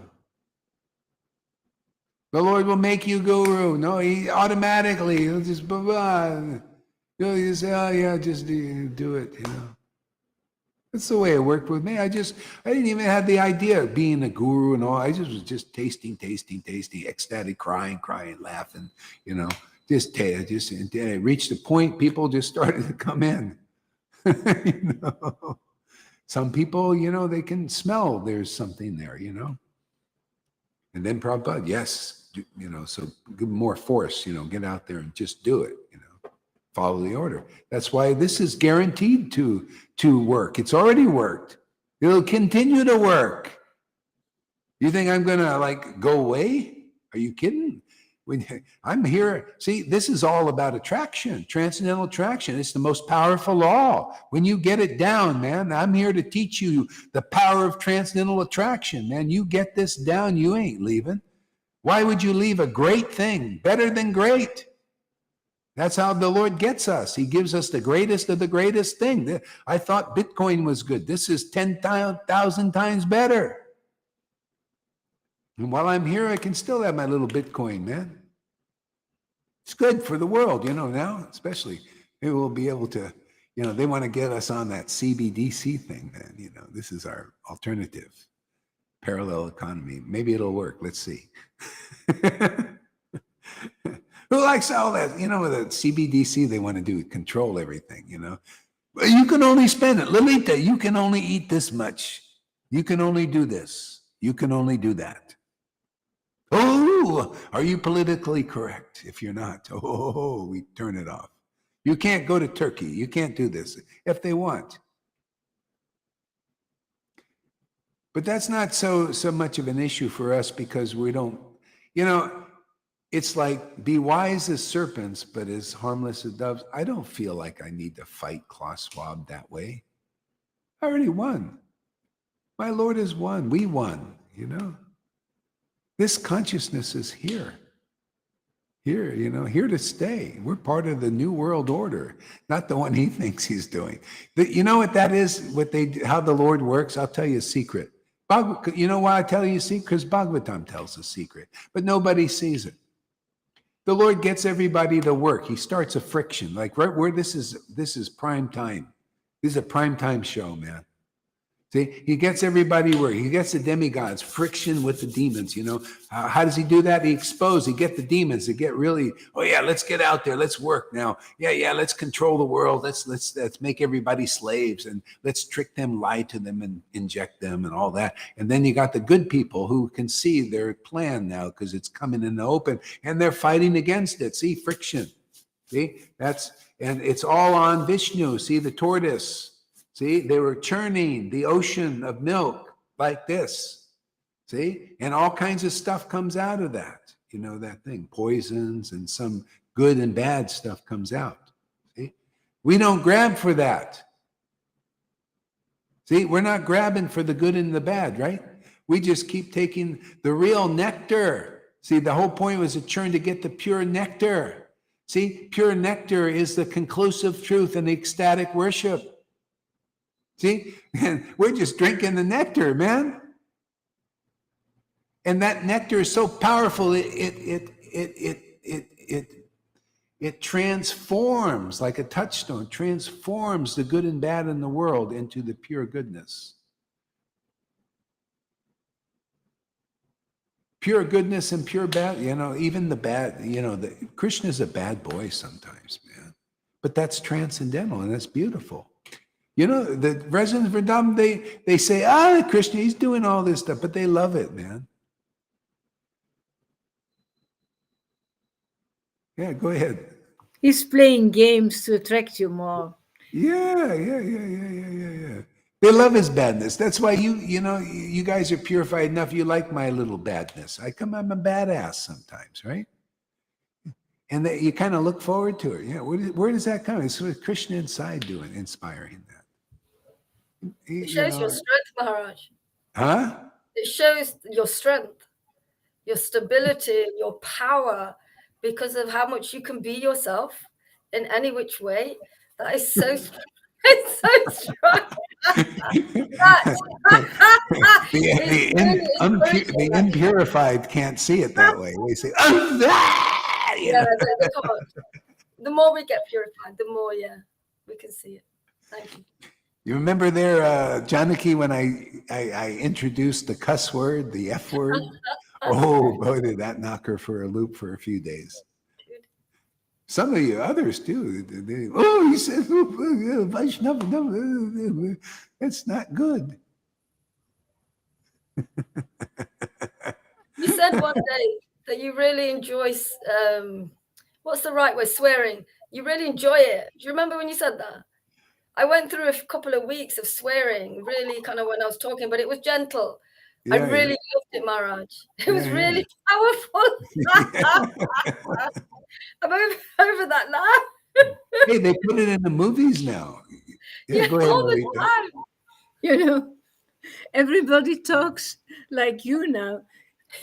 The Lord will make you guru. No, he automatically, he'll just, you say, oh yeah, just do it, That's the way it worked with me. I didn't even have the idea of being a guru and all. I was just tasting, ecstatic, crying, laughing, just and it reached a point, people just started to come in, Some people, they can smell there's something there, And then Prabhupada, yes, so give more force, get out there and just do it, follow the order. That's why this is guaranteed to work. It's already worked. It'll continue to work. You think I'm going to go away? Are you kidding? When I'm here, see, this is all about attraction, transcendental attraction. It's the most powerful law. When you get it down, man, I'm here to teach you the power of transcendental attraction, man. You get this down, you ain't leaving. Why would you leave a great thing, better than great? That's how the Lord gets us. He gives us the greatest of the greatest thing. I thought Bitcoin was good. This is 10,000 times better. And while I'm here, I can still have my little Bitcoin, man. It's good for the world, now, especially. Maybe we'll be able to, they want to get us on that CBDC thing, man. This is our alternative parallel economy. Maybe it'll work. Let's see. Who likes all that? With the CBDC, they want to do control everything, But you can only spend it. Lalita, you can only eat this much. You can only do this. You can only do that. Oh, are you politically correct? If you're not, we turn it off. You can't go to Turkey. You can't do this if they want. But that's not so much of an issue for us because we don't, it's like be wise as serpents, but as harmless as doves. I don't feel like I need to fight Klaus Schwab that way. I already won. My Lord has won. We won, This consciousness is here. Here, here to stay. We're part of the new world order, not the one he thinks he's doing. You know what that is? How the Lord works? I'll tell you a secret. You know why I tell you a secret? Because Bhagavatam tells a secret, but nobody sees it. The Lord gets everybody to work. He starts a friction, like right where this is prime time. This is a prime time show, man. See, he gets everybody where he gets the demigods, friction with the demons, How does he do that? He get the demons to get really, oh yeah, let's get out there. Let's work now. Yeah. Let's control the world. Let's make everybody slaves and let's trick them, lie to them and inject them and all that. And then you got the good people who can see their plan now because it's coming in the open and they're fighting against it. See, friction. See, and it's all on Vishnu. See the tortoise. See, they were churning the ocean of milk like this. See, and all kinds of stuff comes out of that. That thing, poisons and some good and bad stuff comes out. See, we don't grab for that. See, we're not grabbing for the good and the bad, right? We just keep taking the real nectar. See, the whole point was to churn to get the pure nectar. See, pure nectar is the conclusive truth and ecstatic worship. See, and we're just drinking the nectar, man. And that nectar is so powerful, it transforms like a touchstone, transforms the good and bad in the world into the pure goodness. Pure goodness and pure bad, even the bad, Krishna's a bad boy sometimes, man. But that's transcendental and that's beautiful. The residents of Vrindavan, they say, Krishna, he's doing all this stuff, but they love it, man. Yeah, go ahead. He's playing games to attract you more. Yeah. They love his badness. That's why you guys are purified enough. You like my little badness. I'm a badass sometimes, right? And you kind of look forward to it. Yeah, where does that come? It's what Krishna inside doing, inspiring that. It shows your strength, Maharaj. Huh? It shows your strength, your stability, your power, because of how much you can be yourself in any which way. That is so it's so strong. The impurified can't see it that way. They say, come on. The more we get purified, the more, we can see it. Thank you. You remember there, Janaki, when I introduced the cuss word, the F word? Oh, boy, did that knock her for a loop for a few days. Some of you others too. He said, Vaishnava, it's not good. You said one day that you really enjoy, what's the right word, swearing. You really enjoy it. Do you remember when you said that? I went through a couple of weeks of swearing, really kind of when I was talking, but it was gentle. Yeah, I really loved it, Maharaj. It was really powerful. I'm over that now. Hey, they put it in the movies now. Yeah, go ahead, all the time. Everybody talks like you now.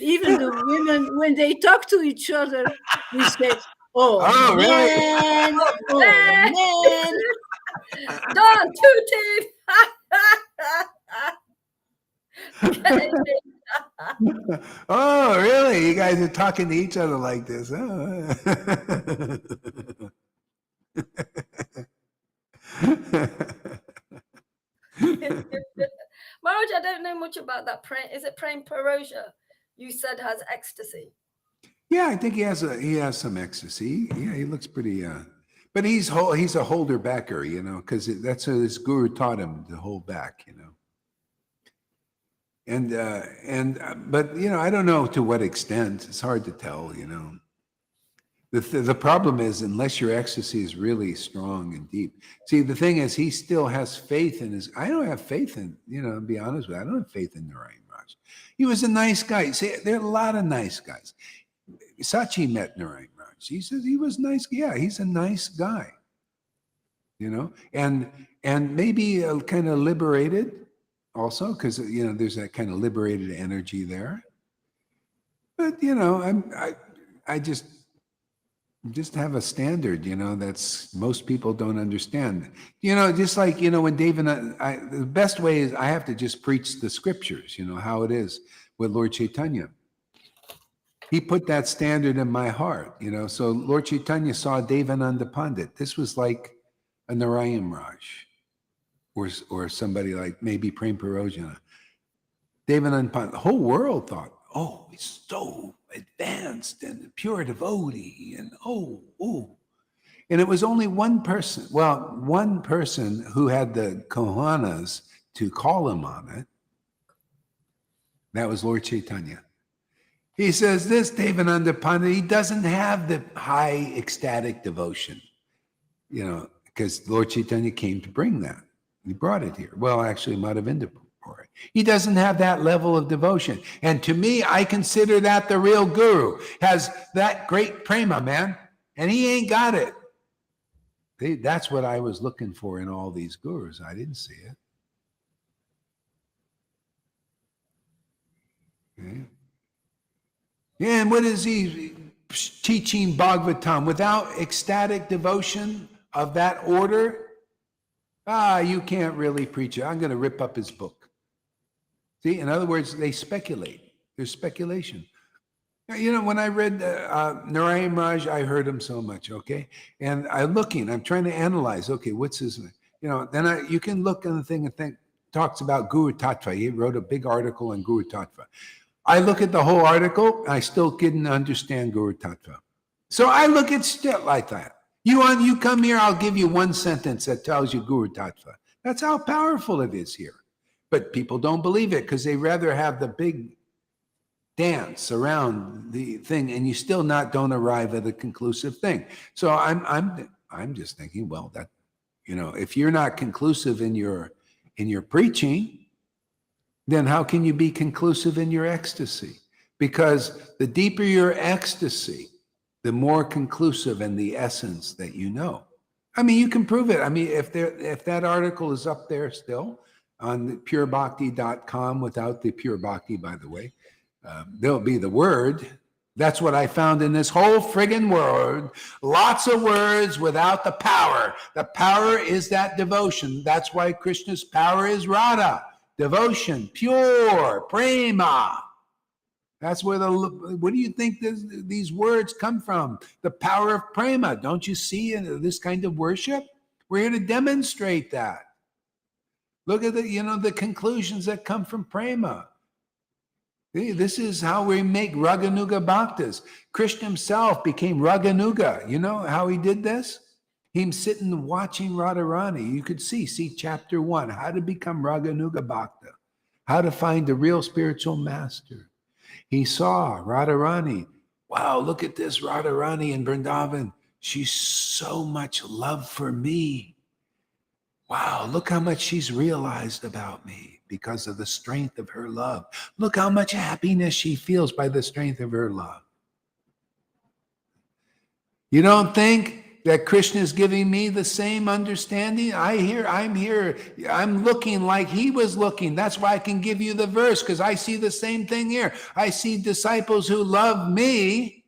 Even the women, when they talk to each other, we say, oh man, oh man. Don Tootie. Oh, really? You guys are talking to each other like this. Oh. Maharaj, I don't know much about that. Is it Prem Parosha? You said has ecstasy. Yeah, I think he has some ecstasy. Yeah, he looks pretty. But he's a holder backer, because that's what his guru taught him to hold back, But I don't know to what extent. It's hard to tell, The problem is, unless your ecstasy is really strong and deep. See, the thing is, he still has faith in his. I don't have faith in, to be honest with you, I don't have faith in Narayan Raj. He was a nice guy. See, there are a lot of nice guys. Sachi met Narayan Raj. He says he was nice. Yeah, he's a nice guy. And maybe kind of liberated also, because there's that kind of liberated energy there. But I just have a standard, that's most people don't understand. Just like, when David, the best way is I have to just preach the scriptures, how it is with Lord Caitanya. He put that standard in my heart, So Lord Caitanya saw Devananda Pandit. This was like a Narayan Raj or somebody like maybe Prem Parojana. Devananda Pandit, the whole world thought, oh, he's so advanced and a pure devotee, and and it was only one person who had the cojones to call him on it. That was Lord Caitanya. He says this Devananda Pandit, he doesn't have the high ecstatic devotion, because Lord Caitanya came to bring that. He brought it here. Well, actually, Madhavinda. He doesn't have that level of devotion. And to me, I consider that the real guru. Has that great prema, man. And he ain't got it. That's what I was looking for in all these gurus. I didn't see it. Okay. Yeah, and what is he teaching Bhagavatam? Without ecstatic devotion of that order, you can't really preach it. I'm going to rip up his book. See, in other words, they speculate. There's speculation. When I read Narayan Raj, I heard him so much, okay? And I'm trying to analyze, okay, what's his, then you can look on the thing and think, talks about Guru Tattva. He wrote a big article on Guru Tattva. I look at the whole article, I still didn't understand Guru Tattva. So I look at still like that. You come here, I'll give you one sentence that tells you Guru Tattva. That's how powerful it is here. But people don't believe it because they rather have the big dance around the thing, and you still don't arrive at a conclusive thing. So I'm just thinking, well, that if you're not conclusive in your preaching, then how can you be conclusive in your ecstasy? Because the deeper your ecstasy, the more conclusive in the essence that you know. I mean, you can prove it. I mean, if that article is up there still on purebhakti.com without the pure bhakti, by the way, there'll be the word. That's what I found in this whole friggin' world. Lots of words without the power. The power is that devotion. That's why Krishna's power is Radha. Devotion, pure, prema. That's where what do you think these words come from? The power of prema. Don't you see in this kind of worship? We're here to demonstrate that. Look at the conclusions that come from prema. This is how we make Raganuga Bhaktas. Krishna himself became Raganuga. You know how he did this? Him sitting watching Radharani. You could see chapter 1, how to become Raganuga Bhakta, how to find the real spiritual master. He saw Radharani. Wow, look at this Radharani in Vrindavan. She's so much love for me. Wow, look how much she's realized about me because of the strength of her love. Look how much happiness she feels by the strength of her love. You don't think that Krishna is giving me the same understanding? I'm looking like he was looking. That's why I can give you the verse, because I see the same thing here. I see disciples who love me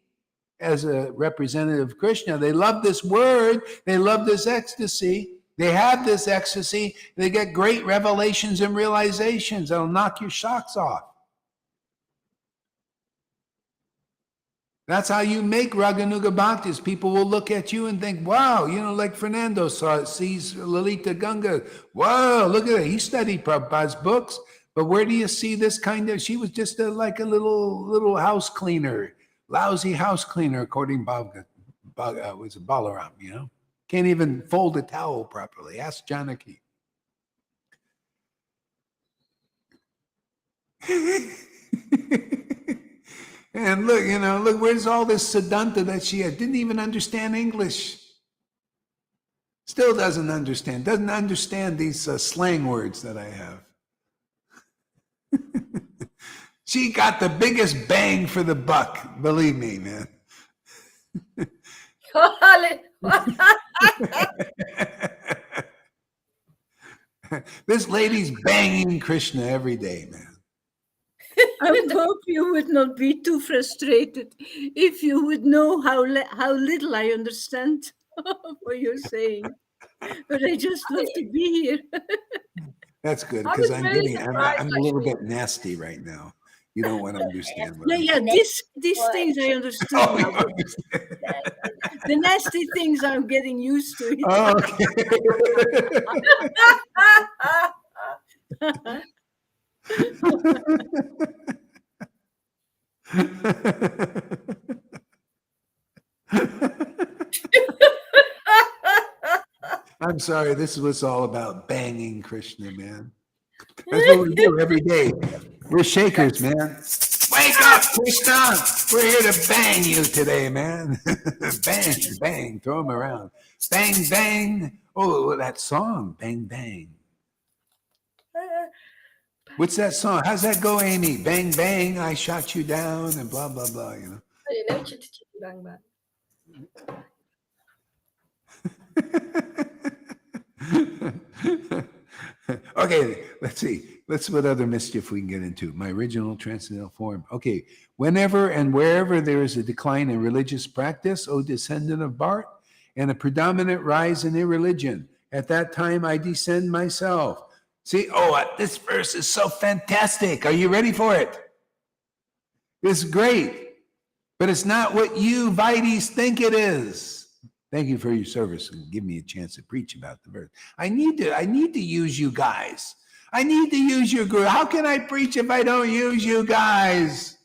as a representative of Krishna. They love this word. They love this ecstasy. They have this ecstasy. They get great revelations and realizations that'll knock your socks off. That's how you make Raganuga Bhaktis. People will look at you and think, wow, like Fernando sees Lalita Ganga. Wow, look at it. He studied Prabhupada's books. But where do you see this kind of, she was just like a little house cleaner, lousy house cleaner, according to Balaram, Can't even fold a towel properly. Ask Janaki. And look, look, where's all this Siddhanta that she had? Didn't even understand English. Still doesn't understand these slang words that I have. She got the biggest bang for the buck, believe me, man. This lady's banging Krishna every day, man. I would hope you would not be too frustrated if you would know how little I understand what you're saying. But I just love to be here. That's good, because I'm really a little bit nasty right now. You don't want to understand what these things I understood. Oh, Now. The nasty things I'm getting used to. I'm sorry, this is what's all about, banging Krishna, man. That's what we do every day. We're shakers, man. Wake up, Krishna! We're here to bang you today, man. Bang, bang, throw them around. Bang, bang. Oh, that song, bang, bang. What's that song? How's that go, Amy? Bang, bang, I shot you down, and blah, blah, blah, I didn't know chitty chitty bang bang. Okay, let's see. Let's see what other mischief we can get into. My original transcendental form. Okay, whenever and wherever there is a decline in religious practice, O descendant of Bart, and a predominant rise in irreligion, at that time I descend myself. See, this verse is so fantastic. Are you ready for it? It's great, but it's not what you Vaitis think it is. Thank you for your service and give me a chance to preach about the verse. I need to use you guys. I need to use your group. How can I preach if I don't use you guys?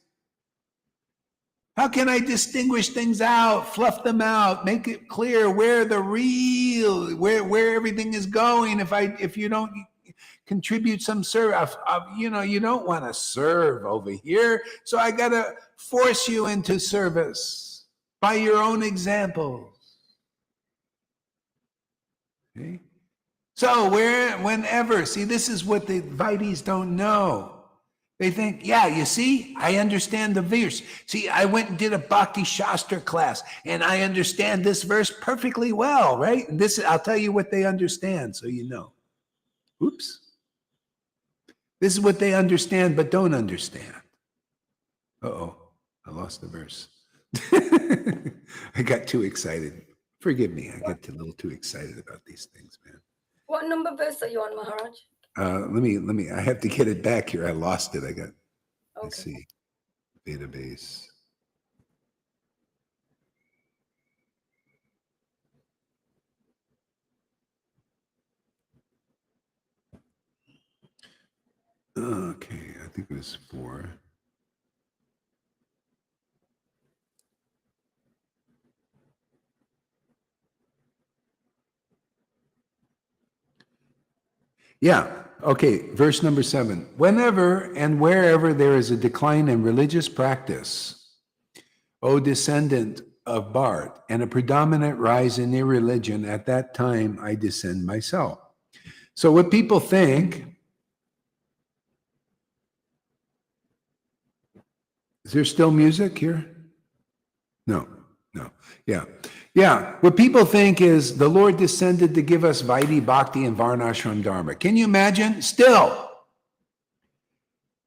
How can I distinguish things out, fluff them out, make it clear where where everything is going? If you don't contribute some service, you don't want to serve over here. So I got to force you into service by your own examples. Okay. So whenever, see, this is what the Vaitis don't know. They think, yeah, you see, I understand the verse. See, I went and did a Bhakti Shastra class, and I understand this verse perfectly well, right? And I'll tell you what they understand, so you know. Oops. This is what they understand but don't understand. Uh-oh, I lost the verse. I got too excited. Forgive me, I get a little too excited about these things, man. What number verse are you on, Maharaj? Let me, I have to get it back here. I lost it. Let's see, database. Okay, I think it was 4. Yeah, okay, verse number 7. Whenever and wherever there is a decline in religious practice, O descendant of Bart, and a predominant rise in irreligion, at that time I descend myself. So what people think, is there still music here? No. Yeah. What people think is the Lord descended to give us Vaidhi, Bhakti, and Varnashram Dharma. Can you imagine? Still.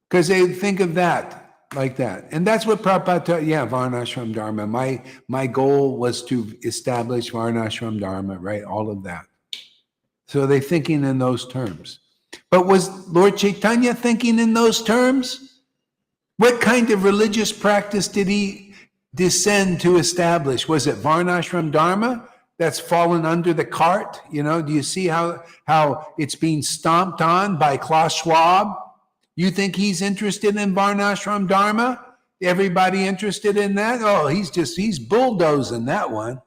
Because they think of that like that. And that's what Prabhupada taught. Yeah, Varnashram Dharma. My goal was to establish Varnashram Dharma, right? All of that. So they're thinking in those terms. But was Lord Caitanya thinking in those terms? What kind of religious practice did he descend to establish? Was it Varnashram Dharma that's fallen under the cart? Do you see how it's being stomped on by Klaus Schwab? You think he's interested in Varnashram Dharma? Everybody interested in that? Oh, he's bulldozing that one.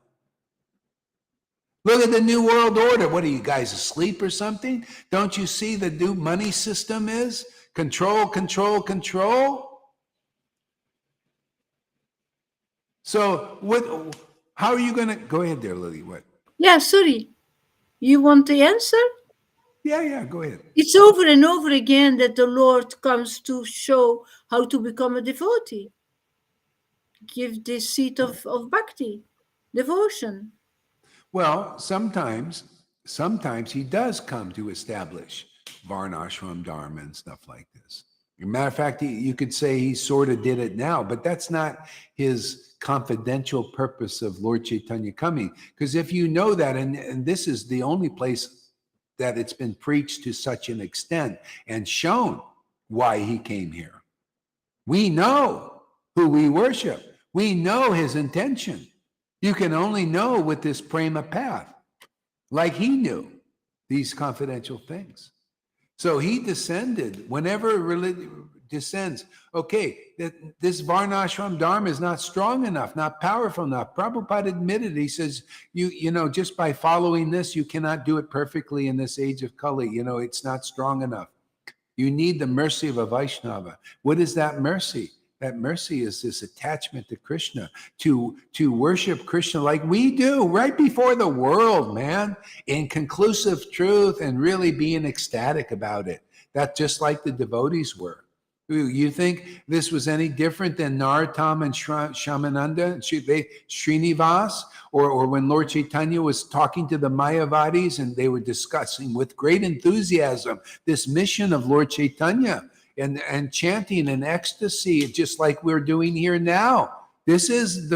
Look at the New World Order. What are you guys, asleep or something? Don't you see the new money system is? Control, control, control. So what? How are you going to go ahead there, Lily? What? Yeah, sorry. You want the answer? Yeah, go ahead. It's over and over again that the Lord comes to show how to become a devotee. Give this seed of bhakti, devotion. Well, sometimes he does come to establish varnashram dharma and stuff like this. As a matter of fact, you could say he sort of did it now, but that's not his confidential purpose of Lord Caitanya coming. Because if you know that, and this is the only place that it's been preached to such an extent and shown why he came here. We know who we worship. We know his intention. You can only know with this prema path, like he knew these confidential things. So he descended whenever religion descends. Okay, this varnashram dharma is not strong enough, not powerful enough. Prabhupada admitted, he says, you know, just by following this, you cannot do it perfectly in this age of Kali. You know, it's not strong enough. You need the mercy of a Vaishnava. What is that mercy? That mercy is this attachment to Krishna, to worship Krishna like we do right before the world, man, in conclusive truth and really being ecstatic about it. That's just like the devotees were. You think this was any different than Narottam and Shamananda, Srinivas, or when Lord Caitanya was talking to the Mayavadis and they were discussing with great enthusiasm this mission of Lord Caitanya and chanting in ecstasy, just like we're doing here now. This is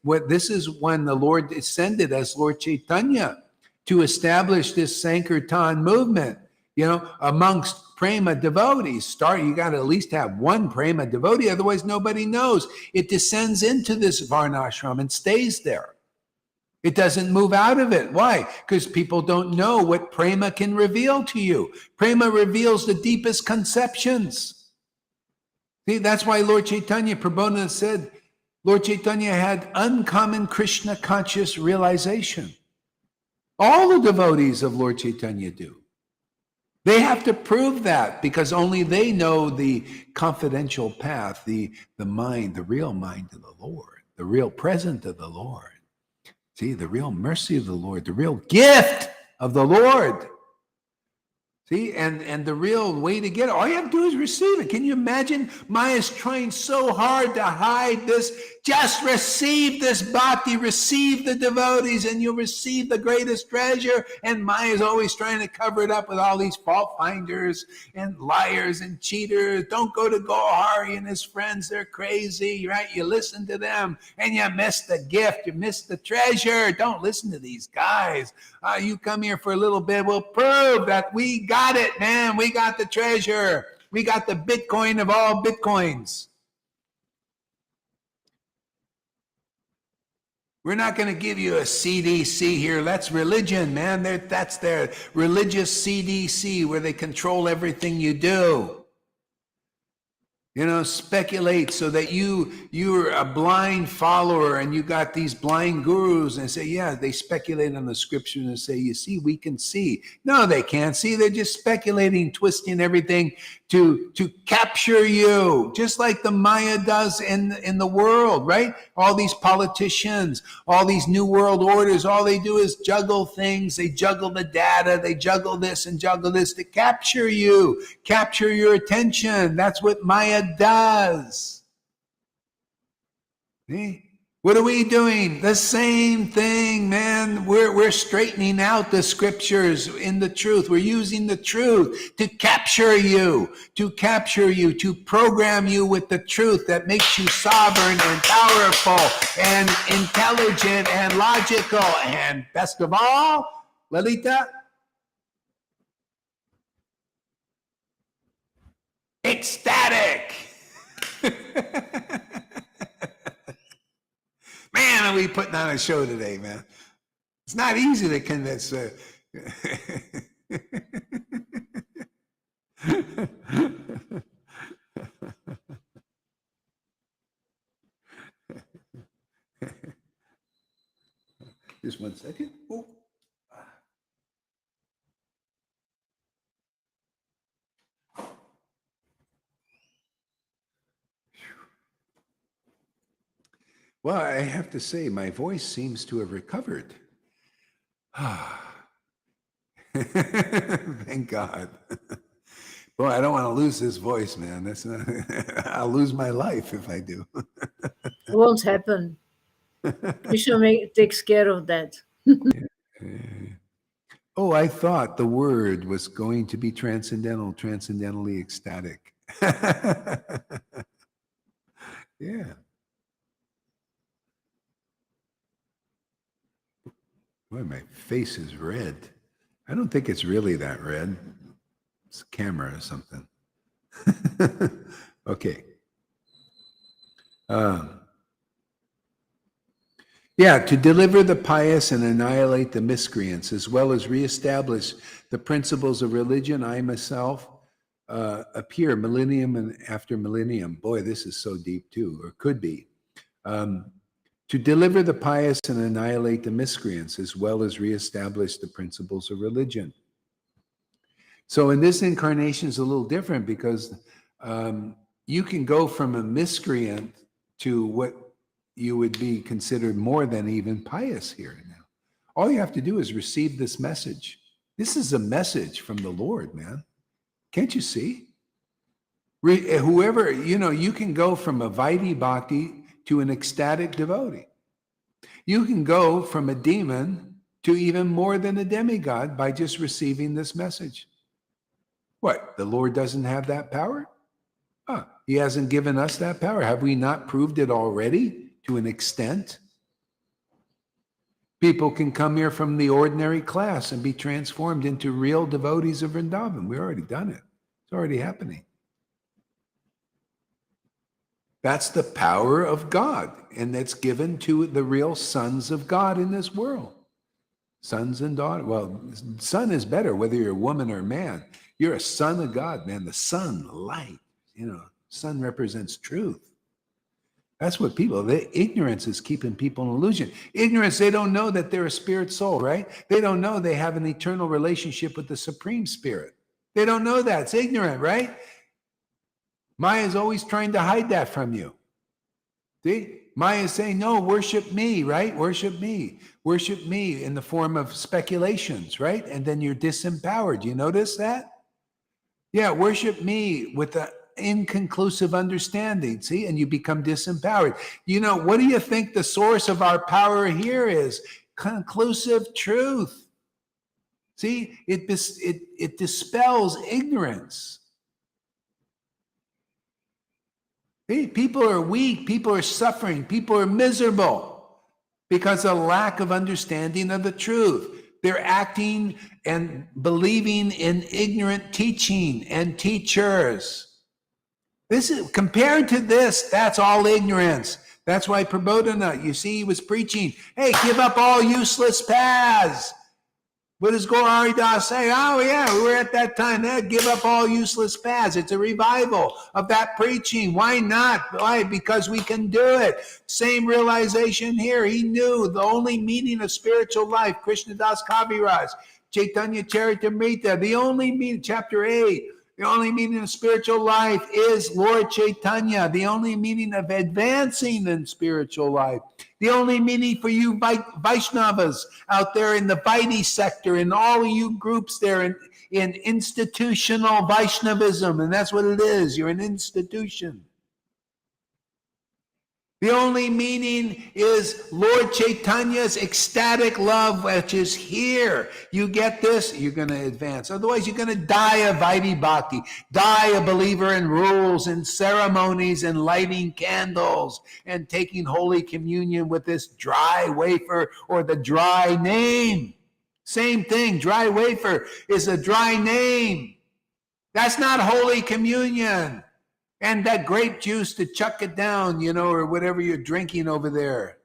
when the Lord descended as Lord Caitanya to establish this Sankirtan movement, you know, amongst prema devotees. You got to at least have one prema devotee, otherwise nobody knows. It descends into this varnashram and stays there. It doesn't move out of it. Why? Because people don't know what prema can reveal to you. Prema reveals the deepest conceptions. See, that's why Lord Caitanya, Prabodhana said, Lord Caitanya had uncommon Krishna conscious realization. All the devotees of Lord Caitanya do. They have to prove that because only they know the confidential path, the mind, the real mind of the Lord, the real present of the Lord. See, the real mercy of the Lord, the real gift of the Lord. See, and the real way to get it, all you have to do is receive it. Can you imagine? Maya's trying so hard to hide this. Just receive this bhakti, receive the devotees, and you'll receive the greatest treasure. And Maya's always trying to cover it up with all these fault finders and liars and cheaters. Don't go to Gohari and his friends. They're crazy, right? You listen to them and you miss the gift. You miss the treasure. Don't listen to these guys. You come here for a little bit. We'll prove that we got it, man. We got the treasure. We got the Bitcoin of all Bitcoins. We're not going to give you a CDC here. That's religion, man. That's their religious CDC where they control everything you do. You know, speculate so that you're a blind follower and you got these blind gurus and say, yeah, they speculate on the scriptures and say, you see, we can see. No, they can't see. They're just speculating, twisting everything to capture you, just like the Maya does in the world, right? All these politicians, all these new world orders, all they do is juggle things. They juggle the data. They juggle this and juggle this to capture you, capture your attention. That's what Maya does. See? What are we doing? The same thing, man. We're straightening out the scriptures in the truth. We're using the truth to capture you, to program you with the truth that makes you sovereign and powerful and intelligent and logical. And best of all, Lalita, ecstatic. Man, are we putting on a show today, man? It's not easy to convince. Just 1 second. Oh. Well, I have to say, my voice seems to have recovered. Thank God. Boy, I don't want to lose this voice, man. That's not, I'll lose my life if I do. It won't happen. Krishna takes care of that. Oh, I thought the word was going to be transcendental, transcendentally ecstatic. Yeah. Boy, my face is red. I don't think it's really that red. It's a camera or something. Okay. Yeah, to deliver the pious and annihilate the miscreants, as well as reestablish the principles of religion, I myself appear millennium and after millennium. Boy, this is so deep too, or could be. To deliver the pious and annihilate the miscreants, as well as reestablish the principles of religion. So in this incarnation is a little different because you can go from a miscreant to what you would be considered more than even pious here and now. All you have to do is receive this message. This is a message from the Lord, man. Can't you see? Whoever, you can go from a Vaidhi Bhakti to an ecstatic devotee. You can go from a demon to even more than a demigod by just receiving this message. What? The Lord doesn't have that power? He hasn't given us that power. Have we not proved it already to an extent? People can come here from the ordinary class and be transformed into real devotees of Vrindavan. We've already done it. It's already happening. That's the power of God, and that's given to the real sons of God in this world. Sons and daughters. Well, son is better, whether you're a woman or a man. You're a son of God, man. The sun, the light. Sun represents truth. That's what ignorance is keeping people in illusion. Ignorance, they don't know that they're a spirit soul, right? They don't know they have an eternal relationship with the Supreme Spirit. They don't know that. It's ignorant, right? Maya is always trying to hide that from you. See? Maya is saying, no, worship me, right? Worship me. Worship me in the form of speculations, right? And then you're disempowered. You notice that? Yeah, worship me with the inconclusive understanding, see? And you become disempowered. What do you think the source of our power here is? Conclusive truth. See, it dispels ignorance. People are weak, people are suffering, people are miserable because of lack of understanding of the truth. They're acting and believing in ignorant teaching and teachers. This is compared to this, that's all ignorance. That's why Prabodhana, you see, he was preaching, hey, give up all useless paths. What does Gaur Das say? Oh, yeah, we were at that time. Give up all useless paths. It's a revival of that preaching. Why not? Why? Because we can do it. Same realization here. He knew the only meaning of spiritual life. Krishnadas Kaviraj, Chaitanya Charitamrita, the only meaning, chapter 8, the only meaning of spiritual life is Lord Caitanya. The only meaning of advancing in spiritual life. The only meaning for you Vaishnavas out there in the Vaidhi sector, in all you groups there in institutional Vaishnavism, and that's what it is. You're an institution. The only meaning is Lord Chaitanya's ecstatic love, which is here. You get this, you're going to advance. Otherwise, you're going to die a Vaidhi Bhakti, die a believer in rules and ceremonies and lighting candles and taking Holy Communion with this dry wafer or the dry name. Same thing, dry wafer is a dry name. That's not Holy Communion. And that grape juice to chuck it down, or whatever you're drinking over there.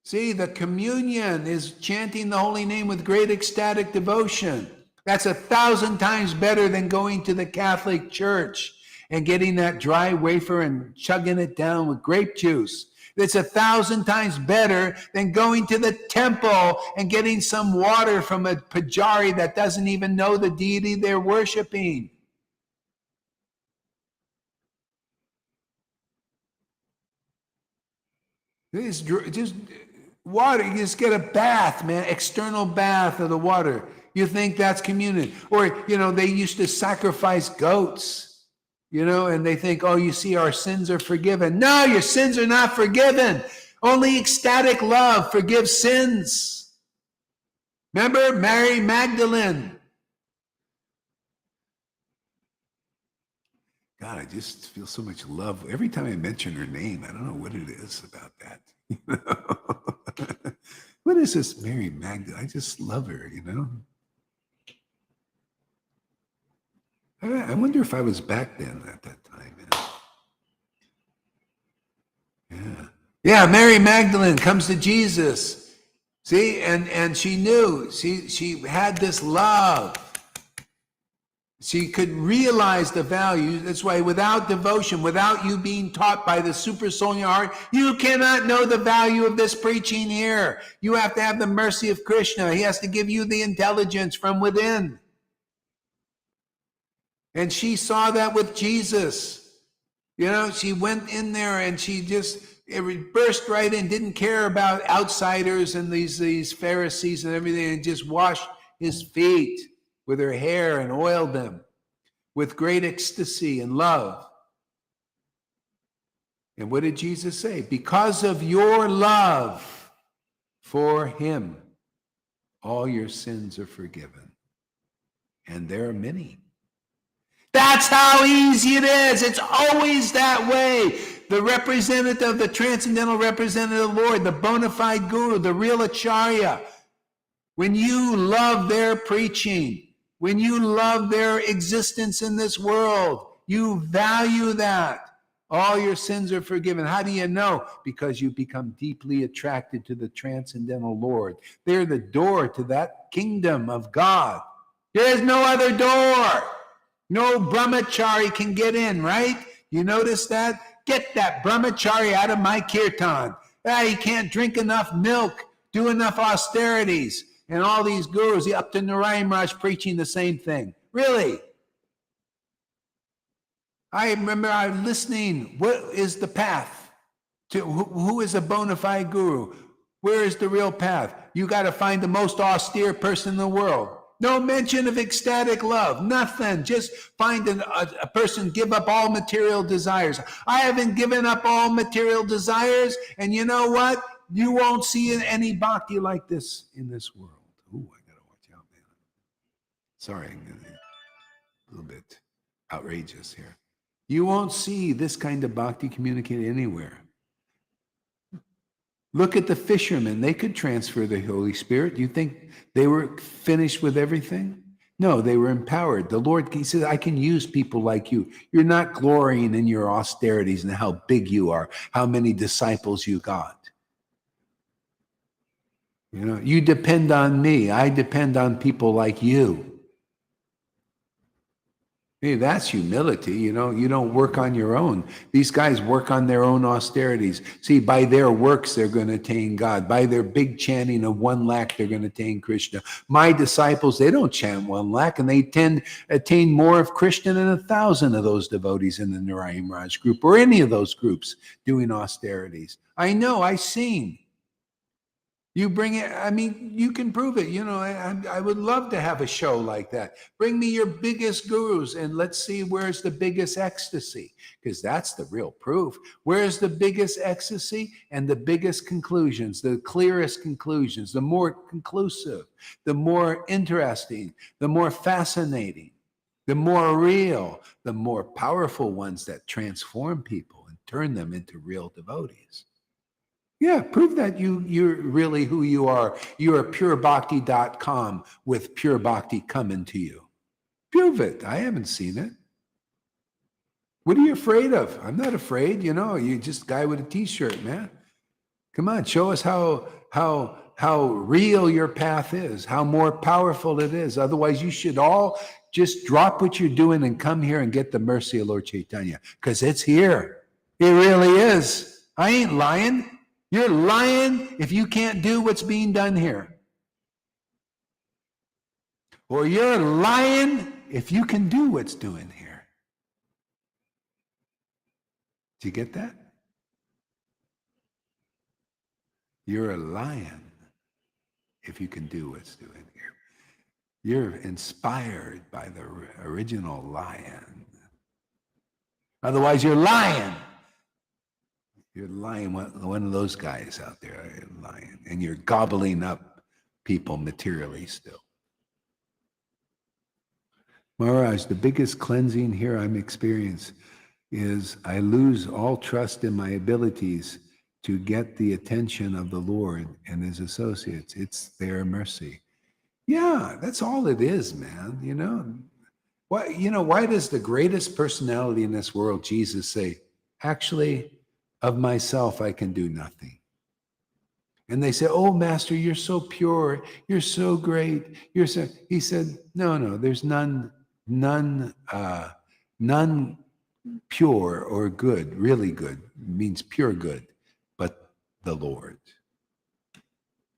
See, the communion is chanting the holy name with great ecstatic devotion. That's 1,000 times better than going to the Catholic Church and getting that dry wafer and chugging it down with grape juice. It's 1,000 times better than going to the temple and getting some water from a pujari that doesn't even know the deity they're worshiping. Just water. You just get a bath, man, external bath of the water. You think that's communion. Or, they used to sacrifice goats, and they think, oh, you see, our sins are forgiven. No, your sins are not forgiven. Only ecstatic love forgives sins. Remember Mary Magdalene? God, I just feel so much love. Every time I mention her name, I don't know what it is about that. What is this Mary Magdalene? I just love her, I wonder if I was back then at that time. Yeah. Yeah, Mary Magdalene comes to Jesus. See, and she knew, she had this love. She could realize the value. That's why without devotion, without you being taught by the super soul in your heart, you cannot know the value of this preaching here. You have to have the mercy of Krishna. He has to give you the intelligence from within. And she saw that with Jesus. She went in there and she just burst right in, didn't care about outsiders and these Pharisees and everything, and just washed his feet with her hair and oiled them with great ecstasy and love. And what did Jesus say? Because of your love for him, all your sins are forgiven. And there are many. That's how easy it is. It's always that way. The representative, the transcendental representative Lord, the bona fide guru, the real acharya, when you love their preaching, when you love their existence in this world, you value that. All your sins are forgiven. How do you know? Because you become deeply attracted to the transcendental Lord. They're the door to that kingdom of God. There's no other door. No brahmachari can get in, right? You notice that? Get that brahmachari out of my kirtan. He can't drink enough milk, do enough austerities. And all these gurus, up to Narayan Maharaj preaching the same thing. Really? I remember I was listening. What is the path? To who is a bona fide guru? Where is the real path? You got to find the most austere person in the world. No mention of ecstatic love, nothing. Just find a person, give up all material desires. I haven't given up all material desires, and you know what? You won't see any bhakti like this in this world. Ooh, I gotta watch out, man. Sorry, I'm a little bit outrageous here. You won't see this kind of bhakti communicated anywhere. Look at the fishermen. They could transfer the Holy Spirit. Do you think they were finished with everything? No, they were empowered. The Lord, he says, I can use people like you. You're not glorying in your austerities and how big you are, how many disciples you got. You depend on me. I depend on people like you. Hey, that's humility. You don't work on your own. These guys work on their own austerities. See, by their works, they're going to attain God. By their big chanting of 1 lakh, they're going to attain Krishna. My disciples, they don't chant 1 lakh, and they attain more of Krishna than 1,000 of those devotees in the Narayan Maharaj group or any of those groups doing austerities. I know, I've seen. You bring it, you can prove it. I would love to have a show like that. Bring me your biggest gurus and let's see where's the biggest ecstasy, because that's the real proof. Where's the biggest ecstasy and the biggest conclusions, the clearest conclusions, the more conclusive, the more interesting, the more fascinating, the more real, the more powerful ones that transform people and turn them into real devotees. Yeah, prove that you're really who you are. You're purebhakti.com with pure bhakti coming to you. Prove it. I haven't seen it. What are you afraid of? I'm not afraid. You're just a guy with a t-shirt, man. Come on, show us how real your path is, how more powerful it is. Otherwise, you should all just drop what you're doing and come here and get the mercy of Lord Caitanya, because it's here. It really is. I ain't lying. You're lying if you can't do what's being done here. Or you're lying if you can do what's doing here. Do you get that? You're a lion if you can do what's doing here. You're inspired by the original lion. Otherwise, you're lying. You're lying, one of those guys out there, you're lying. And you're gobbling up people materially still. Maharaj, the biggest cleansing here I'm experiencing is I lose all trust in my abilities to get the attention of the Lord and his associates. It's their mercy. Yeah, that's all it is, man. You know, why does the greatest personality in this world, Jesus, say, actually, of myself, I can do nothing? And they say, oh, Master, you're so pure. You're so great. He said, no, there's none pure or good, really good, means pure good, but the Lord.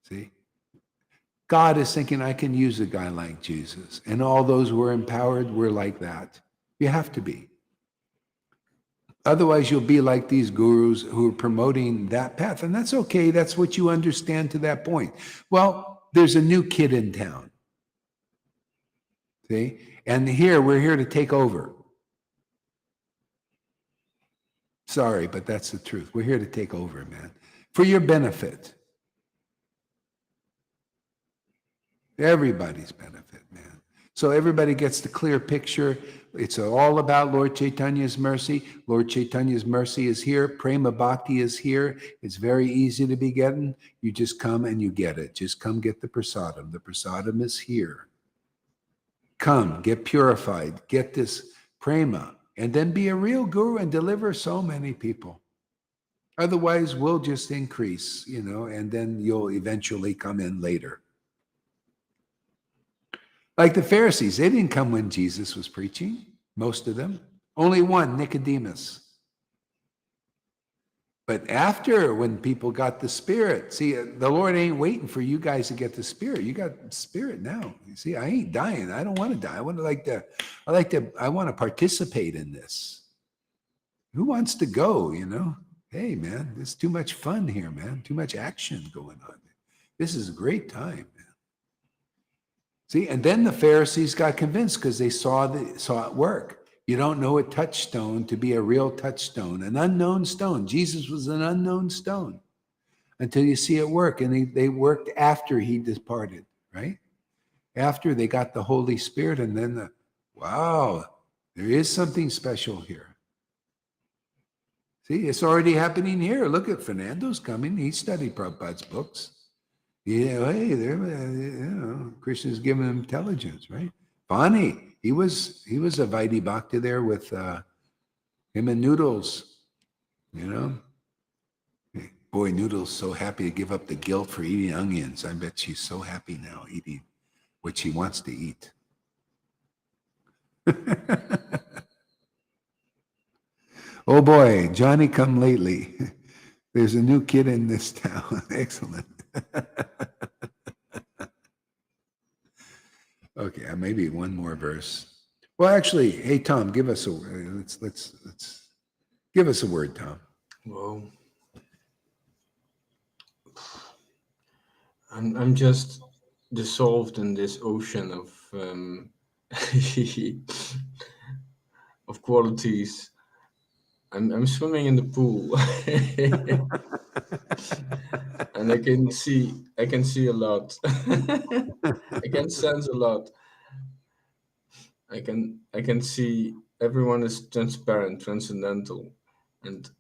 See? God is thinking, I can use a guy like Jesus. And all those who are empowered were like that. You have to be. Otherwise, you'll be like these gurus who are promoting that path. And that's okay. That's what you understand to that point. Well, there's a new kid in town. See? And we're here to take over. Sorry, but that's the truth. We're here to take over, man. For your benefit. Everybody's benefit, man. So everybody gets the clear picture. It's all about Lord Chaitanya's mercy. Lord Chaitanya's mercy is here. Prema Bhakti is here. It's very easy to be getting. You just come and you get it. Just come get the prasadam. The prasadam is here. Come, get purified. Get this prema. And then be a real guru and deliver so many people. Otherwise, we'll just increase, and then you'll eventually come in later. Like the Pharisees, they didn't come when Jesus was preaching, most of them. Only one, Nicodemus. But after, when people got the Spirit, see, the Lord ain't waiting for you guys to get the Spirit. You got the Spirit now. You see, I ain't dying. I don't want to die. I want to participate in this. Who wants to go, Hey, man, there's too much fun here, man. Too much action going on. This is a great time, man. See, and then the Pharisees got convinced because they saw it work. You don't know a touchstone to be a real touchstone, an unknown stone. Jesus was an unknown stone until you see it work. And they worked after he departed, right? After they got the Holy Spirit, and then wow, there is something special here. See, it's already happening here. Look at Fernando's coming. He studied Prabhupada's books. Hey, Krishna's giving him intelligence, right? Vani, he was a Vaidhi Bhakta there with him and Noodles, Boy, Noodles so happy to give up the guilt for eating onions. I bet she's so happy now eating what she wants to eat. Oh boy, Johnny come lately. There's a new kid in this town. Excellent. Okay, maybe one more verse. Well, actually, hey Tom, give us a word. Let's give us a word, Tom. Well, I'm just dissolved in this ocean of of qualities. I'm swimming in the pool. And I can see a lot. I can sense a lot. I can see everyone is transparent, transcendental, and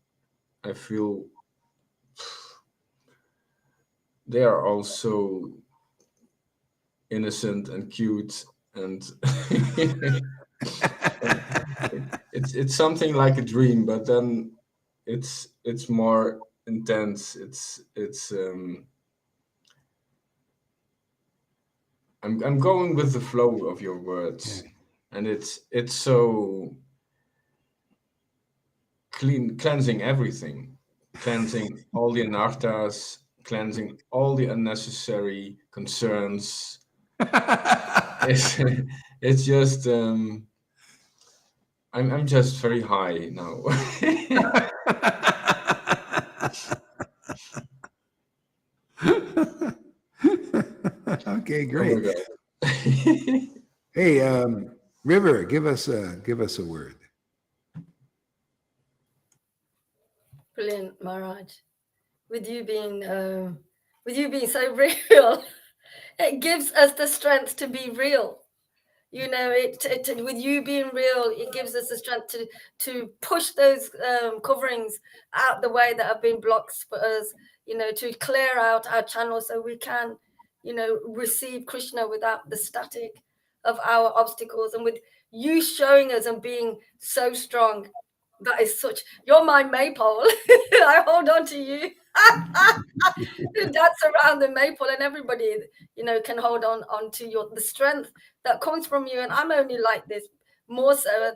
I feel they are also innocent and cute, and it's something like a dream, but then it's more intense. I'm going with the flow of your words, and it's so cleansing everything, cleansing all the anarthas, cleansing all the unnecessary concerns. It's just I'm just very high now. Okay, Oh my great. God. Hey, River, give us a word. Brilliant, Maharaj. With you being so real, it gives us the strength to be real. You know, with you being real, it gives us the strength to push those coverings out the way that have been blocked for us. You know, to clear out our channel so we can, you know, receive Krishna without the static of our obstacles. And with you showing us and being so strong, that is such. You're my maypole. I hold on to you. Dance around the maple, and everybody, you know, can hold on to the strength that comes from you. And I'm only like this more so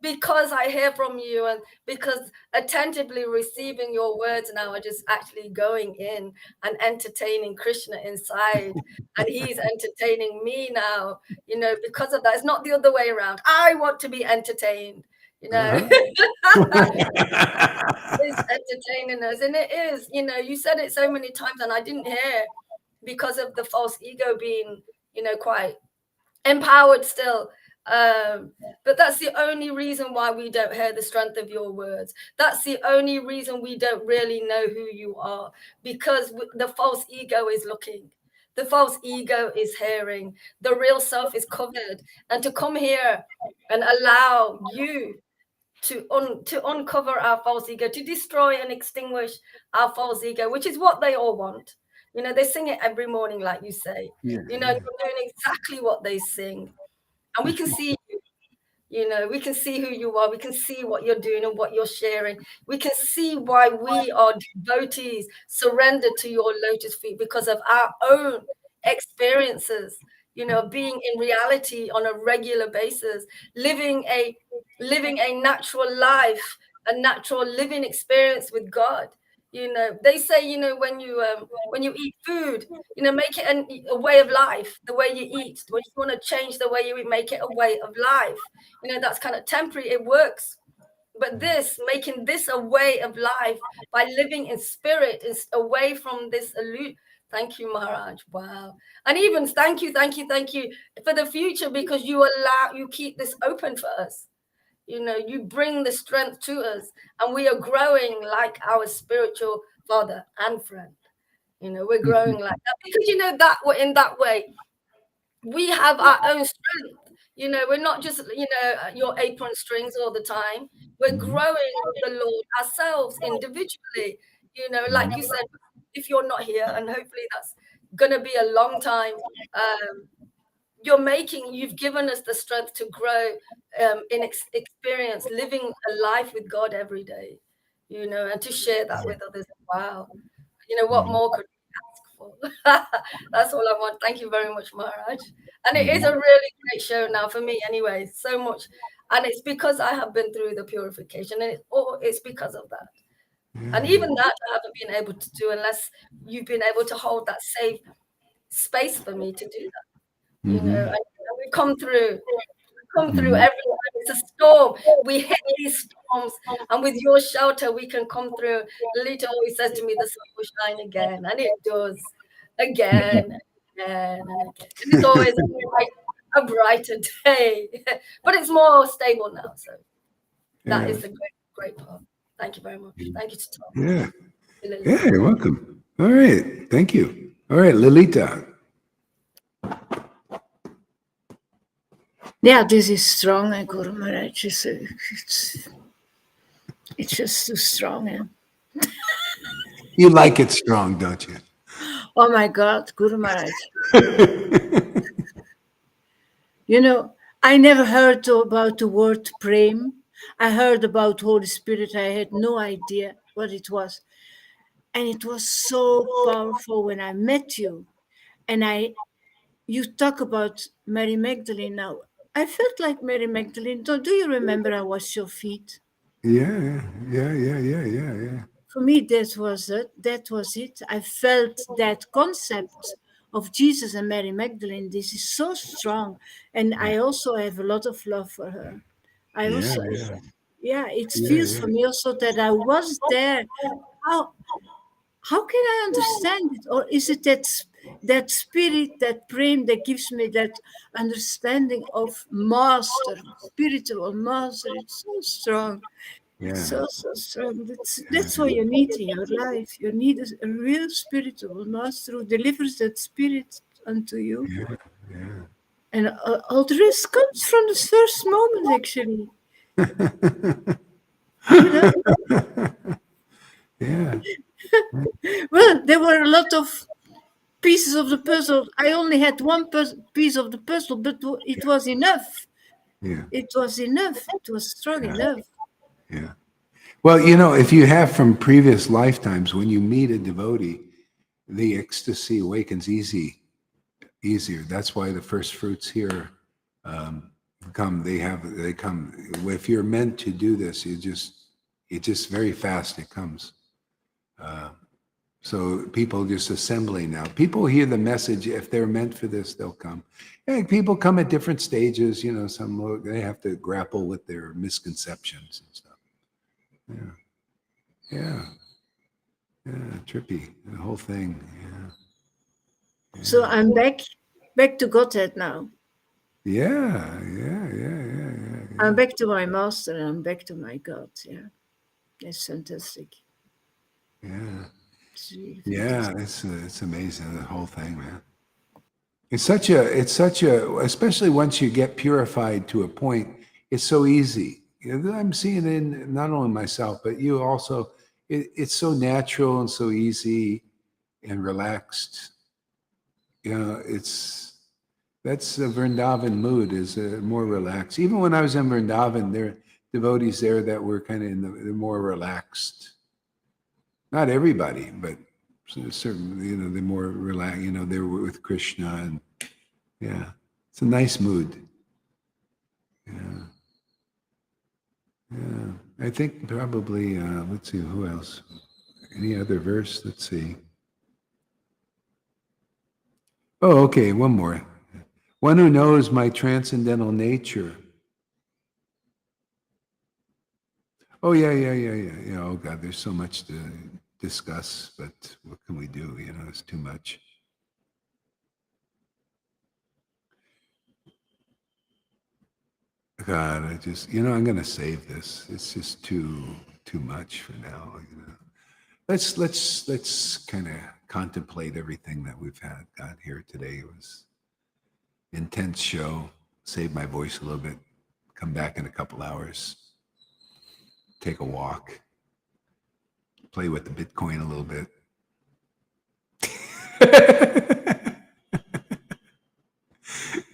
because I hear from you, and because attentively receiving your words now are just actually going in and entertaining Krishna inside, and he's entertaining me now, you know, because of that. It's not the other way around. I want to be entertained, you know. Is entertaining us, and it is, you know, you said it so many times and I didn't hear because of the false ego being, you know, quite empowered still. But that's the only reason why we don't hear the strength of your words. That's the only reason we don't really know who you are, because the false ego is looking. The false ego is hearing. The real self is covered. And to come here and allow you to uncover our false ego, to destroy and extinguish our false ego, which is what they all want. You know, they sing it every morning, like you say. Yeah, you know, you're doing exactly what they sing. And we can see you. You know, we can see who you are. We can see what you're doing and what you're sharing. We can see why we are devotees surrendered to your lotus feet, because of our own experiences, you know, being in reality on a regular basis, living a natural life, a natural living experience with God. You know, they say, you know, when you eat food, you know, make it a way of life, the way you eat. When you want to change the way you eat, make it a way of life. You know, that's kind of temporary, it works. But making this a way of life by living in spirit is away from this illusion. Thank you, Maharaj. Wow. And even thank you for the future, because you keep this open for us. You know, you bring the strength to us, and we are growing like our spiritual father and friend. You know, we're growing like that because, you know, that in that way, we have our own strength. You know, we're not just, you know, your apron strings all the time. We're growing with the Lord ourselves individually. You know, like you said, if you're not here, and hopefully that's going to be a long time, you've given us the strength to grow in experience, living a life with God every day, you know, and to share that with others. Wow. You know, what more could we ask for? That's all I want. Thank you very much, Maharaj. And it is a really great show now for me anyway, so much. And it's because I have been through the purification, and it's because of that. And even that I haven't been able to do unless you've been able to hold that safe space for me to do that. You know, and we come through every time it's a storm. We hit these storms, and with your shelter, we can come through. Lita always says to me, the sun will shine again, and it does again and again and again. And it's always a brighter day, but it's more stable now. So that is the great part. Thank you very much. Thank you to Tom. Yeah. Yeah, you're welcome. All right. Thank you. All right, Lilita. Yeah, this is strong, Guru Maharaj. It's just too strong. You like it strong, don't you? Oh my God, Guru Maharaj. You know, I never heard about the word prem. I heard about Holy Spirit. I had no idea what it was. And it was so powerful when I met you. And you talk about Mary Magdalene now. I felt like Mary Magdalene. Do you remember I washed your feet? Yeah. For me, that was it. I felt that concept of Jesus and Mary Magdalene. This is so strong. And I also have a lot of love for her. It feels for me also that I was there. How can I understand it? Or is it that that spirit, that prem, that gives me that understanding of master, spiritual master. It's so strong. It's Yeah. so strong. That's what you need in your life. You need a real spiritual master who delivers that spirit unto you. Yeah. Yeah. And all the rest comes from the first moment, actually. You know? Yeah. Well, there were a lot of pieces of the puzzle. I only had one piece of the puzzle, but it was enough. Yeah. It was enough. It was strong enough. Yeah. Well, you know, if you have from previous lifetimes, when you meet a devotee, the ecstasy awakens easier. That's why the first fruits here come. They come. If you're meant to do this, it just very fast. It comes. So people just assembling now. People hear the message. If they're meant for this, they'll come. And people come at different stages. You know, some they have to grapple with their misconceptions and stuff. Yeah. Yeah. Yeah. Trippy. The whole thing. Yeah. So I'm back to Godhead now. Yeah. I'm back to my master and I'm back to my God. Yeah. It's fantastic. Yeah. It's really Yeah. fantastic. It's amazing, the whole thing, man. It's such a, especially once you get purified to a point, it's so easy. You know, I'm seeing it in not only myself, but you also, it's so natural and so easy and relaxed. You know, that's a Vrindavan mood, is more relaxed. Even when I was in Vrindavan, there are devotees there that were kind of in the more relaxed. Not everybody, but certain, you know, they're more relaxed. You know, they were with Krishna, and yeah, it's a nice mood. Yeah, yeah. I think probably. Let's see, who else? Any other verse? Let's see. Oh, okay, one more. One who knows my transcendental nature. Oh yeah. Oh God, there's so much to discuss, but what can we do? You know, it's too much. God, I just, you know, I'm going to save this. It's just too much for now. You know, let's kind of contemplate everything that we've got here today. It was intense show. Save my voice a little bit. Come back in a couple hours. Take a walk. Play with the Bitcoin a little bit.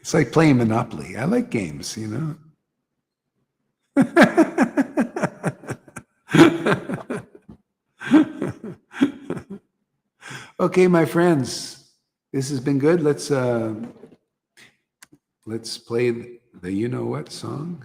It's like playing Monopoly. I like games, you know. Okay, my friends, this has been good. Let's play the you know what song.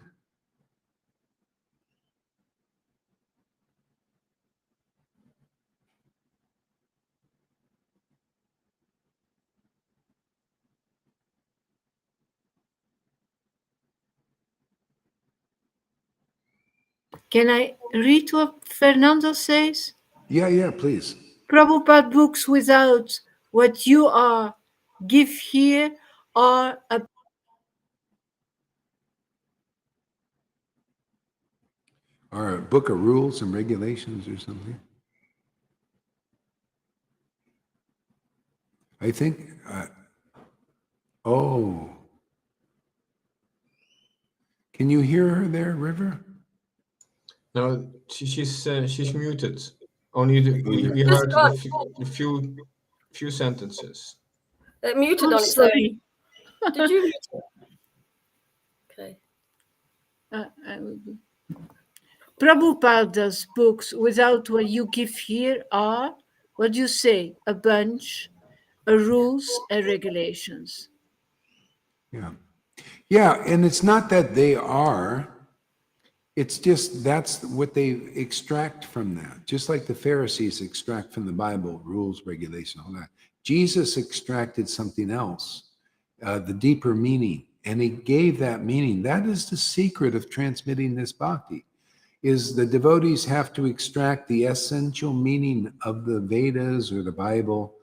Can I read what Fernando says? Yeah, please. Prabhupada books without what you are give here are a Or a book of rules and regulations or something. I think. Oh, can you hear her there, River? No, she's muted. Only we heard a few sentences. It muted on its sorry. own. Did you mute it? Okay. I will do. Prabhupada's books without what you give here are, what do you say, a bunch, rules and regulations. Yeah, and it's not that they are. It's just that's what they extract from that. Just like the Pharisees extract from the Bible rules, regulation, all that. Jesus extracted something else, the deeper meaning, and he gave that meaning. That is the secret of transmitting this bhakti, is the devotees have to extract the essential meaning of the Vedas or the Bible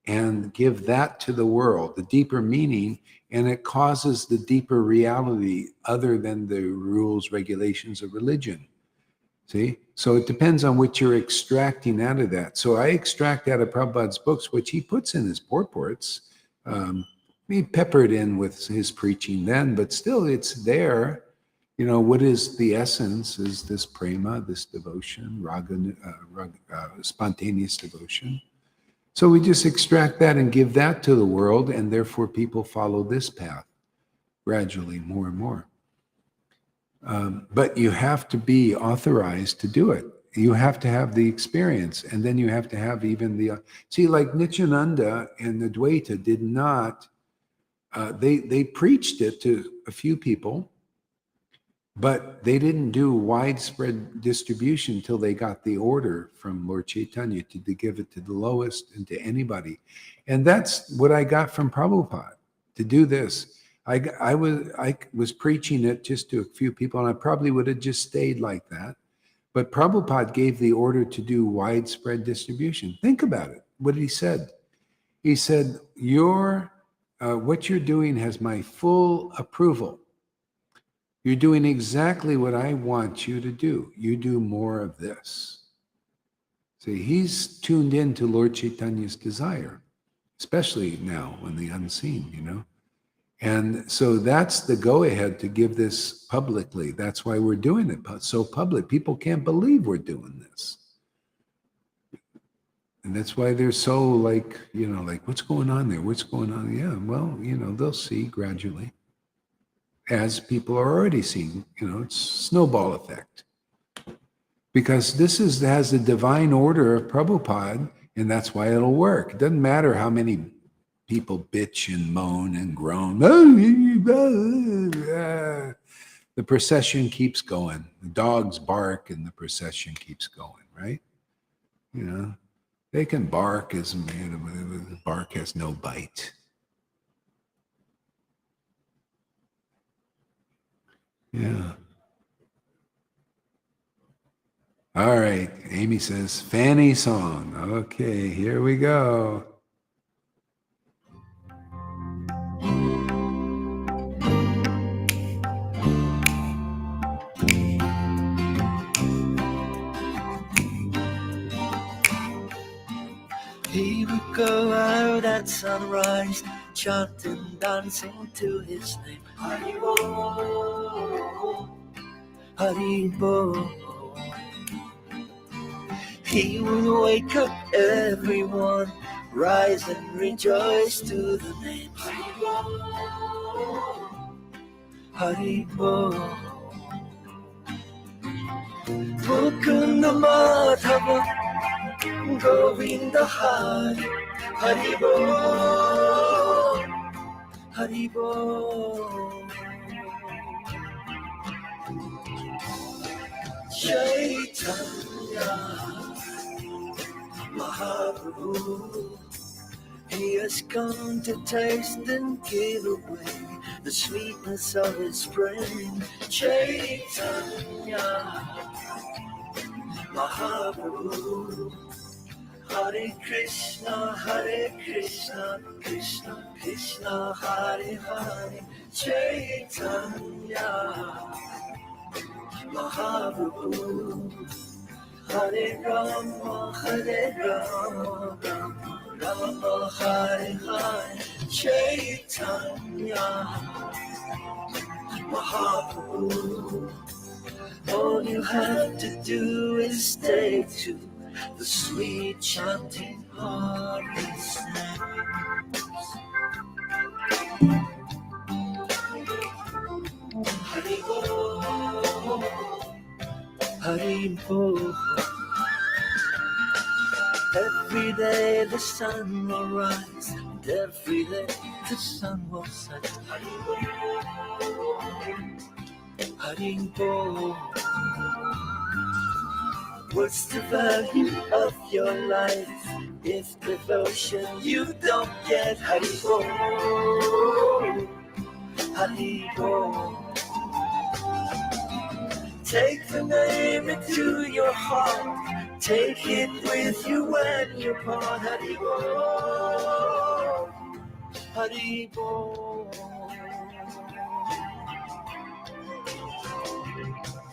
and give that to the world, the deeper meaning, and it causes the deeper reality other than the rules, regulations of religion. See? So it depends on what you're extracting out of that. So I extract out of Prabhupada's books, which he puts in his purports. He peppered in with his preaching then, but still it's there. You know, what is the essence is this prema, this devotion, spontaneous devotion. So we just extract that and give that to the world, and therefore people follow this path gradually more and more. But you have to be authorized to do it. You have to have the experience, and then you have to have even the... See, like Nityananda and the Dvaita did not... They preached it to a few people, but they didn't do widespread distribution until they got the order from Lord Caitanya to give it to the lowest and to anybody. And that's what I got from Prabhupada, to do this. I was preaching it just to a few people, and I probably would have just stayed like that. But Prabhupada gave the order to do widespread distribution. Think about it, what he said. He said, what you're doing has my full approval. You're doing exactly what I want you to do. You do more of this. See, he's tuned in to Lord Chaitanya's desire, especially now in the unseen, you know. And so that's the go-ahead to give this publicly. That's why we're doing it so public. People can't believe we're doing this. And that's why they're so like, you know, like, what's going on there? What's going on? Yeah, well, you know, they'll see gradually. As people are already seeing, you know, it's snowball effect. Because this has the divine order of Prabhupada, and that's why it'll work. It doesn't matter how many people bitch and moan and groan. The procession keeps going. The dogs bark and the procession keeps going, right? You know, they can bark as bark has no bite. Yeah. All right. Amy says, Fanny song. Okay, here we go. He would go out at sunrise, chanting, dancing to his name. Haribo, Haribo. He would wake up everyone, rise and rejoice to the name. Haribo, Haribo. Mukunda Madhava, Govinda Hari, Haribo, Haribo. Chaitanya Mahaprabhu, he has come to taste and give away the sweetness of his brain. Chaitanya Mahaprabhu, Hare Krishna, Krishna Krishna, Hare Hare. Chaitanya Mahaprabhu, Hare Rama, Rama Hare Hare. Chaitanya Mahaprabhu, all you have to do is stay to the sweet chanting of his name. Haribo, Haribo. Every day the sun will rise, and every day the sun will set. Haribo, Haribo. What's the value of your life if devotion you don't get? Haribo, Haribo. Take the name into your heart, take it with you when you part. Haribo, Haribo.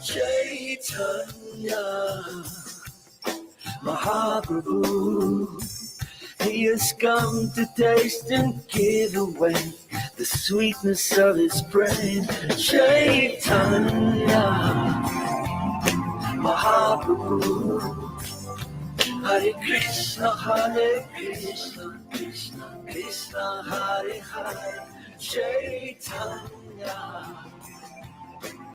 Chaitanya Mahaprabhu, he has come to taste and give away the sweetness of his praying. Chaitanya Mahaprabhu, Hare Krishna, Krishna Krishna, Hare Hare, Chaitanya